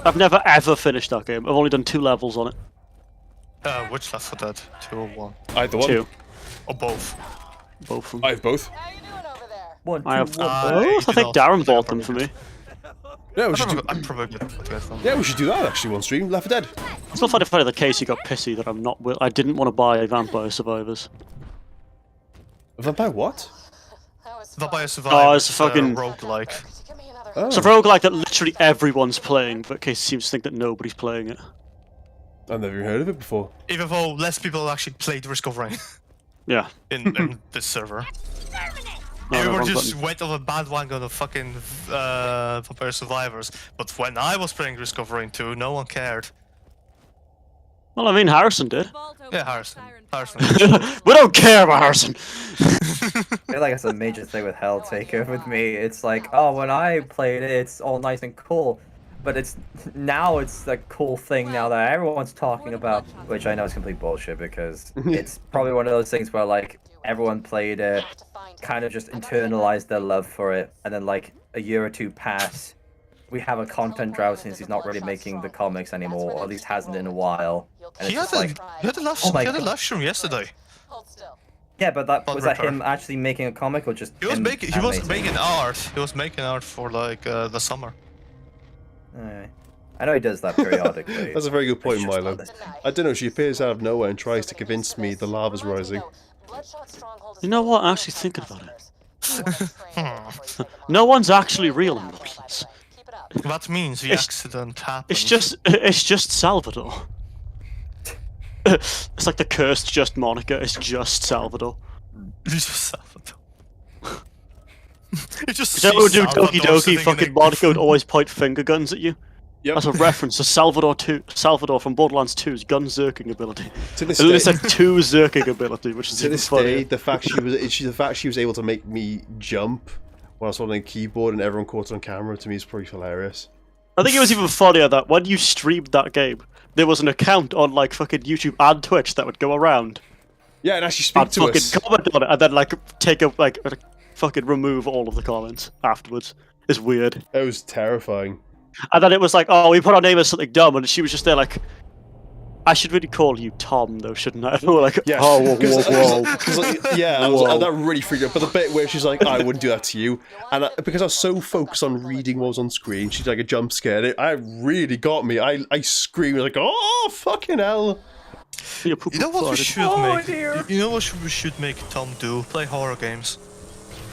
I've never ever finished that game. I've only done 2 levels on it. Which Left 4 Dead? 2 or 1? Either one. 2. Or both? Both of them. I have both. How you doing over there? One, I have. two, one. Both? I think Darren bought them for me. Yeah, we should do. I'm probably good at them. Yeah, we should do that actually. One stream. Left 4 Dead. It's not funny the case you got pissy that I'm not. I didn't want to buy Vampire Survivors. Vampire what? That was Vampire Oh, Survivors. it's a fucking- roguelike. Give me another. Oh. It's a roguelike that literally everyone's playing, but Casey seems to think that nobody's playing it. I've never even heard of it before. Even though less people actually played Risk of Rain Yeah. in this server. No, Everyone wrong just button. went on a bandwagon on the fucking Vampire Survivors. But when I was playing Risk of Rain 2, no one cared. Well, I mean, Harrison did. Yeah, Harrison. We don't care about Harrison. I feel like it's a major thing with Helltaker with me. It's like, oh, when I played it, it's all nice and cool. But it's the cool thing now that everyone's talking about, which I know is complete bullshit because it's probably one of those things where like everyone played it, kind of just internalized their love for it, and then like a year or two pass, we have a content drought since he's not really making the comics anymore, or at least hasn't in a while. And He it's had just a, like, he had a live, oh my he had a God. live stream yesterday. Hold still. yeah, but that was that Repair. him actually making a comic or just He was him making animating? art. He was making art for like the summer. Alright. I know he does that periodically. That's a very good point, It's just Milo. not this- I don't know. She appears out of nowhere and tries to convince me the lava's rising. You know what? I'm actually thinking about it. No one's actually real in Borderlands. That means the It's- accident happened. It's just Salvador. It's like the cursed just moniker. It's just Salvador. It's just Salvador. It just Because everyone sees do Salvador Doki Doki sitting in fucking a- Monica would always point finger guns at you. Yep. That's a reference to Salvador from Borderlands 2's gun zerking ability. To this And then day, it's like 2 zerking ability, which is to even this funnier. day, the fact she was able to make me jump when I was holding a keyboard and everyone caught it on camera to me is pretty hilarious. I think it was even funnier that when you streamed that game, there was an account on like fucking YouTube and Twitch that would go around Yeah, and actually speak and to fucking us. comment on it, and then like take a fucking remove all of the comments afterwards. It's weird. It was terrifying. And then it was like, oh, we put our name as something dumb, and she was just there like, I should really call you Tom, though, shouldn't I? And we're like, Yeah. oh, whoa. That really freaked out. But the bit where she's like, I wouldn't do that to you. And because I was so focused on reading what was on screen, she's like a jump scare. I really got me. I screamed like, oh, fucking hell. You know what we should make? dear. You know what we should make Tom do? Play horror games.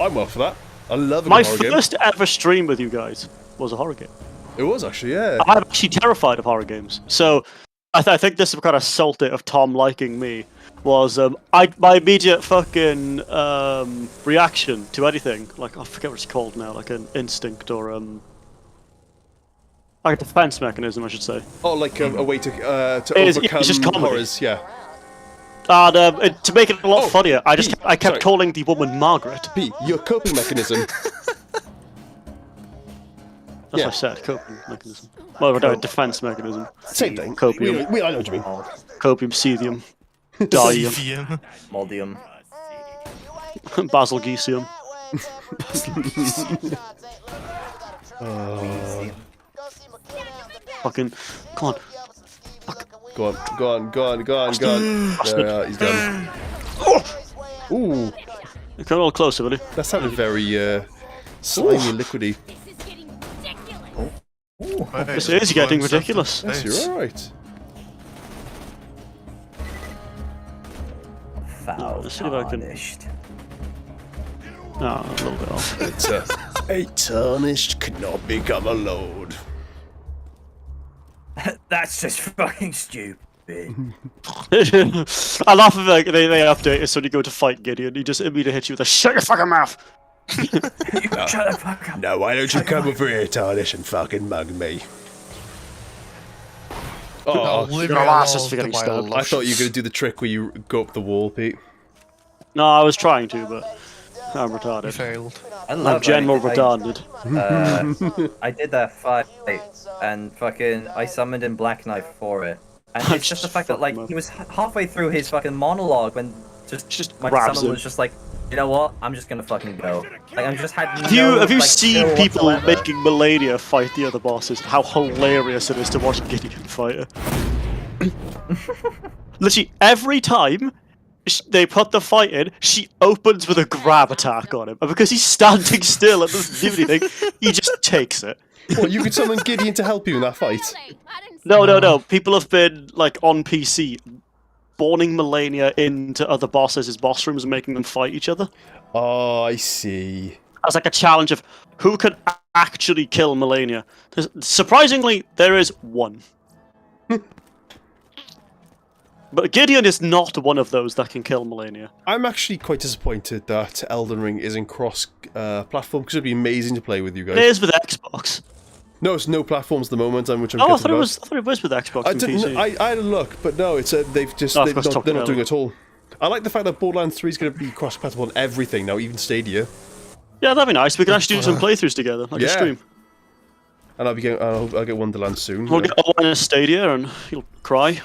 I'm up for that. I love a My horror game. first ever stream with you guys was a horror game. It was actually, yeah. I'm actually terrified of horror games. So I think this kind of salty of Tom liking me was my immediate fucking reaction to anything, like I forget what it's called now, like an instinct or like a defense mechanism, I should say. Oh, like a way to It's overcome just comedy. horrors, yeah. And to make it a lot Oh, funnier, I kept sorry. calling the woman Margaret. P, your coping mechanism. That's Yeah. what I said, coping mechanism. Well, no, defense mechanism. Same thing. Copium. I know what you mean. Copium, cethium, dium, VM. Moldium. basilgesium. Fucking, come on. Go on. There we are, he's done. Ooh, You're coming all closer, buddy. that sounded very slimy, liquidy. This is getting ridiculous. Yes, you're alright. Foul let's see if I can- tarnished. Ah, a little bit off. It's a tarnished cannot become a load. That's just fucking stupid. I laugh at like they update it so when you go to fight Gideon, he just immediately hits you with a shut your fucking mouth. You shut the fuck up. Now why don't you come over here, Tarnish, and fucking mug me? Oh, Living Your ass is alone, getting the stabbed. I thought you were going to do the trick where you go up the wall, Pete. No, I was trying to, but I'm retarded. failed. I I'm love general retarded. I did that fight and fucking I summoned in Black Knife for it. And I it's just the just fact that like fucked him up. he was halfway through his fucking monologue when just my grabs summon him. was just like, you know what? I'm just gonna fucking go. Like I'm just had Have you like, seen skill people whatsoever. making Melania fight the other bosses? How hilarious it is to watch Gideon fight her. Literally every time they put the fight in, she opens with a grab attack on him, and because he's standing still and doesn't do anything, he just takes it. What, you could summon Gideon to help you in that fight? No. People have been like on PC, spawning Melania into other bosses' boss rooms and making them fight each other. Oh, I see. As like a challenge of who can actually kill Melania. Surprisingly, there is one. But Gideon is not one of those that can kill Melania. I'm actually quite disappointed that Elden Ring isn't cross-platform, because it'd be amazing to play with you guys. It is with Xbox. No, it's no platforms at the moment, which I'm Oh, I gutted thought about. it was with Xbox I and didn't. PC. I had a look, but no, it's they've just Oh, of they're course, not doing talking it at all. I like the fact that Borderlands 3 is going to be cross-platform on everything now, even Stadia. Yeah, that'd be nice. We can actually do some playthroughs together, like a Yeah. stream. And I'll get Wonderland soon. We'll get Owen in a Stadia and he'll cry. Hey,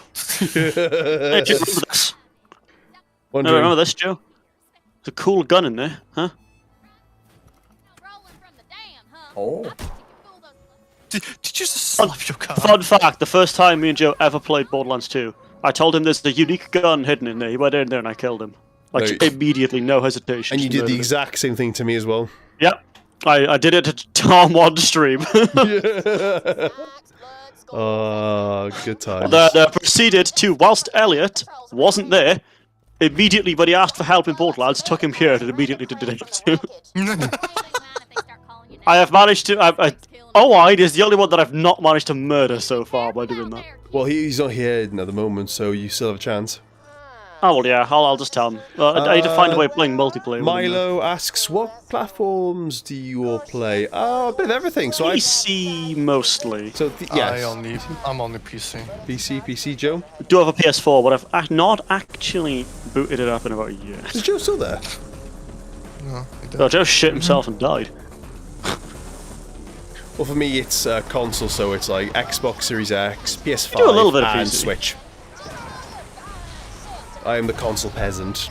do you remember this? Wondering. Remember this, Joe? There's a cool gun in there, huh? Oh. Did you just slap your car? Fun fact, the first time me and Joe ever played Borderlands 2, I told him there's a unique gun hidden in there. He went in there and I killed him. Like, No, immediately, no hesitation. And you just did the murdered him. exact same thing to me as well. Yep. I did it at Tom on stream. Oh, good times. Then proceeded to, whilst Elliot wasn't there, immediately when he asked for help in Borderlands, took him here and immediately did it too. I have managed to... Owen is the only one that I've not managed to murder so far by doing that. Well, he's not here at the moment, so you still have a chance. Oh, well, yeah, I'll just tell him. I need to find a way of playing multiplayer. with him, Milo asks, what platforms do you all play? Oh, a bit of everything. So PC mostly. So yes, I'm on the PC. PC, Joe. I do have a PS4, but I've not actually booted it up in about a year. Is Joe still there? No, No, Joe shit himself and died. Well, for me, it's console, so it's like Xbox Series X, PS5, do a little bit of and PC. Switch. I am the console peasant.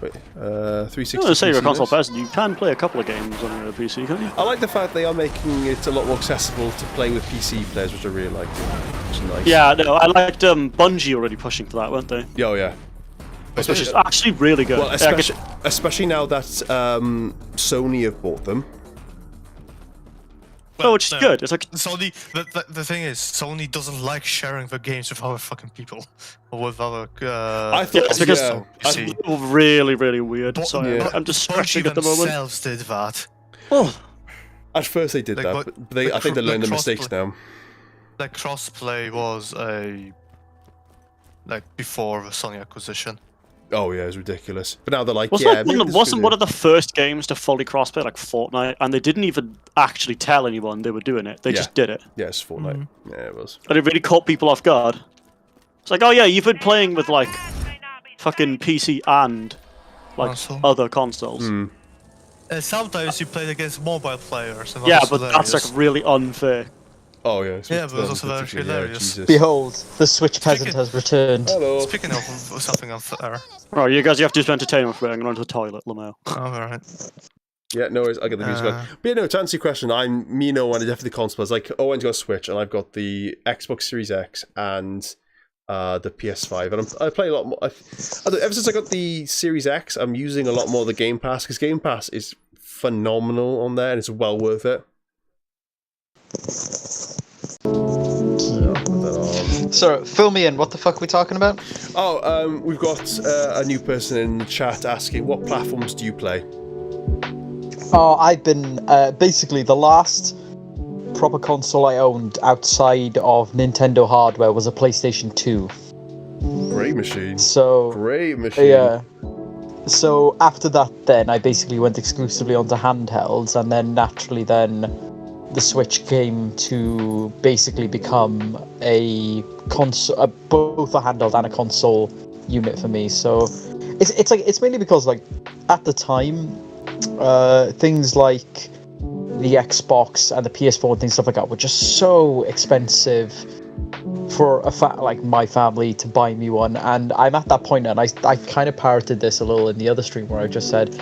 Wait, 360. I was going to say you're a PC console this? person. You can play a couple of games on your PC, can't you? I like the fact they are making it a lot more accessible to play with PC players, which I really like. Which is nice. Yeah, no, I liked Bungie already pushing for that, weren't they? Oh, yeah. Which is actually really good. Well, Yeah, I guess- especially now that Sony have bought them. Oh, which is good. It's like Sony. The thing is, Sony doesn't like sharing their games with other fucking people or with other. I thought yeah, it's because yeah, PC. really, really weird. But- Sorry, yeah. I'm just Bungie stressing at the moment. themselves did that. Oh, at first they did Like, that, but- but I think they like learned their mistakes crossplay. now. Like crossplay was before the Sony acquisition. Oh yeah, it's ridiculous. But now they're like, wasn't yeah, like maybe this is wasn't good. one of the first games to fully crossplay like Fortnite, and they didn't even actually tell anyone they were doing it. They Yeah. just did it, Yeah, it's Fortnite. Yeah, it was. and it really caught people off guard. It's like, oh yeah, you've been playing with like fucking PC and like Console. other consoles. Hmm. Sometimes you played against mobile players. And Yeah, that was but that's hilarious. like really unfair. Oh yeah, it's Yeah, but it's also very particularly- hilarious. Jesus. Behold, the Switch peasant has returned. Hello. Speaking of something unfair. Right, you guys, you have to do some entertainment for it. I'm going to the toilet, Lamau. Oh, alright. Yeah, no worries. I get the music. Uh, But yeah, no, to answer your question, me and Owen are definitely consoles. Like Owen's got a Switch, and I've got the Xbox Series X and the PS5, and I play a lot more. Ever since I got the Series X, I'm using a lot more of the Game Pass because Game Pass is phenomenal on there, and it's well worth it. Yeah, I'll put that on. So, fill me in. What the fuck are we talking about? Oh, we've got a new person in the chat asking, what platforms do you play? Oh, I've been basically the last proper console I owned outside of Nintendo hardware was a PlayStation 2. Great machine. So Great machine. yeah. So after that, then I basically went exclusively onto handhelds, and then naturally, then the Switch came to basically become a console, both a handheld and a console unit for me. So it's mainly because like at the time, things like the Xbox and the PS4 and things stuff like that were just so expensive for like my family to buy me one. And I'm at that point, and I kind of parroted this a little in the other stream where I just said,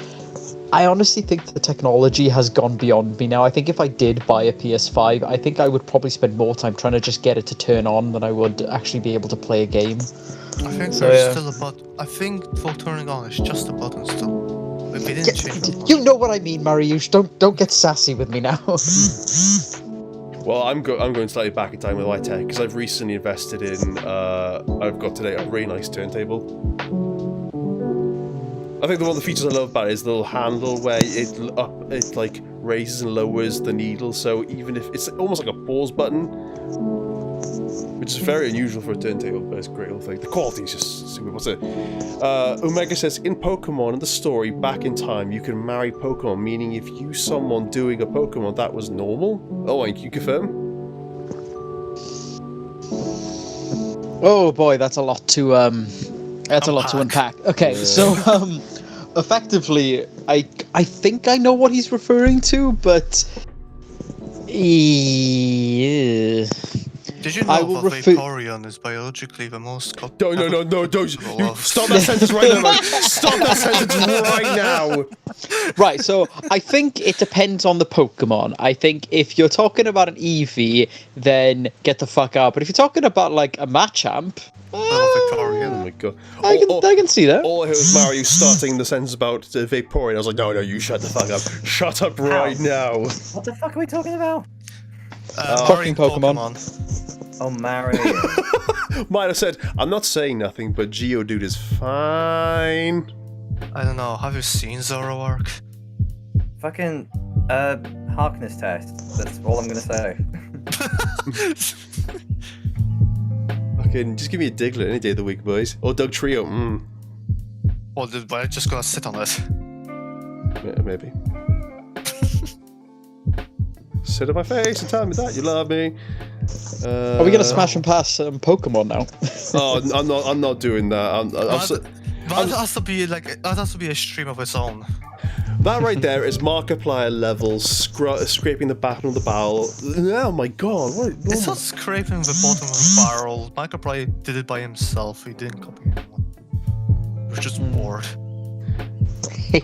I honestly think the technology has gone beyond me now. I think if I did buy a PS5, I think I would probably spend more time trying to just get it to turn on than I would actually be able to play a game. I think there's still a button. I think for turning on, it's just a button still. If they didn't change it. You know what I mean, Mariusz. Don't get sassy with me now. Well, I'm going slightly back in time with my tech because I've recently invested in. I've got today a really nice turntable. I think one of the features I love about it is the little handle where it like raises and lowers the needle, so even if it's almost like a pause button, which is very unusual for a turntable, but it's a great little thing. The quality is just super. What's it? Omega says, in Pokemon, in the story, back in time, you can marry Pokemon, meaning if you someone doing a Pokemon, that was normal? Oh, and you confirm? Oh boy, that's a lot to unpack. Okay, so effectively, I think I know what he's referring to, but yeah. Did you know that Vaporeon is biologically the most... No, don't. Stop that sentence right now. Stop that sentence right now. Right, so I think it depends on the Pokemon. I think if you're talking about an Eevee, then get the fuck out. But if you're talking about, like, a Machamp... Oh my god. I can see that. All I heard was Mario starting the sentence about Vaporeon. I was like, no, you shut the fuck up. Shut up right now. What the fuck are we talking about? Fucking Pokemon. Oh, Mario. Might have said, I'm not saying nothing, but Geodude is fine. I don't know, have you seen Zoroark? Fucking, Harkness test. That's all I'm gonna say. Fucking, just give me a Diglett any day of the week, boys. Or Doug Trio, Or did I just gonna sit on it? Yeah, maybe. Sit on my face and tell me that you love me. Are we gonna smash and pass Pokemon now? Oh, I'm not doing that. That has to be a stream of its own. That right there is Markiplier levels scraping the bottom of the barrel. Oh my god! It's not scraping the bottom of the barrel. Markiplier did it by himself. He didn't copy anyone. He was just bored.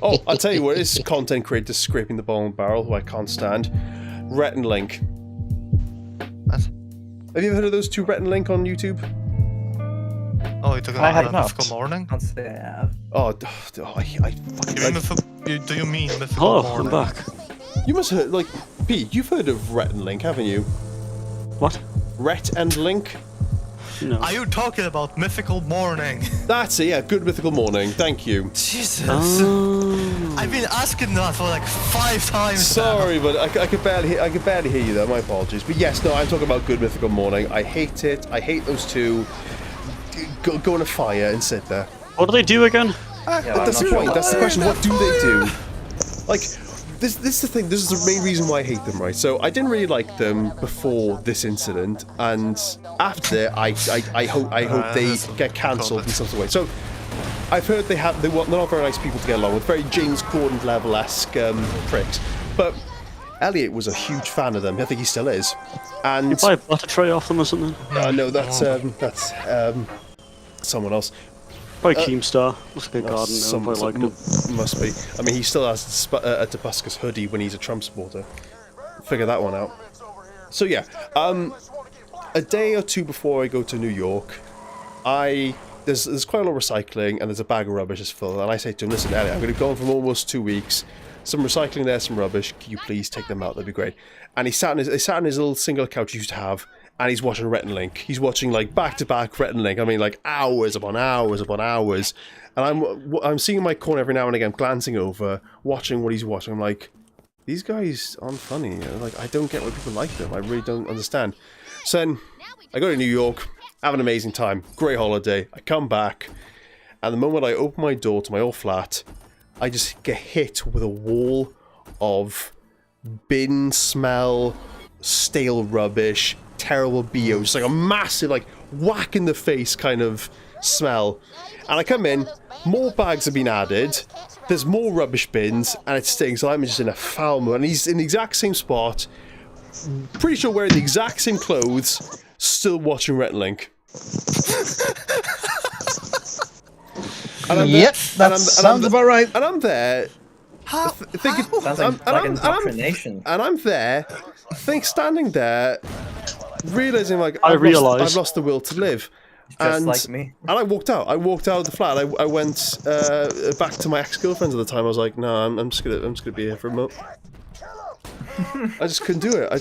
Oh, I'll tell you what, it's content creators scraping the bottom of the barrel who I can't stand. Rhett and Link. What? Have you ever heard of those two, Rhett and Link, on YouTube? Oh, you're talking about Mythical Morning? Can't say I have. I fucking... Do you mean Mythical Morning? I'm back. You must have heard, like, Pete, you've heard of Rhett and Link, haven't you? What? Rhett and Link? No. Are you talking about Mythical Morning? That's it, yeah, Good Mythical Morning, thank you. Jesus. I've been asking that for like 5 times Sorry, now. but I could barely hear you there, my apologies. But yes, no, I'm talking about Good Mythical Morning. I hate it, I hate those two. Go in a fire and sit there. What do they do again? That's the point, that's the question, what do they do? Like, this is the thing, this is the main reason why I hate them, right? So, I didn't really like them before this incident, and after, I hope they get cancelled in some sort of way. So, I've heard they're not very nice people to get along with, very James Corden level-esque pricks. But Elliot was a huge fan of them, I think he still is. And you buy a butter tray off them or something? No, that's someone else. Probably Keemstar. Looks like a garden. I like him. Must be. I mean, he still has a Tobuscus hoodie when he's a Trump supporter. Figure that one out. So yeah, a day or two before I go to New York, there's quite a lot of recycling and there's a bag of rubbish that's full. And I say to him, listen, Elliot, I'm going to be gone for almost 2 weeks. Some recycling there, some rubbish. Can you please take them out? That'd be great. And he sat in his little single couch he used to have. And he's watching Rhett and Link. He's watching like back-to-back Rhett and Link. I mean, like hours upon hours upon hours. And I'm seeing my corner every now and again, glancing over, watching what he's watching. I'm like, these guys aren't funny. Like, I don't get why people like them. I really don't understand. So then, I go to New York, have an amazing time, great holiday. I come back, and the moment I open my door to my old flat, I just get hit with a wall of bin smell, stale rubbish, terrible BO, just like a massive, like, whack in the face kind of smell. And I come in, more bags have been added, there's more rubbish bins, and it stinks. So I'm just in a foul mood. And he's in the exact same spot, pretty sure wearing the exact same clothes, still watching Rhett and Link. Yep, that sounds about right. And I'm there, thinking, Sounds like indoctrination. and I'm there, standing there, realizing like I've lost the will to live. Just like me. And I walked out. I walked out of the flat. I went back to my ex-girlfriends at the time. I was like, no, I'm just gonna be here for a moment. I just couldn't do it.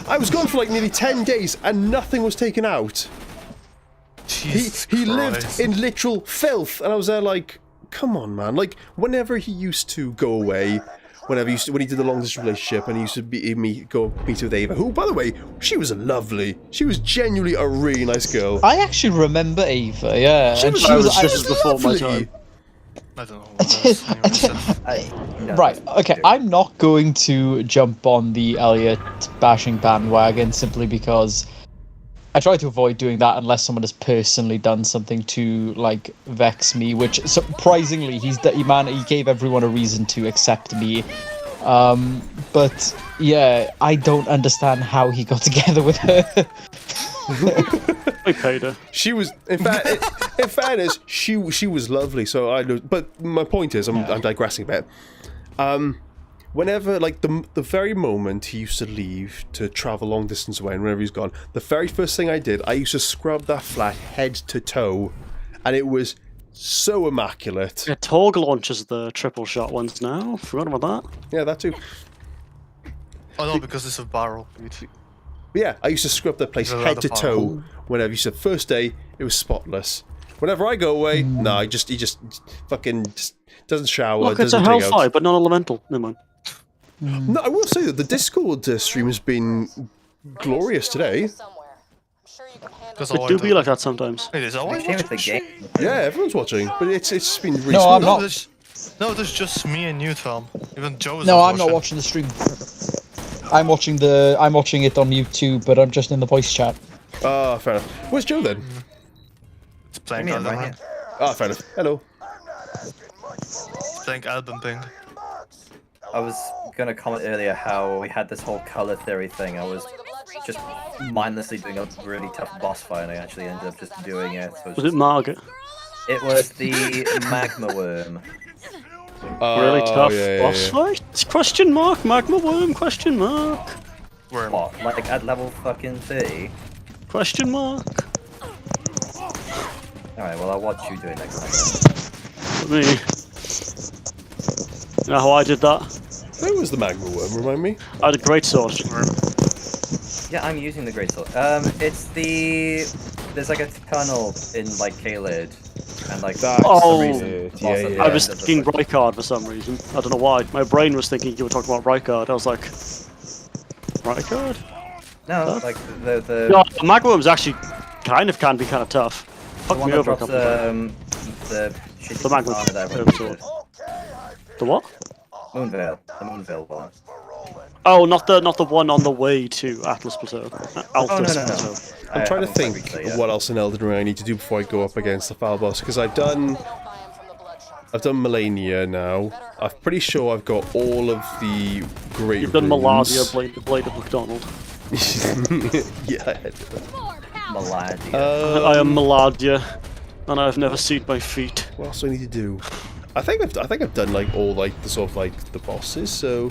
I was gone for like nearly 10 days and nothing was taken out. He lived in literal filth, and I was there like, come on, man. Like, whenever he used to go away, when he did the long distance relationship, and he used to go meet with Ava, who, by the way, she was lovely. She was genuinely a really nice girl. I actually remember Ava, yeah. She was before my lovely. time. I don't know. Right, okay, I'm not going to jump on the Elliot bashing bandwagon simply because I try to avoid doing that unless someone has personally done something to, like, vex me, which, surprisingly, he gave everyone a reason to accept me. But, yeah, I don't understand how he got together with her. I paid her. She was, in fairness, she was lovely. So but my point is, I'm digressing a bit. Whenever, like, the very moment he used to leave to travel long distance away, and whenever he's gone, the very first thing I did, I used to scrub that flat head to toe, and it was so immaculate. Yeah, Torg launches the triple shot ones now. Forgot about that. Yeah, that too. Oh no, because it's a barrel. But yeah, I used to scrub that place head to toe. Whenever you said first day, it was spotless. Whenever I go away, no, he just fucking doesn't shower. Look, it's a doesn't dig hellfire, out. but non-elemental. Never mind. No, I will say that the Discord stream has been glorious today. It do be like that sometimes. It is always Same with the game. Yeah, everyone's watching, but it's been really No, smooth. I'm not. No, there's just me and you, Tom. Even Joe is No, I'm not watching the stream. I'm watching it on YouTube, but I'm just in the voice chat. Ah, fair enough. Where's Joe then? It's playing Give me a Elden Ring. minute. Ah, fair enough. Hello. It's playing Elden Ring. I was gonna comment earlier how we had this whole color theory thing. I was just mindlessly doing a really tough boss fight, and I actually ended up just doing it. So Was it Margaret? It was the magma worm. Really tough yeah, boss fight? Question mark? Magma worm? Question mark? Worm. What? Like at level fucking 30? Question mark? Alright, well I'll watch you do it next time. Me. You know how I did that? Where was the magma worm? Remind me. I had a great sword. Yeah, I'm using the greatsword. It's the... There's like a tunnel in like Caelid. And like That's Oh, the reason. Yeah. I was thinking Rykard for some reason. I don't know why. My brain was thinking you were talking about Rykard. I was like, Rykard? No, like the No, the magma worms actually can be kind of tough. Fucked one me that over a drops couple of the shitty The magma katana that worm everyone sword. did. The what? Moonveil. The Moonveil one. Oh, not the one on the way to Atlas Plateau. Altus no. Plateau. I'm trying to haven't think played yet. what else in Elden Ring I need to do before I go up against the final boss, because I've done Melania now. I'm pretty sure I've got all of the great You've done runes. Maladia, Blade of McDonald. Yeah. Maladia. I am Maladia, and I've never seen my feet. What else do I need to do? I think I've done like all like the sort of like the bosses. So.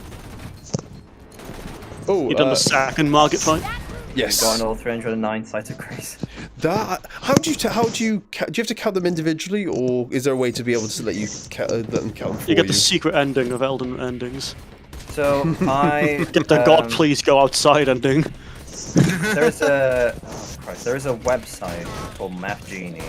Oh. You've done the second Margit fight. Yes. Got all 309 sites of grace. That. How do you do you have to count them individually, or is there a way to be able to let them count for You get the secret ending of Elden endings. So I Get the God please go outside ending. There's a website called Map Genie,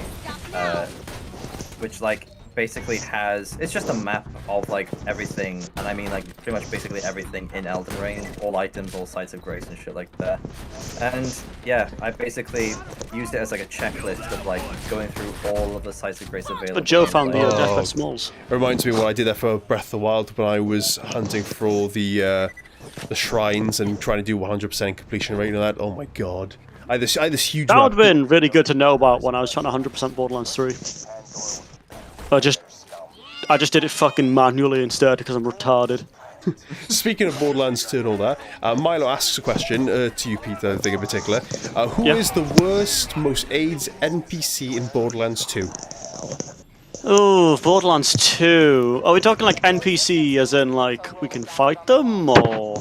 which like basically has, it's just a map of like everything, and I mean like pretty much basically everything in Elden Ring, all items, all sites of grace and shit like that. And yeah, I basically used it as like a checklist of like going through all of the sites of grace available. But Joe found the like, Death by Smalls. It reminds me of what I did there for Breath of the Wild when I was hunting for all the shrines and trying to do 100% completion rate and that. Oh my god. I had this huge That map. would have been really good to know about when I was trying to 100% Borderlands 3. I just did it fucking manually instead because I'm retarded. Speaking of Borderlands 2 and all that, Milo asks a question to you, Peter, I think in particular. Who is the worst, most AIDS NPC in Borderlands 2? Oh, Borderlands 2. Are we talking like NPC as in like we can fight them or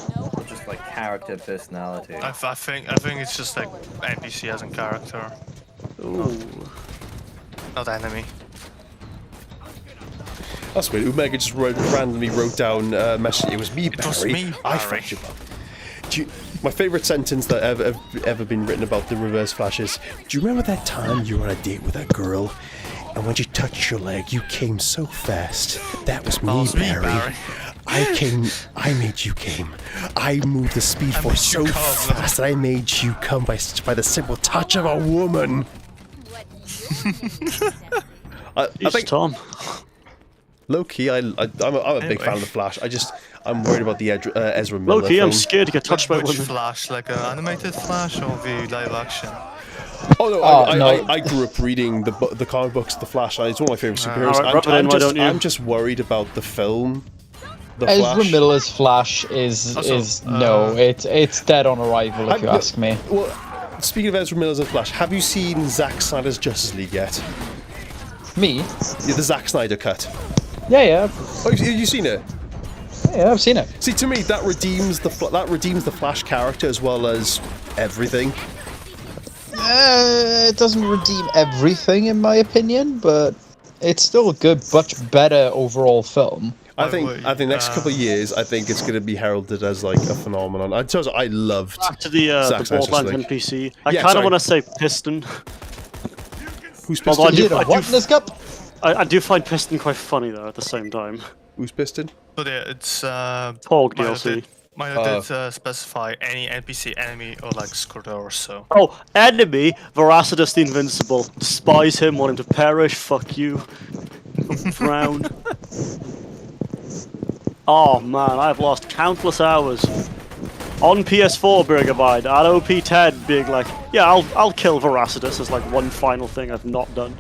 just like character personality? I think it's just like NPC as in character. Ooh. Not enemy. That's weird. Omega just randomly wrote down a message. It was me, Barry. It was me, I Barry. fucked you up. My favourite sentence that ever been written about the Reverse Flash is, do you remember that time you were on a date with that girl, and when she touched your leg, you came so fast? That was me, Barry. I made you came. I moved the speed force so fast that I made you come by the simple touch of a woman. I think Tom. Low key, I'm a big fan of the Flash. I'm worried about the Ezra Miller. Low key, I'm film. scared to get touched by Which women. Flash? Like an animated Flash or the live action? Oh no, no. I grew up reading the comic books, The Flash. It's one of my favorite superheroes. Alright, rub it in, why don't you? I'm just worried about the film. The Ezra Flash. Miller's Flash is no, it's dead on arrival if you ask me. Well, speaking of Ezra Miller's The Flash, have you seen Zack Snyder's Justice League yet? Me? Yeah, the Zack Snyder cut. Yeah. Oh, you seen it? Yeah, I've seen it. See, to me, that redeems the Flash character as well as everything. It doesn't redeem everything in my opinion, but it's still a good, much better overall film. I think next couple of years, I think it's going to be heralded as like a phenomenon. I loved. Back to the Borderlands NPC. I kind of want to say Piston. Who's Although Piston? I do find Piston quite funny though at the same time. Who's Piston? But yeah, it's Porg DLC. Mine did specify any NPC, enemy, or like Scorder, so. Oh, enemy, Veracitus the Invincible. Despise him, want him to perish. Fuck you. Frown. Oh man, I've lost countless hours on PS4 Burgervide at OP10 being like, yeah, I'll kill Veracitus as like one final thing I've not done.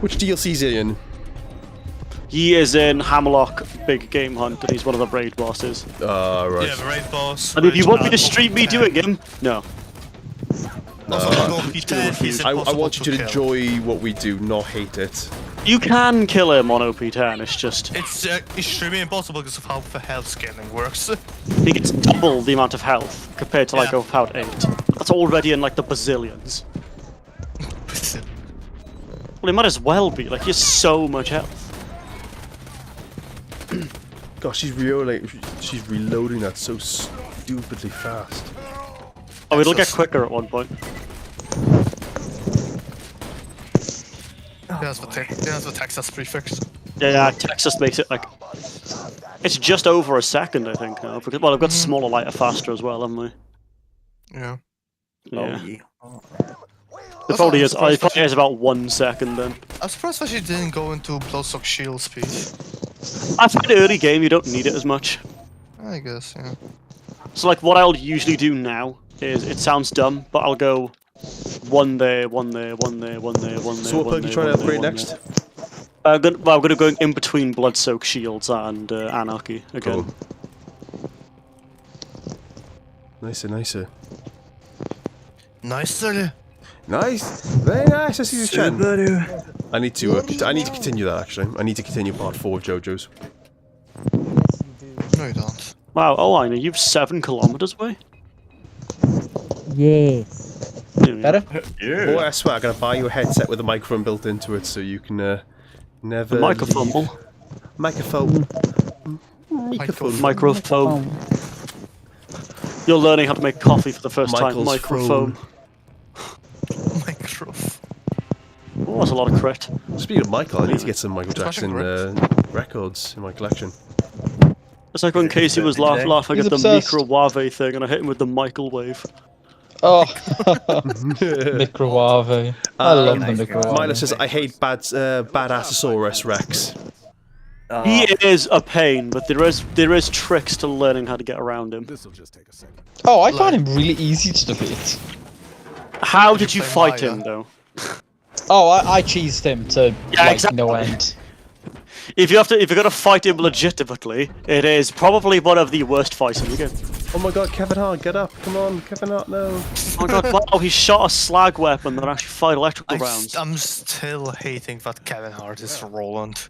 Which DLC's he in? He is in Hammerlock Big Game Hunt and he's one of the raid bosses. Right. Yeah, the raid boss. And if you want me to stream me doing him, no. I want you to enjoy what we do, not hate it. You can kill him on OP10, it's just... It's extremely impossible because of how the health scaling works. He gets double the amount of health compared to like about 8. That's already in like the bazillions. Well, it might as well be, like he has so much health. Gosh, she's reloading that so stupidly fast. Oh, it'll get quicker at one point. That's the Texas prefix. Yeah, Texas makes it like... It's just over a second, I think, now. Because, well, I've got smaller, lighter, faster as well, haven't we? Yeah. Yeah. It probably is about 1 second then. I'm surprised that she didn't go into Bloodstock Shield speed. I find early game you don't need it as much. I guess, yeah. So like what I'll usually do now is, it sounds dumb, but I'll go one there, one there, one there, one there, one there. So what perk are you trying to upgrade next? I'm gonna go in between Bloodsoak Shields and Anarchy again. Cool. Nicer. Nice, very nice. I see this chat. I need to continue that actually. I need to continue part 4 of JoJo's. No, you don't. Wow, oh, I know you're 7 kilometers away. Yes. Better? Yeah. Boy, I swear I'm gonna buy you a headset with a microphone built into it, so you can never. Microphone. Microphone. Microphone. You're learning how to make coffee for the first time. Microphone. Microphone. Oh, that's a lot of crit. Speaking of Michael, I need to get some Michael Smashing Jackson records in my collection. It's like when Casey was laughing He's at the obsessed. microwave thing, and I hit him with the Michael wave. Oh, microwave. I love the microwave. Milo says, I hate Badassasaurus Rex. He is a pain, but there is tricks to learning how to get around him. Oh, I find him really easy to defeat. How did you fight him, though? Oh, I cheesed him to no end. If you're gonna fight him legitimately, it is probably one of the worst fights in the game. Oh my god, Kevin Hart, get up. Come on, Kevin Hart, no. Oh my god, wow, he shot a slag weapon that actually fired electrical rounds. I'm still hating that Kevin Hart is Roland.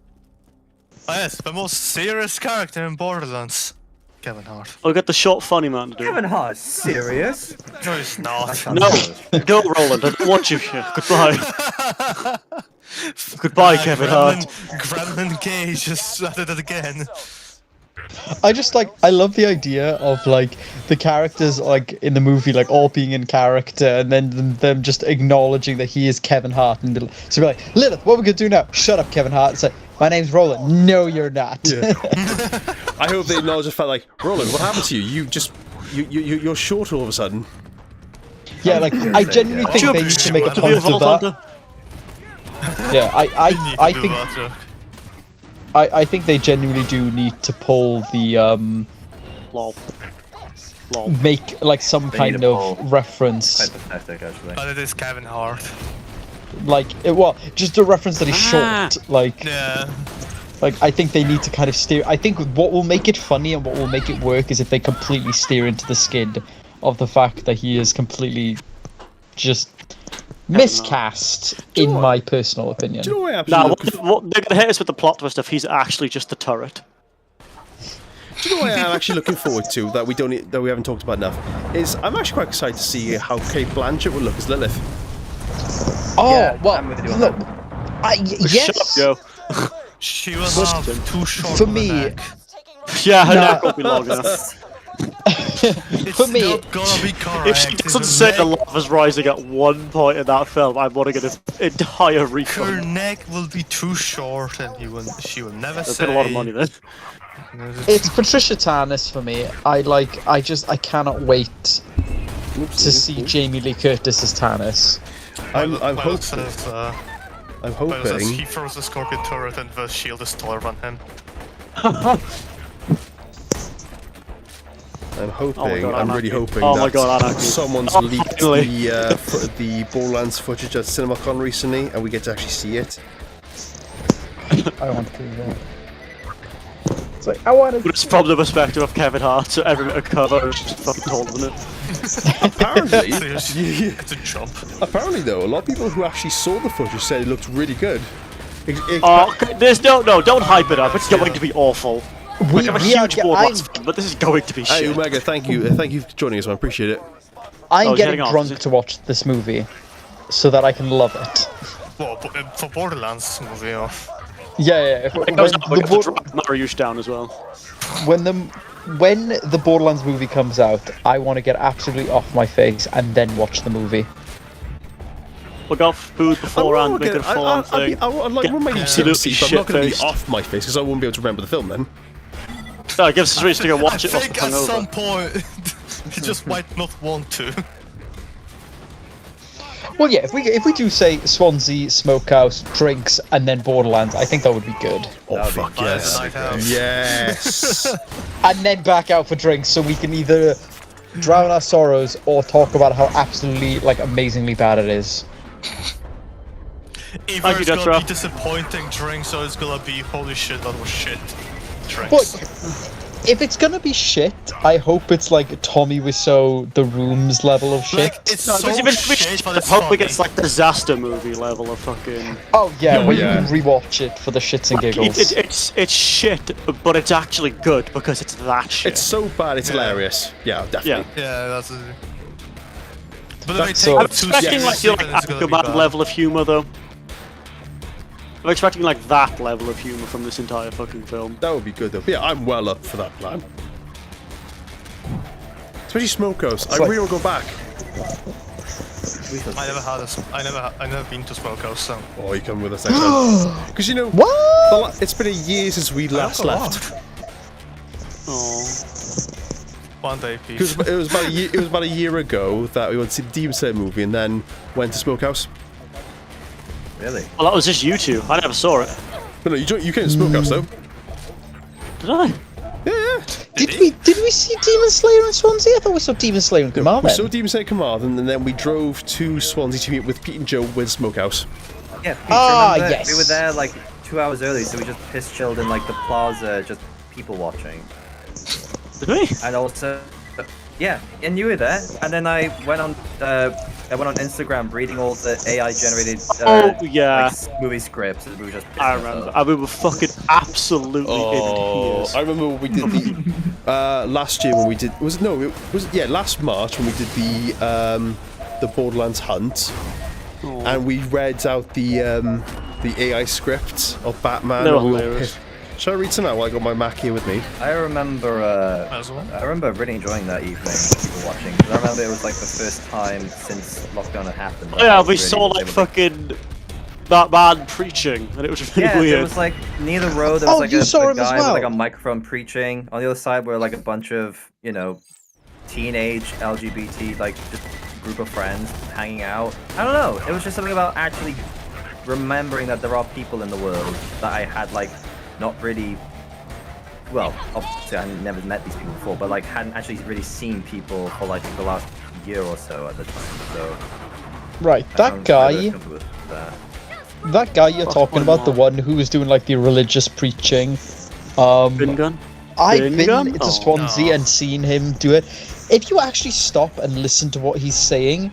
Oh yes, the most serious character in Borderlands. Kevin Hart. I'll get the short funny man to do it. Kevin Hart, serious? No, he's not. No, don't Roland, I don't want you here. Goodbye. Goodbye, Kevin Hart. Gremlin K just added it again. I love the idea of like the characters like in the movie like all being in character and then them just acknowledging that he is Kevin Hart and so be like, Lilith, what are we gonna do now? Shut up, Kevin Hart. It's like, my name's Roland. No, you're not. Yeah. I hope they acknowledge the fact like, Roland, what happened to you? You're short all of a sudden. Yeah, like I genuinely think they need to make a point of that. Yeah, I think they genuinely do need to pull the Lol. make like some kind of reference. Pathetic, actually. But it is Kevin Hart. Like well, just a reference that he's short. Like Yeah. like I think they need to kind of steer. I think what will make it funny and what will make it work is if they completely steer into the skin of the fact that he is completely just miscast, in my personal opinion. Do you know what I Nah, absolutely what they're gonna hit us with the plot twist if he's actually just the turret. Do you know what I'm actually looking forward to that we haven't talked about enough? Is I'm actually quite excited to see how Kate Blanchett will look as Lilith. Oh Yeah, well, I'm with you on look, that. yes. Shut up, Joe. She will have too short For of a me, neck. Yeah, her neck won't be long enough. for me, Not gonna be correct. If she doesn't say the lava's rising at one point in that film, I'm wanting an entire her refund. neck will be too short, and she will never That's say. a lot of money then. it's Patricia Tarnis for me. I cannot wait to see Jamie Lee Curtis as Tarnis. I'm Well, hoping. he throws the scorpion turret and the shield is taller than him. I'm hoping. Oh my God, I'm Anarchy. really hoping Oh my that God, Anarchy. someone's Oh, leaked finally. the Borderlands footage at CinemaCon recently, and we get to actually see it. I want to. It's like I want But it's from the perspective of Kevin Hart, so every bit of cover is just fucking taller than it. Apparently, It's a jump. apparently though, a lot of people who actually saw the footage said it looked really good. Oh, there's no, don't hype it up. It's going to be awful. We I'm a are. huge Borderlands fan, but this is going to be Hey, shit. Omega, thank you for joining us. I appreciate it. I'm Oh, getting getting off, drunk is it? to watch this movie, so that I can love it. Well, for Borderlands movie, yeah. Yeah. It goes up against the drag Mariusz down as well. When the Borderlands movie comes out, I want to get absolutely off my face and then watch the movie. Look off food beforehand, make it a full-on thing. I'd like Get maybe absolutely but I'm not going to be shit-faced. off my face because I won't be able to remember the film then. No, it gives us a reason to go watch I it whilst think we're at some hungover. point he just might not want to. Well, yeah, if we do say Swansea, Smokehouse, drinks, and then Borderlands, I think that would be good. Oh fuck yes, Night House. yes. And then back out for drinks, so we can either drown our sorrows or talk about how absolutely amazingly bad it is. Either Thank you, it's gonna Detra. be disappointing drinks or it's gonna be holy shit, that was shit drinks. But if it's gonna be shit, I hope it's like Tommy Wiseau, The Room's level of shit. Like, it's No, so if it's shit, but I it's hope funny. it gets like disaster movie level of fucking. Oh yeah, when yeah. you can rewatch it for the shits and giggles. It's shit, but it's actually good because it's that shit. It's so bad, it's hilarious. Yeah, definitely. Yeah, that's it. But That's if so- I I'm take it too expecting like seriously, the then it's gonna be Aquaman bad. level of humor though. I'm expecting like that level of humor from this entire fucking film. That would be good though. But yeah, I'm well up for that plan. Especially Smokehouse. I like- really want to go back. I never been to Smokehouse, so. Oh, you come with us next time. Because you know, what? It's been a year since we last left. Oh. One day, Pete. Because it was about a year ago that we went to see the Demon Slayer movie and then went to Smokehouse. Really? Well, that was just you two. I never saw it. But no, you came to Smokehouse though. Did I? Yeah. Did we see Demon Slayer in Swansea? I thought we saw Demon Slayer in Carmarthen. We saw Demon Slayer Carmarthen, and then we drove to Swansea to meet with Pete and Joe with Smokehouse. Yeah, Pete, remember? Yes. We were there like 2 hours early, so we just piss chilled in like the plaza, just people watching. Did we? And also, yeah, and you were there. And then I went on Instagram reading all the AI generated movie scripts, and we were just. I remember. And we were fucking absolutely in tears. I remember when we did the last year when we did last March when we did the Borderlands hunt, and we read out the AI script of Batman. They were hilarious. Shall I read some out while I got my Mac here with me? I remember really enjoying that evening, people watching. 'Cause I remember it was like the first time since lockdown had happened. Oh, yeah, we saw like fucking that man preaching, and it was really weird. Yeah, there was like near the road. There was like you saw a him as guy well. with like a microphone preaching. On the other side were like a bunch of teenage LGBT like just group of friends hanging out. I don't know. It was just something about actually remembering that there are people in the world that I had like. Not really. Well, obviously I had never met these people before, but like hadn't actually really seen people for like the last year or so at the time. So. Right, that guy. That guy you're talking about, the one who was doing like the religious preaching. Bin gun? I've been to Swansea and seen him do it. If you actually stop and listen to what he's saying,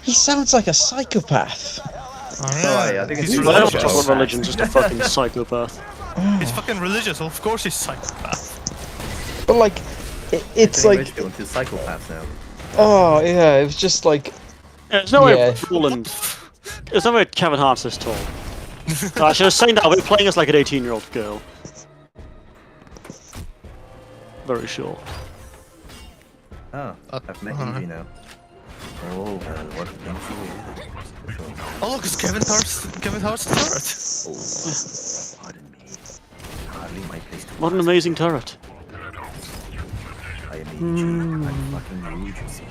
he sounds like a psychopath. I think it's I don't talk about religion, just a fucking psychopath. He's fucking religious, of course he's psychopath. But like, it's like. Rich people into psychopaths now. Oh yeah, it was just like. There's no way Roland. There's no way Kevin Hart's this tall. I should have said that we're playing as like an 18-year-old girl. Very sure. Oh, I've met Evie now. Oh, what makes you? Oh look, it's Kevin Hart's turret. Oh, pardon me. Hardly my place to. What an amazing turret. I am aging. I'm fucking rude, you see.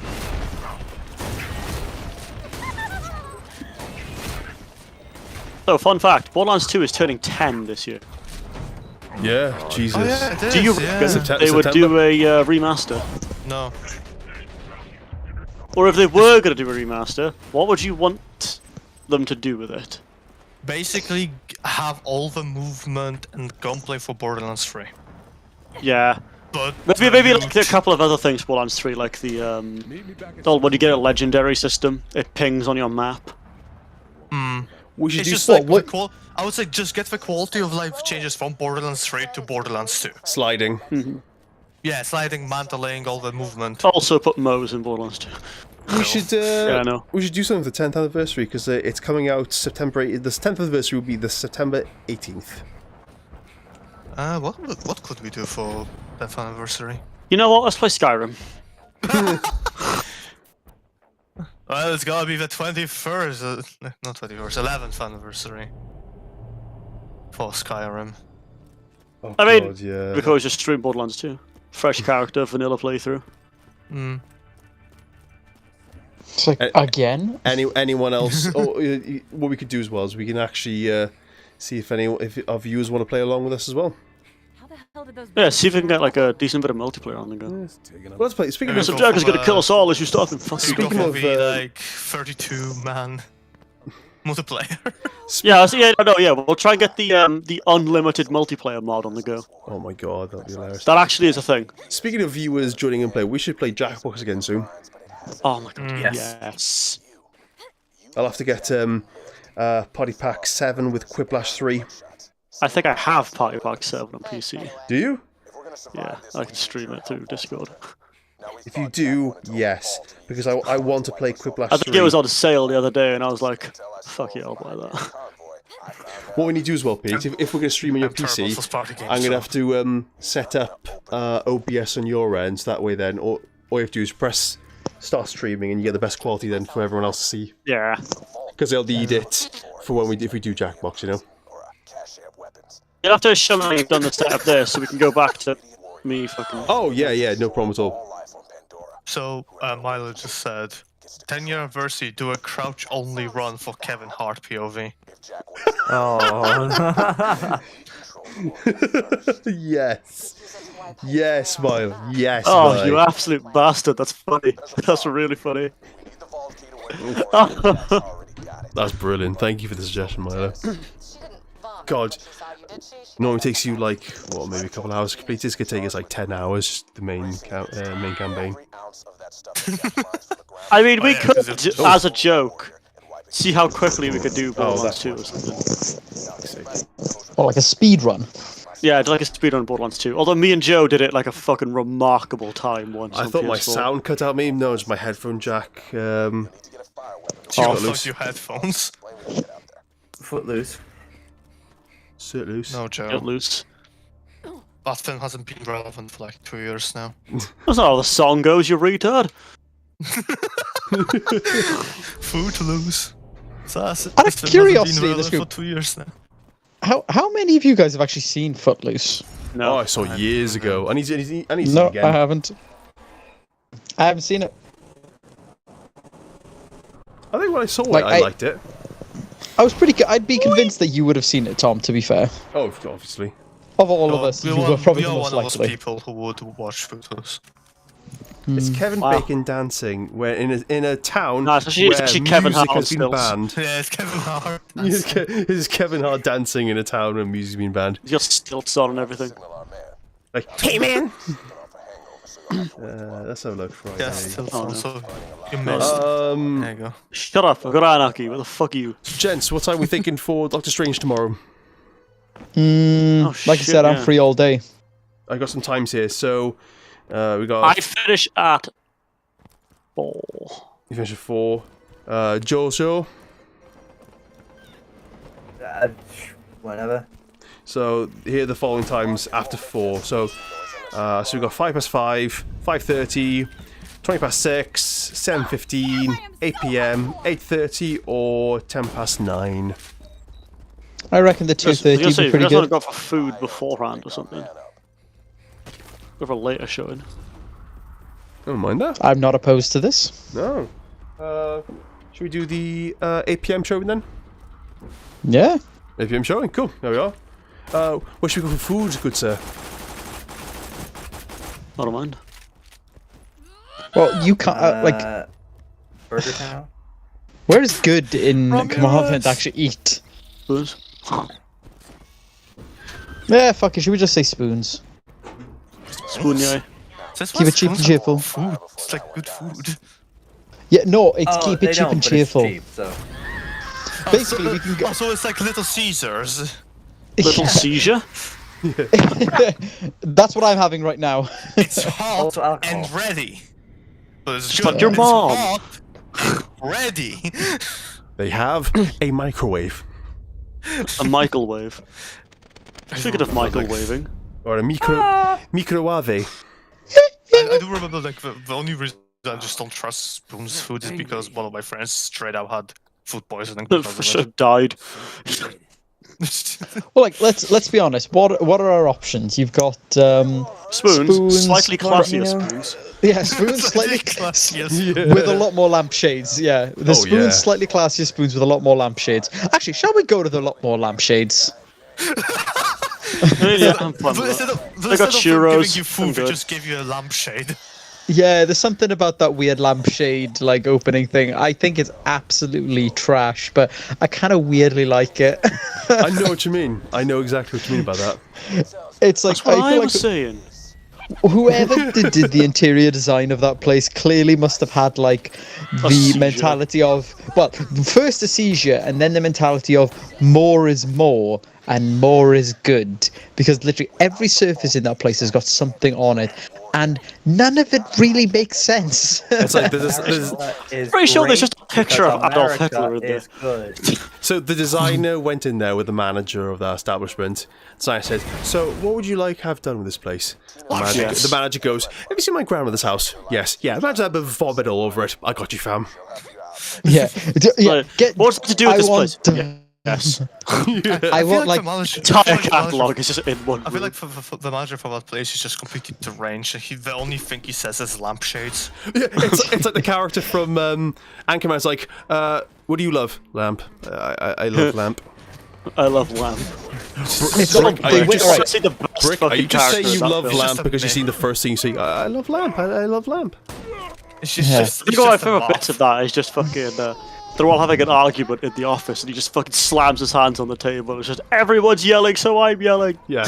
So, fun fact: Borderlands 2 is turning 10 this year. Yeah, Jesus. Oh, yeah, it is, Do you reckon they would do a remaster? No. Or if they were going to do a remaster, what would you want them to do with it? Basically, have all the movement and gunplay for Borderlands 3. Yeah. But maybe like a couple of other things for Borderlands 3, like the when you get a legendary system, it pings on your map. We should it's do just like I would say just get the quality of life changes from Borderlands 3 to Borderlands 2. Sliding. Yeah, sliding, mantling, all the movement. Also put Moes in Borderlands 2. We should we should do something for the 10th anniversary because it's coming out September 8th. The 10th anniversary will be the September 18th. What could we do for 10th anniversary? You know what? Let's play Skyrim. Well, it's gotta be the 21st, not 21st, 11th anniversary for Skyrim. Oh, I mean, God, yeah. because just stream Borderlands 2. Fresh character, vanilla playthrough. It's like, again? Anyone else? What we could do as well is we can actually see if our viewers want to play along with us as well. Yeah, see if we can get like a decent bit of multiplayer on the go. Well, let's play. Speaking of, some Jagger's gonna kill us all as you stop him. Speaking of like 32-man multiplayer. We'll try and get the unlimited multiplayer mod on the go. Oh my God, that'd be hilarious. That actually is a thing. Speaking of viewers joining in play, we should play Jackbox again soon. Oh my God, yes. I'll have to get Party Pack 7 with Quiplash 3. I think I have Party Pack 7 on PC. Do you? Yeah, I can stream it through Discord. If you do, yes, because I want to play Quiplash 3. I think it was on sale the other day, and I was like, "Fuck yeah, I'll buy that." What we need to do as well, Pete, if we're going to stream on your PC, I'm going to have to set up OBS on your end, so that way then all you have to do is press start streaming, and you get the best quality then for everyone else to see. Yeah. Because they'll need it for if we do Jackbox, you know. You'll have to show me how you've done the setup there, so we can go back to me fucking. Oh yeah, no problem at all. So Milo just said, 10-year anniversary. Do a crouch only run for Kevin Hart POV. Oh. Yes, Smile. Yes. Oh, Smile. you absolute bastard! That's funny. That's really funny. That's brilliant. Thank you for the suggestion, Milo. God, normally takes you like maybe a couple of hours to complete. This could take us like 10 hours. The main campaign. I mean, we could, as a joke, see how quickly we could do Borderlands 2 or something. Or like a speed run. Yeah, like a speedrun Borderlands 2. Although me and Joe did it like a fucking remarkable time once. I thought my sound cut out. No, it's my headphone jack. Fuck your headphones. Footloose. Sit loose. No, Joe. Get loose. That thing hasn't been relevant for like 2 years now. That's not how the song goes, you retard. Footloose. Out of curiosity, this for group, 2 years now. how many of you guys have actually seen Footloose? No. Oh, I saw years ago. I need to see it No, again. I haven't. I haven't seen it. I think when I saw Like, it, I liked it. I was pretty. I'd be convinced that you would have seen it, Tom. To be fair, Oh, obviously. of all of us, you were probably we the are most one of those likely. people who would watch Footloose. It's Kevin Wow. Bacon dancing where in a town No, it's actually where Kevin music Hart has been stills. banned. Yeah, it's Kevin Hart. This is Kevin Hart dancing in a town where music's been banned. He's got stilts on and everything. Like, hey man! Let's have a look. Friday. Yes, no. also you missed. There you go. Shut up, I've got anarchy. Where the fuck are you? Gents, what time are we thinking for Doctor Strange tomorrow? Like I shit, said, I'm yeah. free all day. I got some times here, so we got. I finish at 4. You finish at 4. Joel's show. Whenever. So here are the following times after 4. So we got 5 past 5, 5:30, 20 past 6, 7:15, 8 p.m, 8:30, or 10 past 9. I reckon the 2:30 would be pretty You guys want to good. go for food beforehand or something? Go for a later showing. I don't mind that. I'm not opposed to this. No. Should we do the 8 p.m. showing then? Yeah. 8 p.m. showing. Cool. There we are. Where should we go for food, good sir? I don't mind. Well, you can't like. Burger Town. Where is good in Commandment to actually eat? Spoons. Yeah, fuck it. Should we just say spoons? Spoon, yeah. Keep it cheap and cheerful. Food. It's like good food. Yeah, no, it's keep they it cheap don't, and but it's cheerful. cheap, so. Basically, we can go. So it's like Little Caesars. Little seizure. That's what I'm having right now. It's hot Also alcohol. and ready. But it's Fuck good. your It's mom. hot and ready. They have a microwave. A microwave. Speaking of microwaving. Or a microwave. I do remember like the only reason I just don't trust Spoon's food is because one of my friends straight out had food poisoning because of Should it. have died. Well, like let's be honest. What are our options? You've got Spoons, slightly classier you know. spoons. Yeah, spoons slightly classier. with a lot more lampshades. Yeah, the spoons yeah. slightly classier spoons with a lot more lampshades. Actually, shall we go to the lot more lampshades? Yeah, I'm fine But with instead that. of, They instead got of churros. giving you I'm food, they good. just give you a lampshade. Yeah, there's something about that weird lampshade like opening thing. I think it's absolutely trash, but I kind of weirdly like it. I know what you mean. I know exactly what you mean about that. It's like That's what I feel was like saying. whoever did the interior design of that place clearly must have had like the seizure. mentality of, well, first a seizure and then the mentality of more is more and more is good, because literally every surface in that place has got something on it, and none of it really makes sense. It's like there's Pretty sure there's just a picture of Adolf Hitler in there. Is good. So the designer went in there with the manager of that establishment. So I said, "So what would you like to have done with this place?" The manager goes, "Have you seen my grandmother's house?" "Yes." "Yeah, imagine that, but vomit all over it." "I got you, fam." Yeah. What's to do with this place? Yes. I want like entire catalog is just in one. I feel like for the manager for that place is just completely deranged. The only thing he says is lampshades. Yeah, it's like the character from Anchorman's like, "What do you love?" "Lamp." I love lamp. I love lamp. it's Brick, like are you just, the best Brick, are you fucking just saying character you in that love film. lamp because you've seen the first thing you see? I love lamp. I love lamp. It's just, Yeah. it's You know, my just a favourite moth. bits of that is just fucking. They're all having an argument in the office, and he just fucking slams his hands on the table. It's just everyone's yelling, so I'm yelling. Yeah.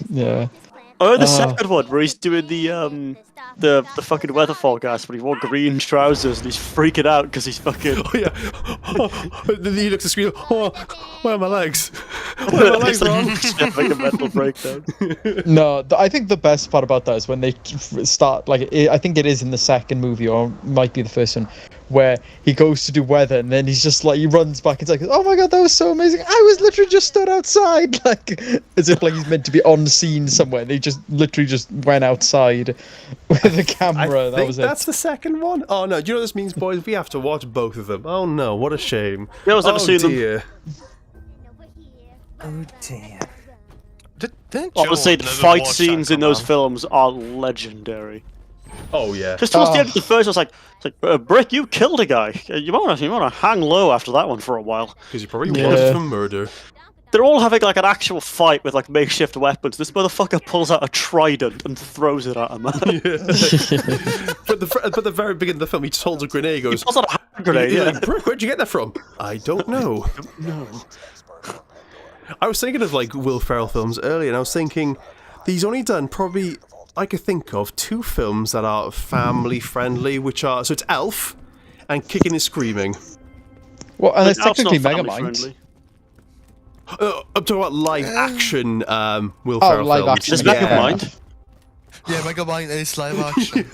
yeah. Oh, the second one where he's doing the fucking weather forecast, but he wore green trousers and he's freaking out because he's fucking. Oh yeah. Then he looks at the screen. "Oh, where are my legs? Where are my legs, It's like, wrong?" he's having a mental breakdown. No, I think the best part about that is when they start, like, I think it is in the second movie, or might be the first one, where he goes to do weather, and then he's just like, he runs back, it's like, "Oh my god, that was so amazing, I was literally just stood outside," like, as if like he's meant to be on scene somewhere, and they just literally just went outside with a camera, I that think was that's it. the second one. Oh no, do you know what this means, boys? We have to watch both of them. Oh no, what a shame. Yeah, I've never Oh seen them. dear. Oh dear. Didn't Honestly, Joel the never fight watch scenes in Anchorman? those films are legendary. Oh yeah. Just towards the end of the first, I was like, Brick, you killed a guy. You want to hang low after that one for a while. Because you probably Yeah. wanted for murder. They're all having like an actual fight with like makeshift weapons. This motherfucker pulls out a trident and throws it at him. But the very beginning of the film, he just holds a grenade. He goes, Pulls out a hand grenade. He's Yeah. like, "Brooke, where'd you get that from?" "I don't know." No. I was thinking of like Will Ferrell films earlier, and I was thinking he's only done probably I could think of 2 films that are family friendly, which are so it's Elf and Kicking and Screaming. Well, and it's Elf's not technically family Megamind. friendly. I'm talking about live action Will Ferrell live films. action, Is yeah. Megamind? Yeah, Megamind is live action.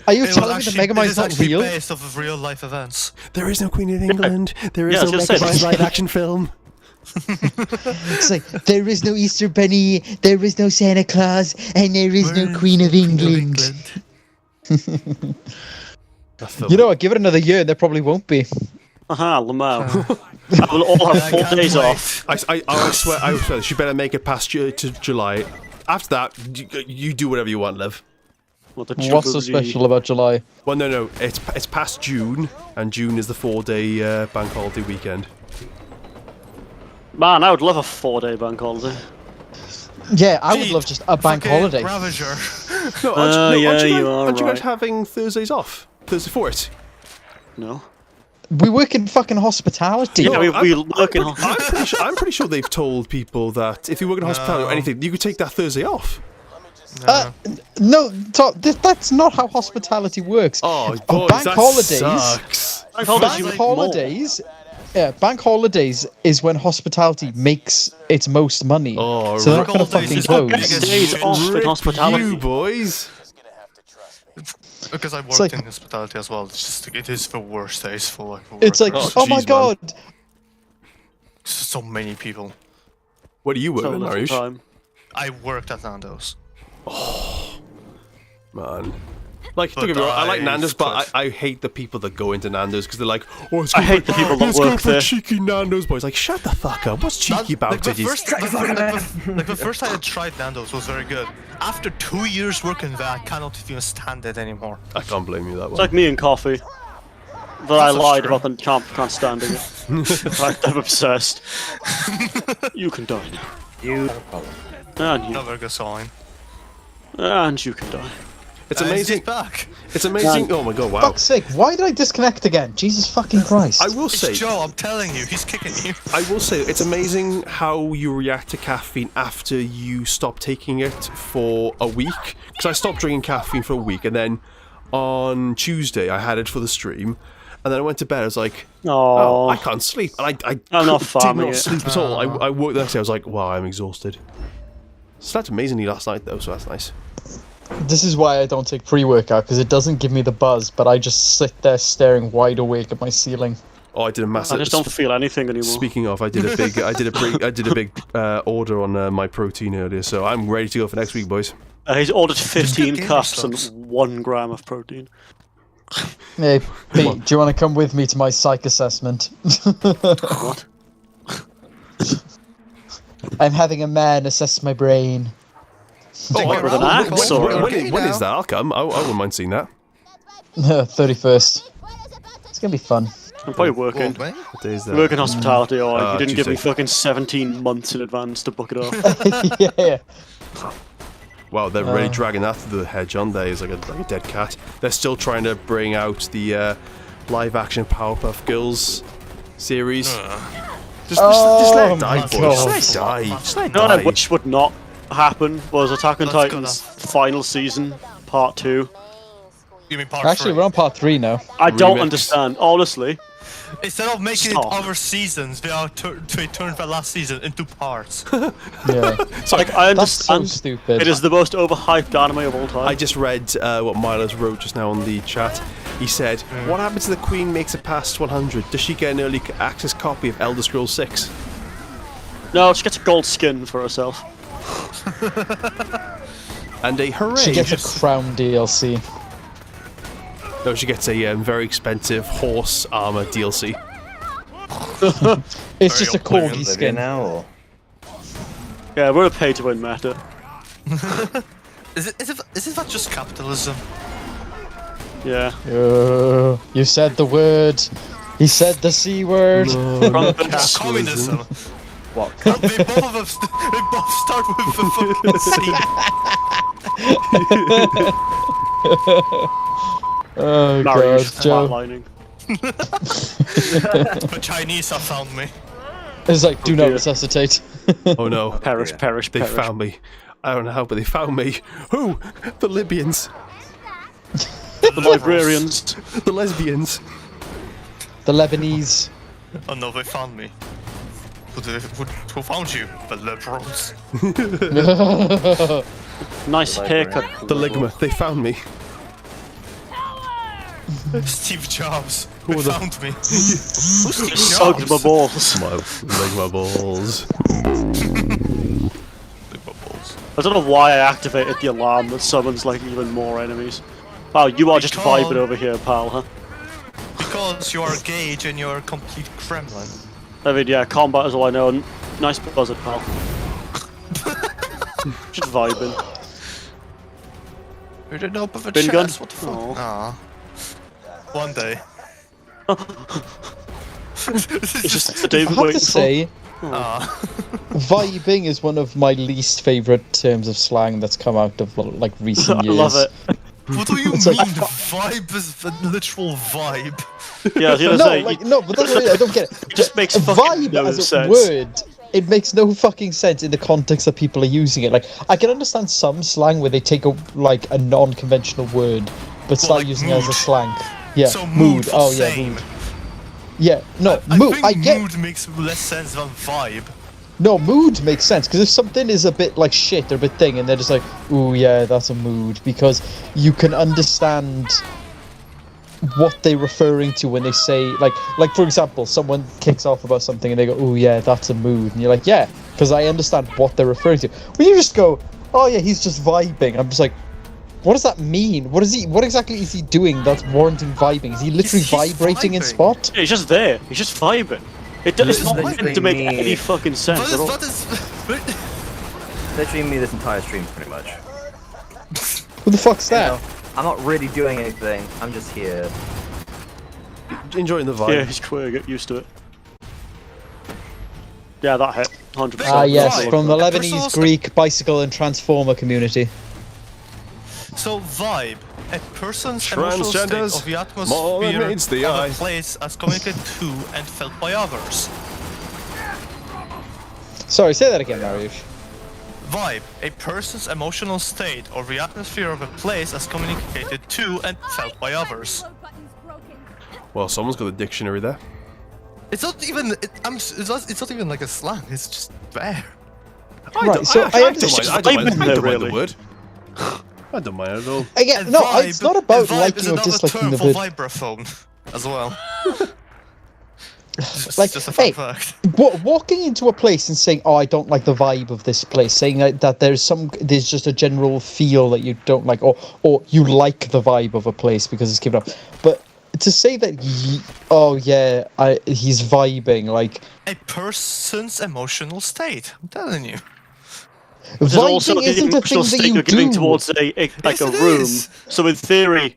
Are you It was telling me actually- the Megamind's it is not actually real? based off of real life events. There is no Queen of England. There is Yeah, I was no gonna say, Megamind live action film. It's like, there is no Easter Bunny, there is no Santa Claus, and there is no Queen of England. You know what, give it another year, there probably won't be. Aha, Lamau. I will all have 4 days off. I swear, she better make it past to July. After that, you do whatever you want, Liv. What the What's so Jubilee. special about July? Well, no, it's past June, and June is the 4-day bank holiday weekend. Man, I would love a 4-day bank holiday. Yeah, I would Gee, love just a bank fucking holiday. Ravager. No, yeah, you are aren't you guys right. having Thursdays off? Thursday for it? No. We work in fucking hospitality. Yeah, No, we work in I'm pretty sure they've told people that if you work in hospitality or anything, you could take that Thursday off. No, that's not how hospitality works. Oh, On boys, bank that holidays, sucks. bank holidays, yeah, bank holidays is when hospitality makes its most money. Oh, so they're not Bank gonna holidays fucking is close. biggest days shit. off in Rip hospitality. you, boys. Because I worked like- in hospitality as well. It's just it is the worst days for like. It's like, workers. oh my jeez, man. god, So many people. What do you work so in, little Arish? time. I worked at Nando's. Man. Like, don't But get me wrong, I like I Nando's, but quit. I hate the people that go into Nando's because they're like, "Oh, I hate the people that let's go work for there. cheeky Nando's, boys." Like, shut the fuck up. What's cheeky about Like the it? first, the first time I tried Nando's was very good. After 2 years working there, I cannot even stand it anymore. I can't blame you that It's one. like me and coffee. But I That's lied true. about them can't stand it. In fact, I'm obsessed. You can die now. You have a problem. And Not very good sign. you can die. It's He's amazing. back. It's amazing. Oh my god, wow. fuck's sake, why did I disconnect again? Jesus fucking Christ. I will It's say, Joe, I'm telling you, he's kicking you. I will say, it's amazing how you react to caffeine after you stop taking it for a week. Because I stopped drinking caffeine for a week, and then on Tuesday I had it for the stream, and then I went to bed. I was like, Oh, I can't sleep. And I I'm not did farming not it. sleep at all. I woke the next day. I was like, wow, I'm exhausted. Slept amazingly last night though, so that's nice. This is why I don't take pre-workout, because it doesn't give me the buzz, but I just sit there staring wide awake at my ceiling. Oh, I did a massive. I just don't feel anything anymore. Speaking of, I did a big order on my protein earlier, so I'm ready to go for next week, boys. He's ordered 15 cups and 1 gram of protein. Hey, Pete, do you want to come with me to my psych assessment? What? I'm having a man assess my brain. What, with an axe or? When is that? I'll come. I wouldn't mind seeing that. 31st. It's gonna be fun. I'm probably working. What day is that? Working hospitality, or you didn't give me Tuesday. fucking 17 months in advance to book it off. Yeah. Wow, they're really dragging that through the hedge, aren't they? It's like a dead cat. They're still trying to bring out the live-action Powerpuff Girls series. Just let it die, boys. Just let it die. Just let it No, die. which would not happen was Attack on Titan's final season, part 2. You mean part Actually, 3? we're on part 3 now. I don't Remix. understand, honestly. Instead of making Stop. it over seasons, they are turned the last season into parts. Yeah. Like, I That's so understand. stupid. It is the most overhyped anime of all time. I just read what Milos wrote just now on the chat. He said, "What happens if the Queen makes it past 100? Does she get an early access copy of Elder Scrolls 6?" No, she gets a gold skin for herself. And a hooray! She gets a crown DLC. No, she gets a very expensive horse armor DLC. It's just a corgi Olivia skin. now, or? Yeah, we're a pay-to-win meta. Isn't that just capitalism? Yeah. You said the word. He said the C word. Communism. What? They both of them they both start with the fucking C. Oh Marriage, god, Joe. flatlining. The Chinese have found me. It's like, do not dear. resuscitate. Oh no, Perish, perish, they perish. found me. I don't know how, but they found me. Who? The Libyans. The librarians. The lesbians. The Lebanese. Oh no, they found me. Who found you? The liberals. Nice haircut. The Ligma. They found me. Steve Jobs. Who They are the- found me. Who's Steve Sucked my Jobs? balls. My Ligma balls. I don't know why I activated the alarm that summons like even more enemies. Wow, you are just Because- vibing over here, pal, huh? Because you are Gage and you're a complete Kremlin. I mean, yeah, combat is all I know. Nice buzzard, pal. Just vibing. You didn't open the Bin chest. gun? What the fuck? Aw. Aw. One day. It's just the day I we're have to waiting say, Aw. vibing is one of my least favourite terms of slang that's come out of like for. recent I years. love it. What do you It's mean? like- Vibe is the literal vibe. Yeah, I was gonna No, say, like no, but that's what I don't get it. it just makes fucking Vibe no as a sense. word, it makes no fucking sense in the context that people are using it. Like, I can understand some slang where they take a like a non-conventional word, but start like using it as a mood. slang. Yeah, So mood for Oh yeah, same. mood. Yeah, no, I mood. think I get. mood makes less sense than vibe. No, mood makes sense because if something is a bit like shit or a bit thing, and they're just like, "Ooh, yeah, that's a mood," because you can understand what they're referring to when they say like for example, someone kicks off about something and they go, "Ooh, yeah, that's a mood," and you're like, "Yeah," because I understand what they're referring to. When you just go, "Oh yeah, he's just vibing," I'm just like, what does that mean? What exactly is he doing that's warranting vibing? Is he literally He's vibrating in vibing. spot? Yeah, he's just there. He's just vibing. It's not Literally meant to make me. any fucking sense That at all. is Literally me this entire stream, pretty much. Who the fuck's You that? know, I'm not really doing anything. I'm just here. Enjoying the vibe. Yeah, he's queer. Get used to it. Yeah, that hit. 100%. Ah yes, Vibe. from the A Lebanese, personal- Greek, bicycle and transformer community. So vibe, a person's emotional state Transgenders, of the more than atmosphere meets the of eye. a place as communicated to and felt by others. Sorry, say that again, Mariusz. Vibe, a person's emotional state or the atmosphere of a place as communicated to and felt by others. Well, someone's got a dictionary there. It's not even. It's not even like a slang. It's just there. Right, so I don't mind the really. word. I don't mind at all. Again, And no, vibe- it's not about and vibe liking is or another disliking term the for word. vibraphone as well. Like, just a fun hey, fact. walking into a place and saying, "Oh, I don't like the vibe of this place," saying that there's just a general feel that you don't like, or you like the vibe of a place because it's given up. But to say that, he's vibing, like A person's emotional state. I'm telling you. Which is also vibing the isn't a emotional thing that state you you're giving do. towards a Yes, it room. is. So in theory,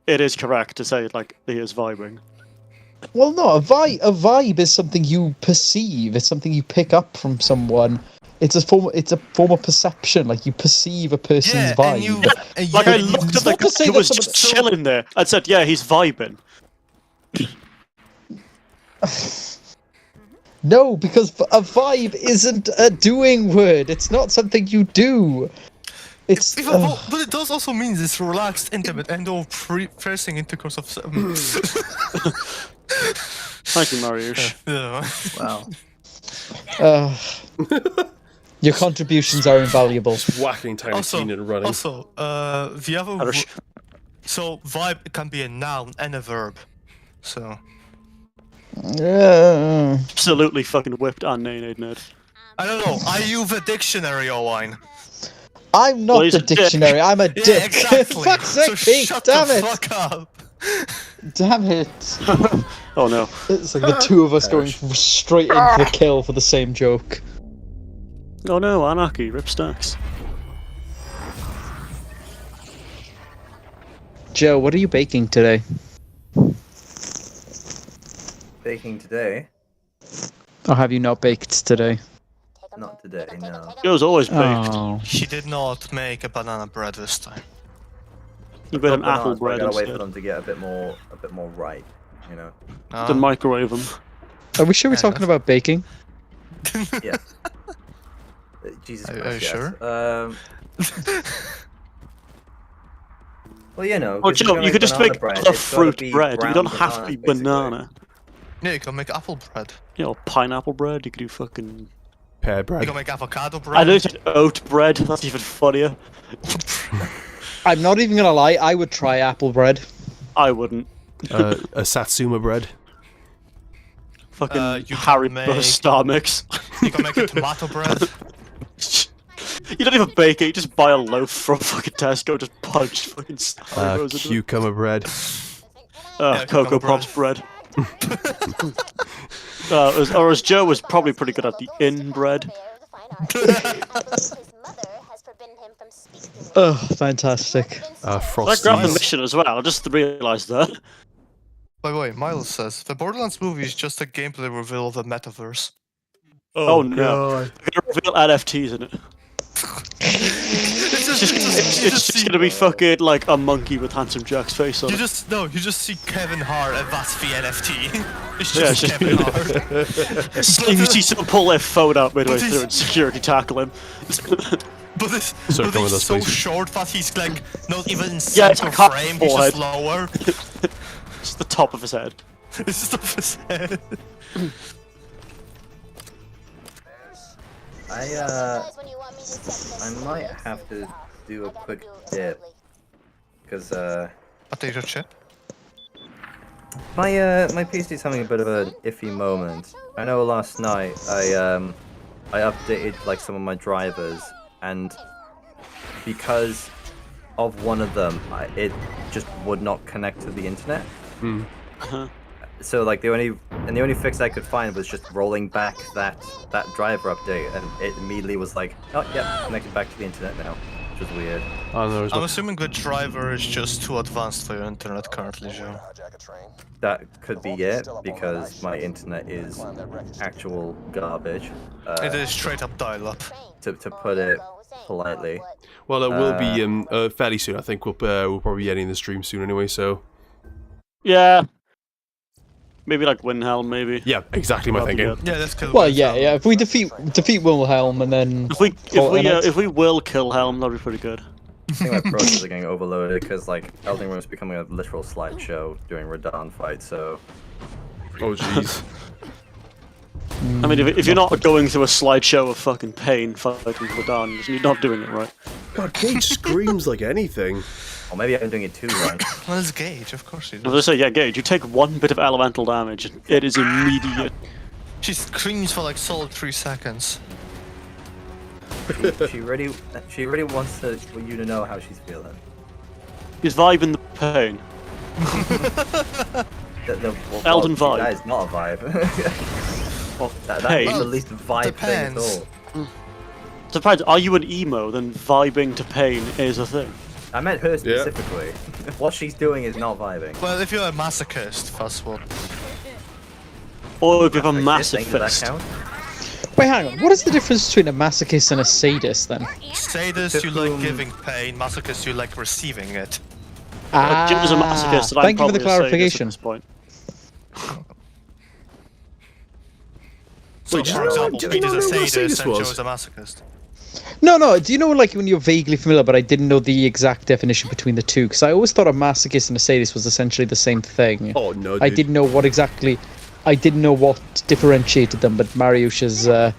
it is correct to say like he is vibing. Well, no, a vibe is something you perceive. It's something you pick up from someone. It's a form of perception. Like you perceive a person's Yeah, vibe. and you. Like I and you- looked at the not to guy say who that was someone- just chilling there and said, "Yeah, he's vibing." No, because a vibe isn't a doing word. It's not something you do. It's But it does also mean it's relaxed, intimate, and or pressing intercourse of. Thank you, Mariusz. Yeah. Wow. Your contributions are invaluable. Whacking Tiny Tina and running. Also, the other. So vibe can be a noun and a verb. So. Absolutely fucking whipped on Nade Ned. I don't know. Are you the dictionary, Owen? I'm not Well, he's the a dick. dictionary. I'm a Yeah, dick. exactly. Fuck's sake, So Pete! shut Damn the it! fuck up. Damn it! Oh no. It's like the two of us going straight into the kill for the same joke. Oh no, anarchy, rip stacks. Joe, what are you baking today? Baking today? Or have you not baked today? Not today, no. It was always baked. Oh. She did not make a banana bread this time. You made an Bananas, apple but I bread gotta wait for instead. them to get a bit more ripe, you know. Then microwave them. Are we sure we're Fair talking enough. about baking? Yeah. Jesus Are Christ, you yes. sure? Well, you know. Oh, 'cause if Joe, you're you could just banana make bread, other it's gotta fruit be bread. You brown don't have to bananas, be basically. banana. Yeah, you can make apple bread. You know, pineapple bread. You could do fucking. Pear You bread. can make avocado I bread. know you said oat bread. That's even funnier. I'm not even gonna lie, I would try apple bread. I wouldn't. A Satsuma bread. Fucking you Harry can Potter make- Star Mix. You can make a tomato bread. You don't even bake it. You just buy a loaf from fucking Tesco. Just punch fucking Haribo's into it. Cucumber bread. Yeah, Cocoa cucumber Pops bread. Or as Joe was probably pretty good at the inbread. Oh, fantastic. I grabbed the Frosties. mission as well. I just realised that. By the way, Miles says the Borderlands movie is just a gameplay reveal of the metaverse. Oh, no. God. We're gonna reveal NFTs in it. It's just gonna be fucking like a monkey with Handsome Jack's face on You it. just see Kevin Hart and that's the NFT. It's Yeah, just just- Kevin Hart. You see someone pull their phone out midway But he's- through and security tackle him. But it's, Sorry, but come with he's us, so please. short that he's like not even in Yeah, it's center a cock frame, he's forehead. just lower. Just the top of his head. It's just off his head. I might have to do a quick dip. Because, I'll take your chip. my PC's having a bit of an iffy moment. I know last night I updated like some of my drivers, and because of one of them, it just would not connect to the internet. So like the only fix I could find was just rolling back that driver update, and it immediately was like, oh yep, connected back to the internet now, which was weird. Oh, no, there's I'm no... assuming the driver is just too advanced for your internet currently, Joe. That could be it, because my internet is actual garbage. It is straight up dial-up. To put it politely. Well, it will be fairly soon. I think we'll probably be ending the stream soon anyway, so... Yeah. Maybe like Windhelm, maybe. Yeah, exactly my That'd be thinking. good. Yeah, let's kill Well, Wilhelm. yeah. If we defeat Wilhelm and then If we will kill Helm, that'd be pretty good. I think my processors are getting overloaded because like Elden Ring is becoming a literal slideshow during Radahn fight, so Oh, jeez. I mean, if you're not going through a slideshow of fucking pain fighting Ladanians, you're not doing it right. God, Gage screams like anything. Or maybe I'm doing it too right. Well, it's Gage, of course she I does. was gonna say, yeah, Gage, you take one bit of elemental damage, and it is immediate. She screams for like solid 3 seconds. She really wants you to know how she's feeling. She's vibing the pain. Elden vibe. That is not a vibe. that Pain. is the least vibe thing at depends. all. Surprised, are you an emo? Then vibing to pain is a thing. I meant her specifically. What she's doing is not vibing. Well, if you're a masochist, first of all. Or if you have a Does massive that fist. count? Wait, hang on. What is the difference between a masochist and a sadist then? Sadist, you like giving pain. Masochist, you like receiving it. Jim is a masochist, and I'm thank you for the probably a sadist at clarification. this point. So, Wait, for example, did you Pete not is a know what a sadist sadist and Joe was? is a masochist. No. Do you know like when you're vaguely familiar, but I didn't know the exact definition between the two? Because I always thought a masochist and a sadist was essentially the same thing. Oh no, dude. I didn't know what exactly. I didn't know what differentiated them, but Mariusz has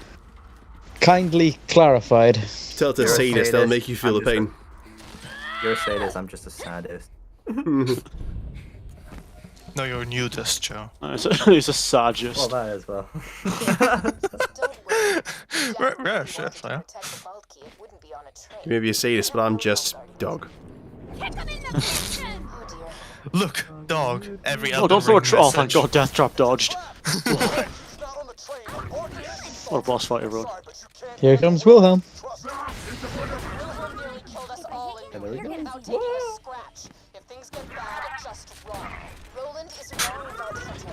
kindly clarified. Tell it to a You're a sadist, they'll sadist, make you feel I'm the pain. You're a sadist, I'm just a sadist. No, you're a nudist, Joe. He's a sadist. Well, that as well. Yeah, sure, yeah. Maybe a sadist, but I'm just dog. Look, dog. Every Oh, don't throw a Ring oh, thank message. God, Death Trap dodged. What a boss fight, everyone. Here comes Wilhelm.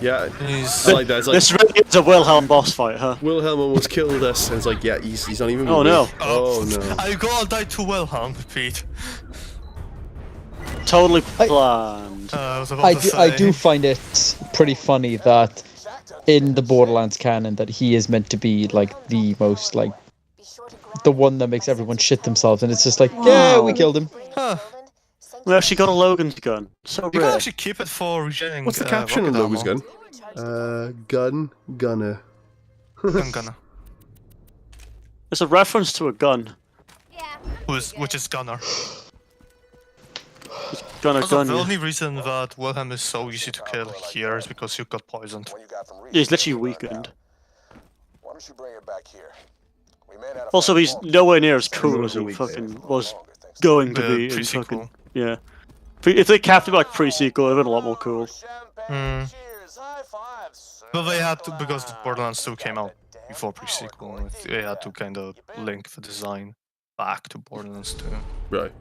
Yeah, He's- I like that. It's like This really is a Wilhelm boss fight, huh? Wilhelm almost killed us, and it's like, yeah, he's not even. Oh, moving. no. Oh no. I gotta die to Wilhelm, Pete. Totally planned. I was about I to do, say. I do find it pretty funny that in the Borderlands canon that he is meant to be like the most like the one that makes everyone shit themselves, and it's just like, yeah, we killed him. Huh. We actually got a Logan's gun. So You can rare. actually keep it for regenerating. What's the caption on rocket Logan's ammo. gun? Gunner. I'm gonna. It's a reference to a gun. Which is Gunner. Gunner Also, gun. the Yeah. only reason that Wilhelm is so easy to kill here is because you got poisoned. He's literally weakened. Also, he's nowhere near as cool as he fucking was going to be in Pre-sequel. fucking yeah. If they kept him like pre-sequel, it'd been a lot more cool. But they had to, because Borderlands 2 came out before pre-sequel, they had to kind of link the design back to Borderlands 2. Right.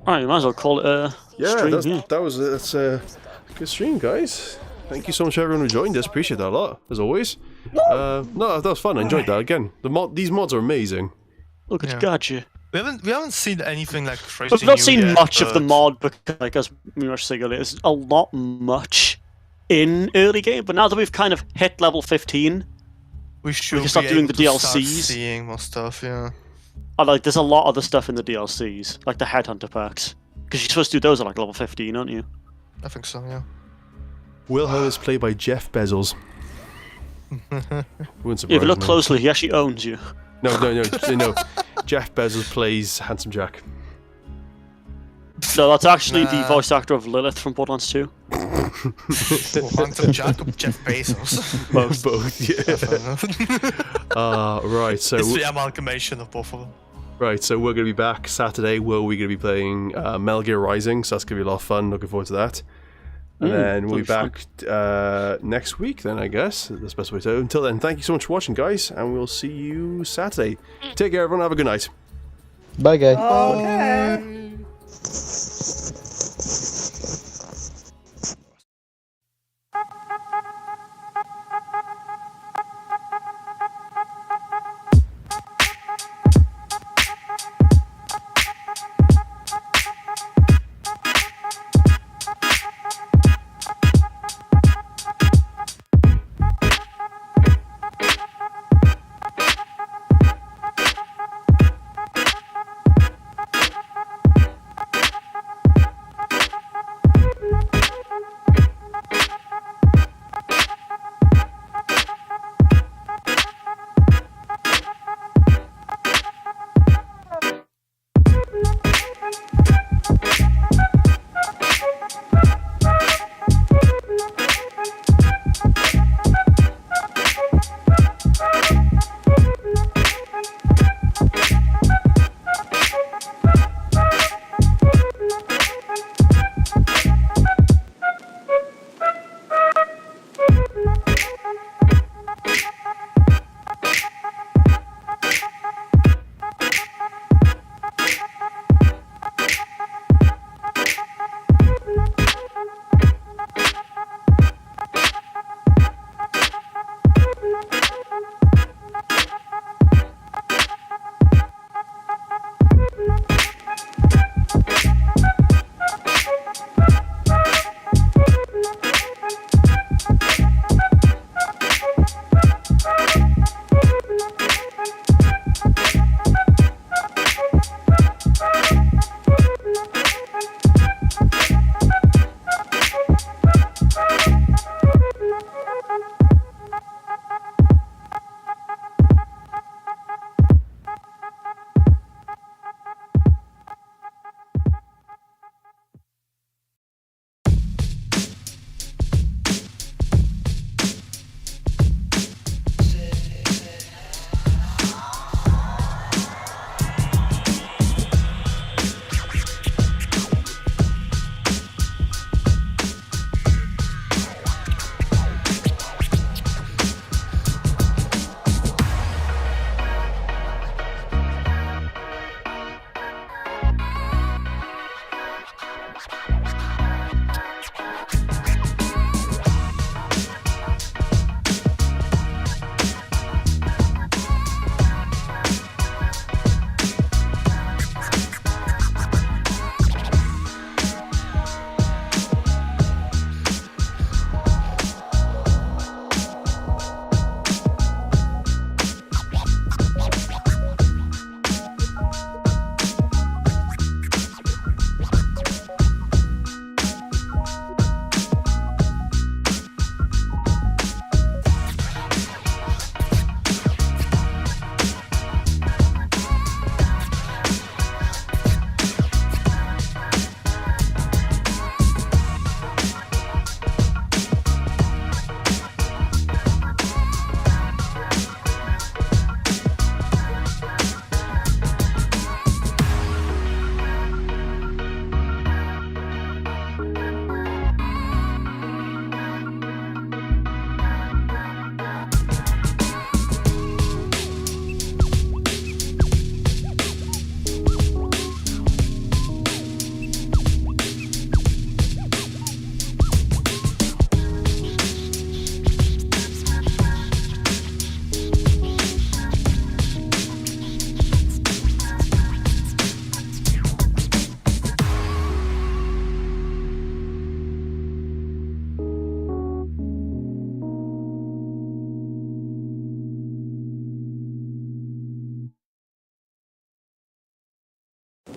Alright, you might as well call it a Yeah, stream. that's a good stream, guys. Thank you so much, everyone who joined us. Appreciate that a lot, as always. No, that was fun. I enjoyed that. Again, these mods are amazing. Look at Yeah. Gadget. We haven't seen anything like crazy. We've not new seen yet, much of the but mod because, like, as we were saying earlier, there's a lot much in early game. But now that we've kind of hit level 15, we should can start be doing able the to start DLCs. seeing more stuff. Yeah. there's a lot of the stuff in the DLCs, like the Headhunter packs. Because you're supposed to do those at like level 15, aren't you? I think so. Yeah. Wilhelm is played by Jeff Bezos. Wouldn't Yeah, surprise if you look me. closely, he actually owns you. No. Jeff Bezos plays Handsome Jack. No, that's actually the Nah. voice actor of Lilith from Borderlands 2. Quantum Jack or Jeff Bezos. Both, yeah. Right, so It's the amalgamation of both of them. right, so we're gonna be back Saturday. Where we're gonna be playing Metal Gear Rising, so that's gonna be a lot of fun. Looking forward to that. And then we'll be back next week. Then I guess that's the best way to. Until then, thank you so much for watching, guys, and we'll see you Saturday. Take care, everyone. Have a good night. Bye, guys.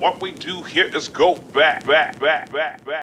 What we do here is go back.